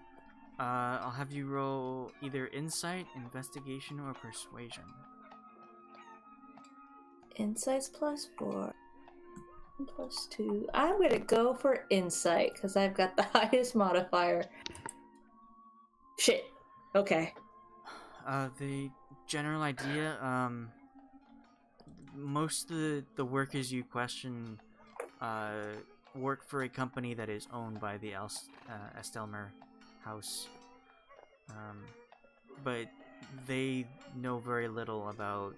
I'll have you roll either insight, investigation, or persuasion. Insight's +4, +2. I'm gonna go for insight because I've got the highest modifier. Shit. Okay. The general idea, most of the workers you question work for a company that is owned by the Estelmer house. But they know very little about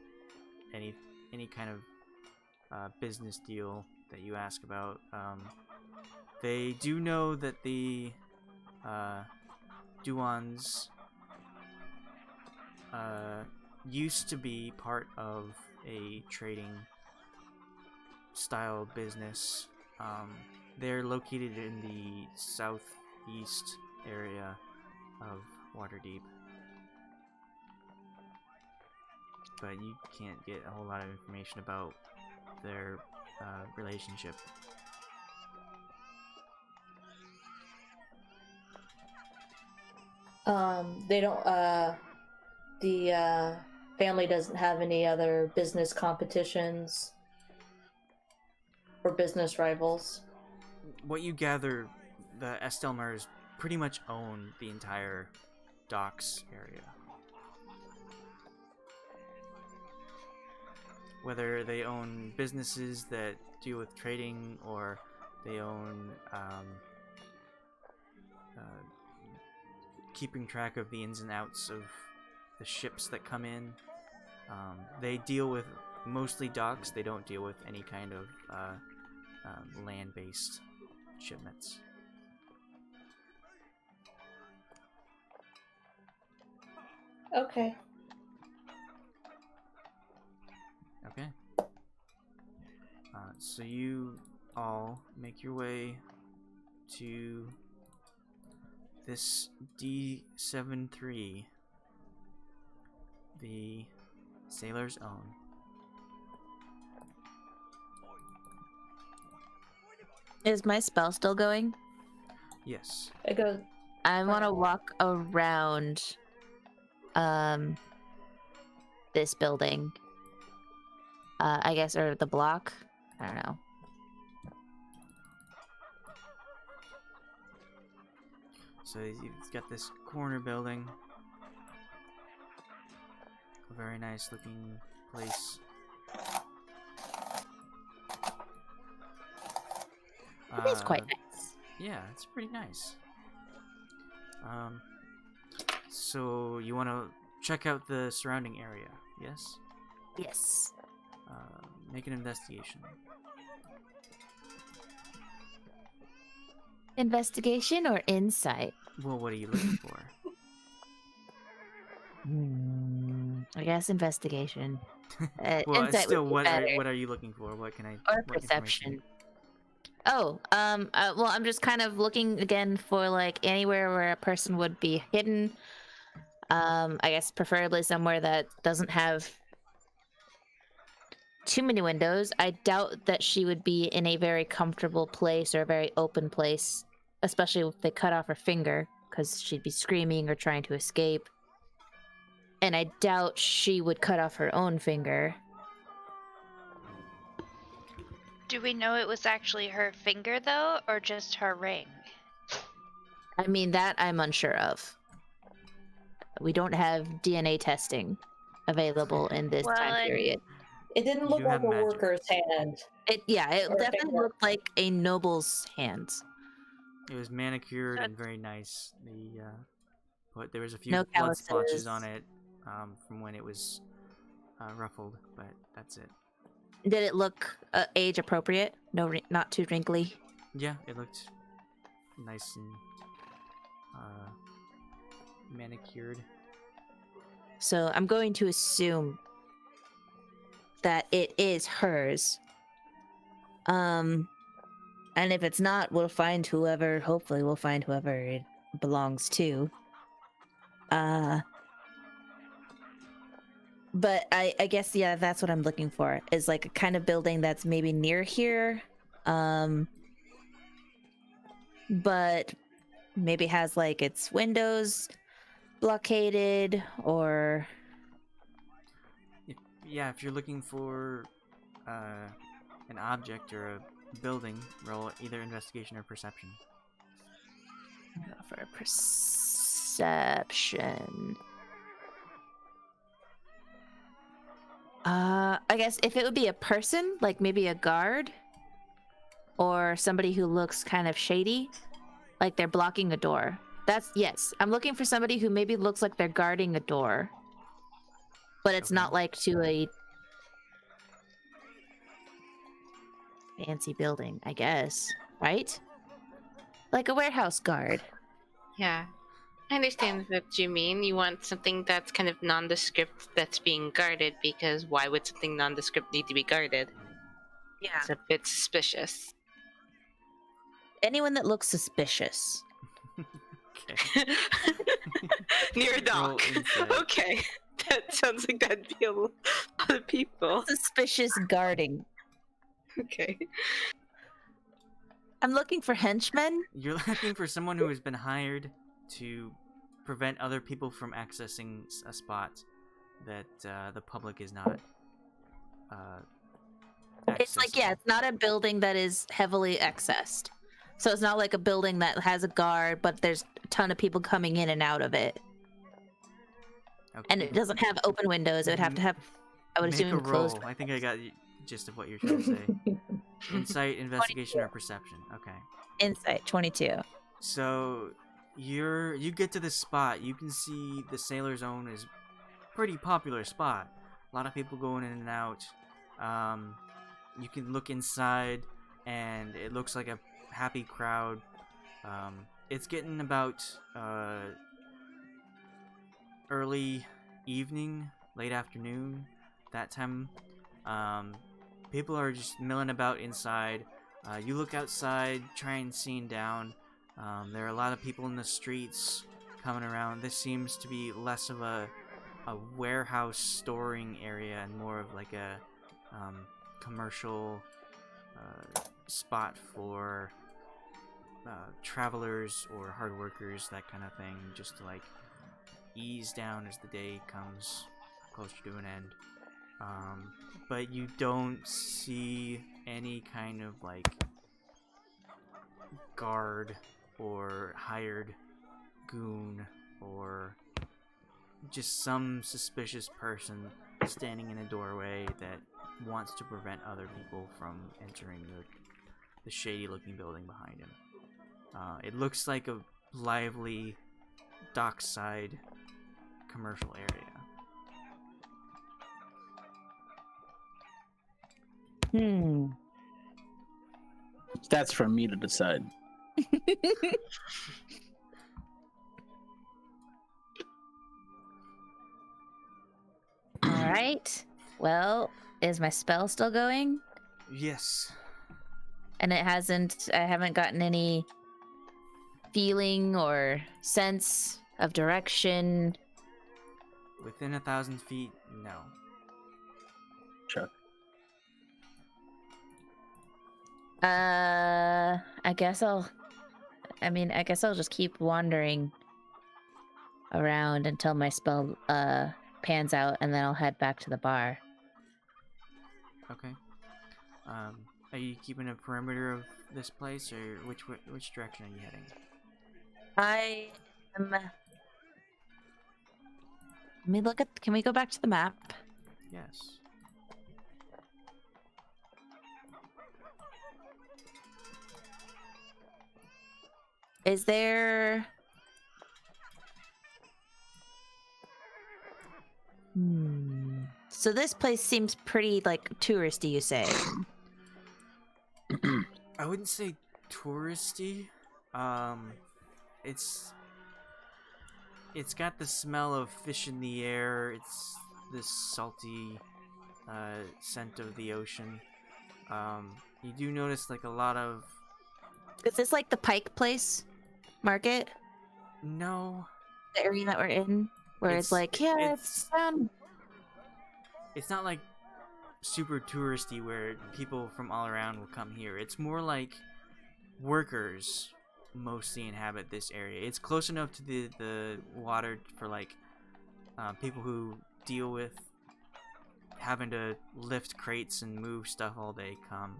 any kind of business deal that you ask about. They do know that the Duans used to be part of a trading style business. They're located in the southeast area of Waterdeep. But you can't get a whole lot of information about their relationship. They don't, the family doesn't have any other business competitions or business rivals. What you gather, the Estelmers pretty much own the entire docks area. Whether they own businesses that deal with trading, or they own keeping track of the ins and outs of the ships that come in. They deal with mostly docks. They don't deal with any kind of land-based shipments. Okay. Okay. So you all make your way to this D73, the Sailor's Own. Is my spell still going? Yes. It goes. I want to walk around this building. I guess, or the block. I don't know. So it's got this corner building. A very nice looking place. It is quite nice. Yeah, it's pretty nice. So you want to check out the surrounding area, yes? Yes. Make an investigation. Investigation or insight? Well, what are you looking for? I guess investigation. Well, Insight still, would be what better. are you looking for? What can I? Or what information? perception. well, I'm just kind of looking again for like anywhere where a person would be hidden. I guess preferably somewhere that doesn't have too many windows. I doubt that she would be in a very comfortable place or a very open place, especially if they cut off her finger, because she'd be screaming or trying to escape. And I doubt she would cut off her own finger. Do we know it was actually her finger, though, or just her ring? I mean, that I'm unsure of. We don't have DNA testing available in this time period. It didn't You look do like have a magic. worker's hand. It Or definitely finger. looked like a noble's hands. It was manicured So and very nice. But there was a few No blood splotches calluses. on it from when it was ruffled, but that's it. Did it look age appropriate? No, not too wrinkly. Yeah, it looked nice and manicured. So I'm going to assume that it is hers. And if it's not, we'll find whoever. Hopefully, we'll find whoever it belongs to. But I guess that's what I'm looking for. Is like a kind of building that's maybe near here, but maybe has like its windows blockaded or. Yeah, if you're looking for an object or a building, roll either investigation or perception. For perception. I guess if it would be a person, like maybe a guard, or somebody who looks kind of shady, like they're blocking a door. Yes. I'm looking for somebody who maybe looks like they're guarding a door, but it's not like to a fancy building, I guess, right? Like a warehouse guard. Yeah. I understand what you mean. You want something that's kind of nondescript that's being guarded, because why would something nondescript need to be guarded? Yeah. It's a bit suspicious. Anyone that looks suspicious. Okay. Near a dock. Roll insight. Okay. That sounds like that'd be a lot of people. Suspicious guarding. Okay. I'm looking for henchmen. You're looking for someone who has been hired to prevent other people from accessing a spot that the public is not It's like, yeah, it's not a building that is heavily accessed. So it's not like a building that has a guard, but there's a ton of people coming in and out of it. Okay. And it doesn't have open windows. It would have to have, I would Make assume, a closed. roll. I think I got the gist of what you're trying to say. Insight, investigation, or perception. Okay. Insight, 22. So you get to this spot. You can see the Sailor Zone is a pretty popular spot. A lot of people going in and out. You can look inside, and it looks like a happy crowd. It's getting about early evening, late afternoon, that time. People are just milling about inside. You look outside, trying seeing down. There are a lot of people in the streets coming around. This seems to be less of a warehouse storing area and more of like a commercial spot for travelers or hard workers, that kind of thing, just to like ease down as the day comes closer to an end. But you don't see any kind of like guard or hired goon or just some suspicious person standing in a doorway that wants to prevent other people from entering the shady looking building behind him. It looks like a lively dockside commercial area. That's for me to decide. All right. Well, is my spell still going? Yes. and I haven't gotten any feeling or sense of direction. Within 1,000 feet, no. Chuck. I guess I'll just keep wandering around until my spell pans out, and then I'll head back to the bar. Okay. Are you keeping a perimeter of this place, or which direction are you heading? I am. Can we go back to the map? Yes. Is there... So this place seems pretty, like, touristy, you say? I wouldn't say touristy. It's got the smell of fish in the air. It's this salty scent of the ocean. You do notice like a lot of... Is this like the Pike Place Market? No. The area that we're in? Where it's like, yeah, it's not like super touristy where people from all around will come here. It's more like workers mostly inhabit this area. It's close enough to the water for like people who deal with having to lift crates and move stuff all day come.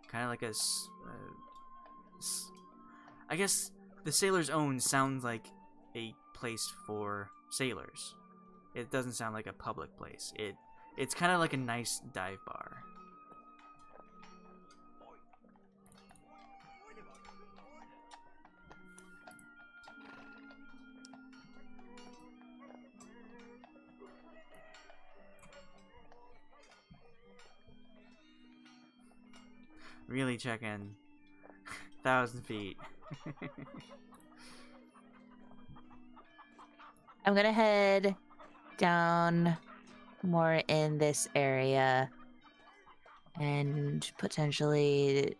Kind of like I guess the Sailor's Own sounds like a place for sailors. It doesn't sound like a public place. It's kind of like a nice dive bar. Really check in. 1,000 feet. I'm gonna head down more in this area and potentially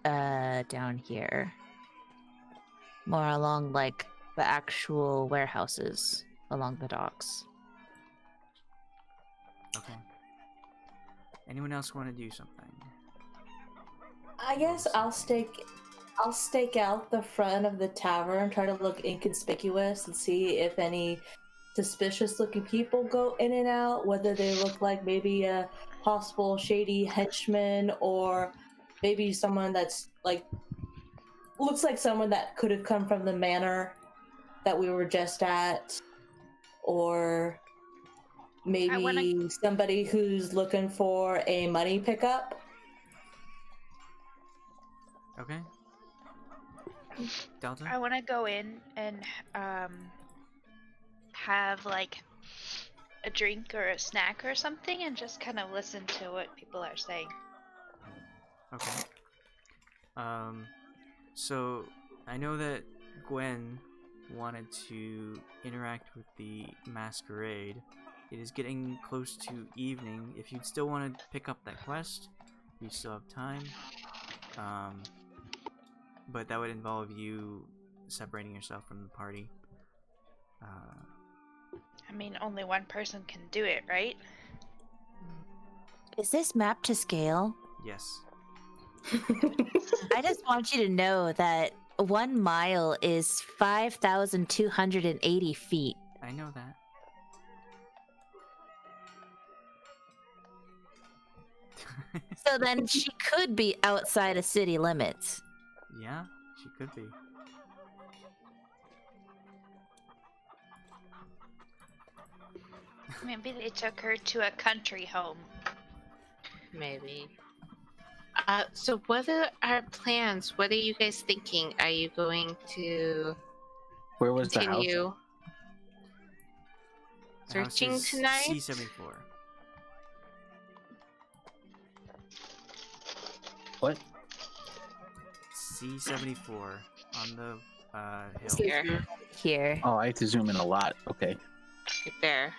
down here. More along like the actual warehouses along the docks. Okay. Anyone else want to do something? I guess I'll stake out the front of the tavern, try to look inconspicuous and see if any suspicious looking people go in and out, whether they look like maybe a possible shady henchman or maybe someone that's like looks like someone that could have come from the manor that we were just at, or maybe somebody who's looking for a money pickup. Okay. Delta? I want to go in and have like a drink or a snack or something and just kind of listen to what people are saying. Okay. So I know that Gwen wanted to interact with the masquerade. It is getting close to evening. If you'd still want to pick up that quest, you still have time. But that would involve you separating yourself from the party. I mean, only one person can do it, right? Is this map to scale? Yes. I just want you to know that 1 mile is 5,280 feet. I know that. So then she could be outside of city limits. Yeah, she could be. Maybe they took her to a country home. Maybe. So what are our plans? What are you guys thinking? Are you going to Where was the house? continue The house searching is tonight? C74. What? C74 on the hill. Here, Here. Oh, I have to zoom in a lot. Okay. right there.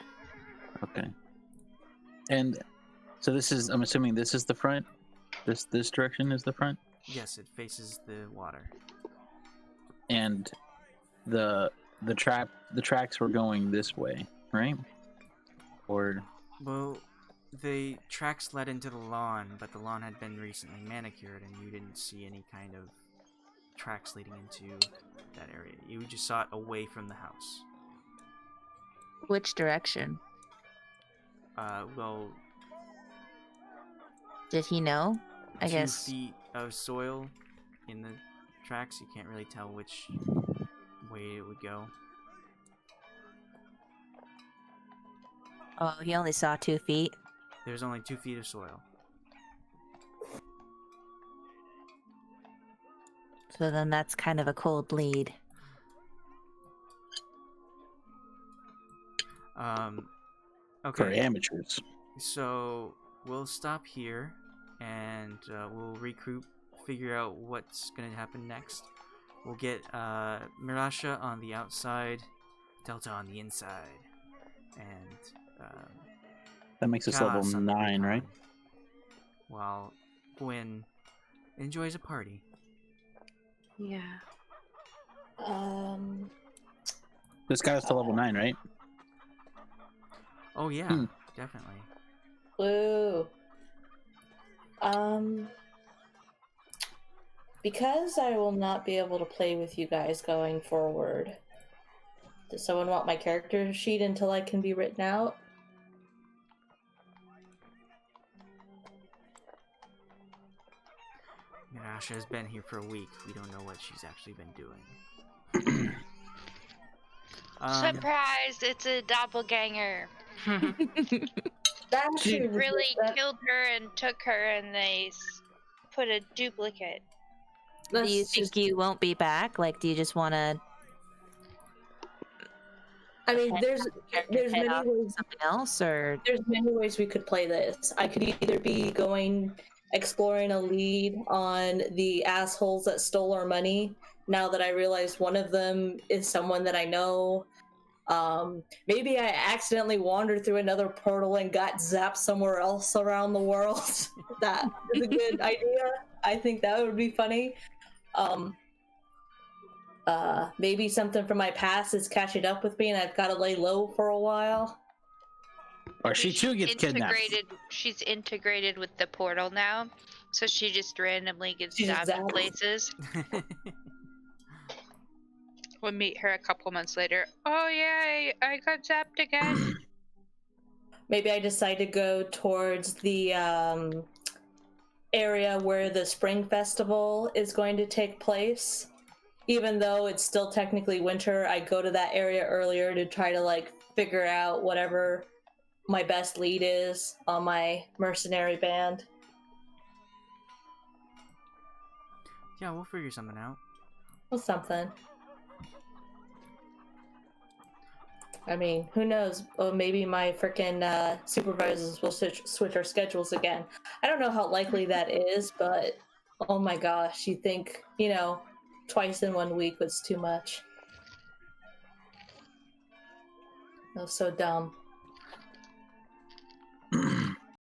Okay. And so this is, I'm assuming this is the front? This direction is the front? Yes, it faces the water. And the tracks were going this way, right? Or Well, the tracks led into the lawn, but the lawn had been recently manicured, and you didn't see any kind of tracks leading into that area. You just saw it away from the house. Which direction? Well, Did he know? I 2 guess. feet of soil in the tracks. You can't really tell which way it would go. Oh, he only saw 2 feet. There's only 2 feet of soil. So then that's kind of a cold lead. for Okay. amateurs. So we'll stop here, and we'll regroup, figure out what's gonna happen next. We'll get Mirasha on the outside, Delta on the inside, and That makes us level Khalas on the 9, right? recon, while Gwyn enjoys a party. Yeah. This got us to level 9, right? Oh yeah, Hmm. definitely. Woo. Because I will not be able to play with you guys going forward, does someone want my character sheet until I can be written out? Mirasha has been here for a week. We don't know what she's actually been doing. Surprise! It's a doppelganger. That actually was- Really that- killed her and took her, and they put a duplicate. Do you that's think just- you won't be back? Like, do you just want to I mean, there's head many off ways. something else, or There's many ways we could play this. I could either be exploring a lead on the assholes that stole our money. Now that I realize one of them is someone that I know. Maybe I accidentally wandered through another portal and got zapped somewhere else around the world. That is a good idea. I think that would be funny. Maybe something from my past is catching up with me and I've got to lay low for a while. Or she too gets kidnapped. She's integrated with the portal now, so she just randomly gets She just zapped in zaps. places. We'll meet her a couple months later. Oh yeah, I got zapped again. Maybe I decide to go towards the area where the Spring Festival is going to take place. Even though it's still technically winter, I go to that area earlier to try to like figure out whatever my best lead is on my mercenary band. Yeah, we'll figure something out. Well, something. I mean, who knows? Oh, maybe my freaking supervisors will switch our schedules again. I don't know how likely that is, but oh my gosh, you think, twice in 1 week was too much. That was so dumb.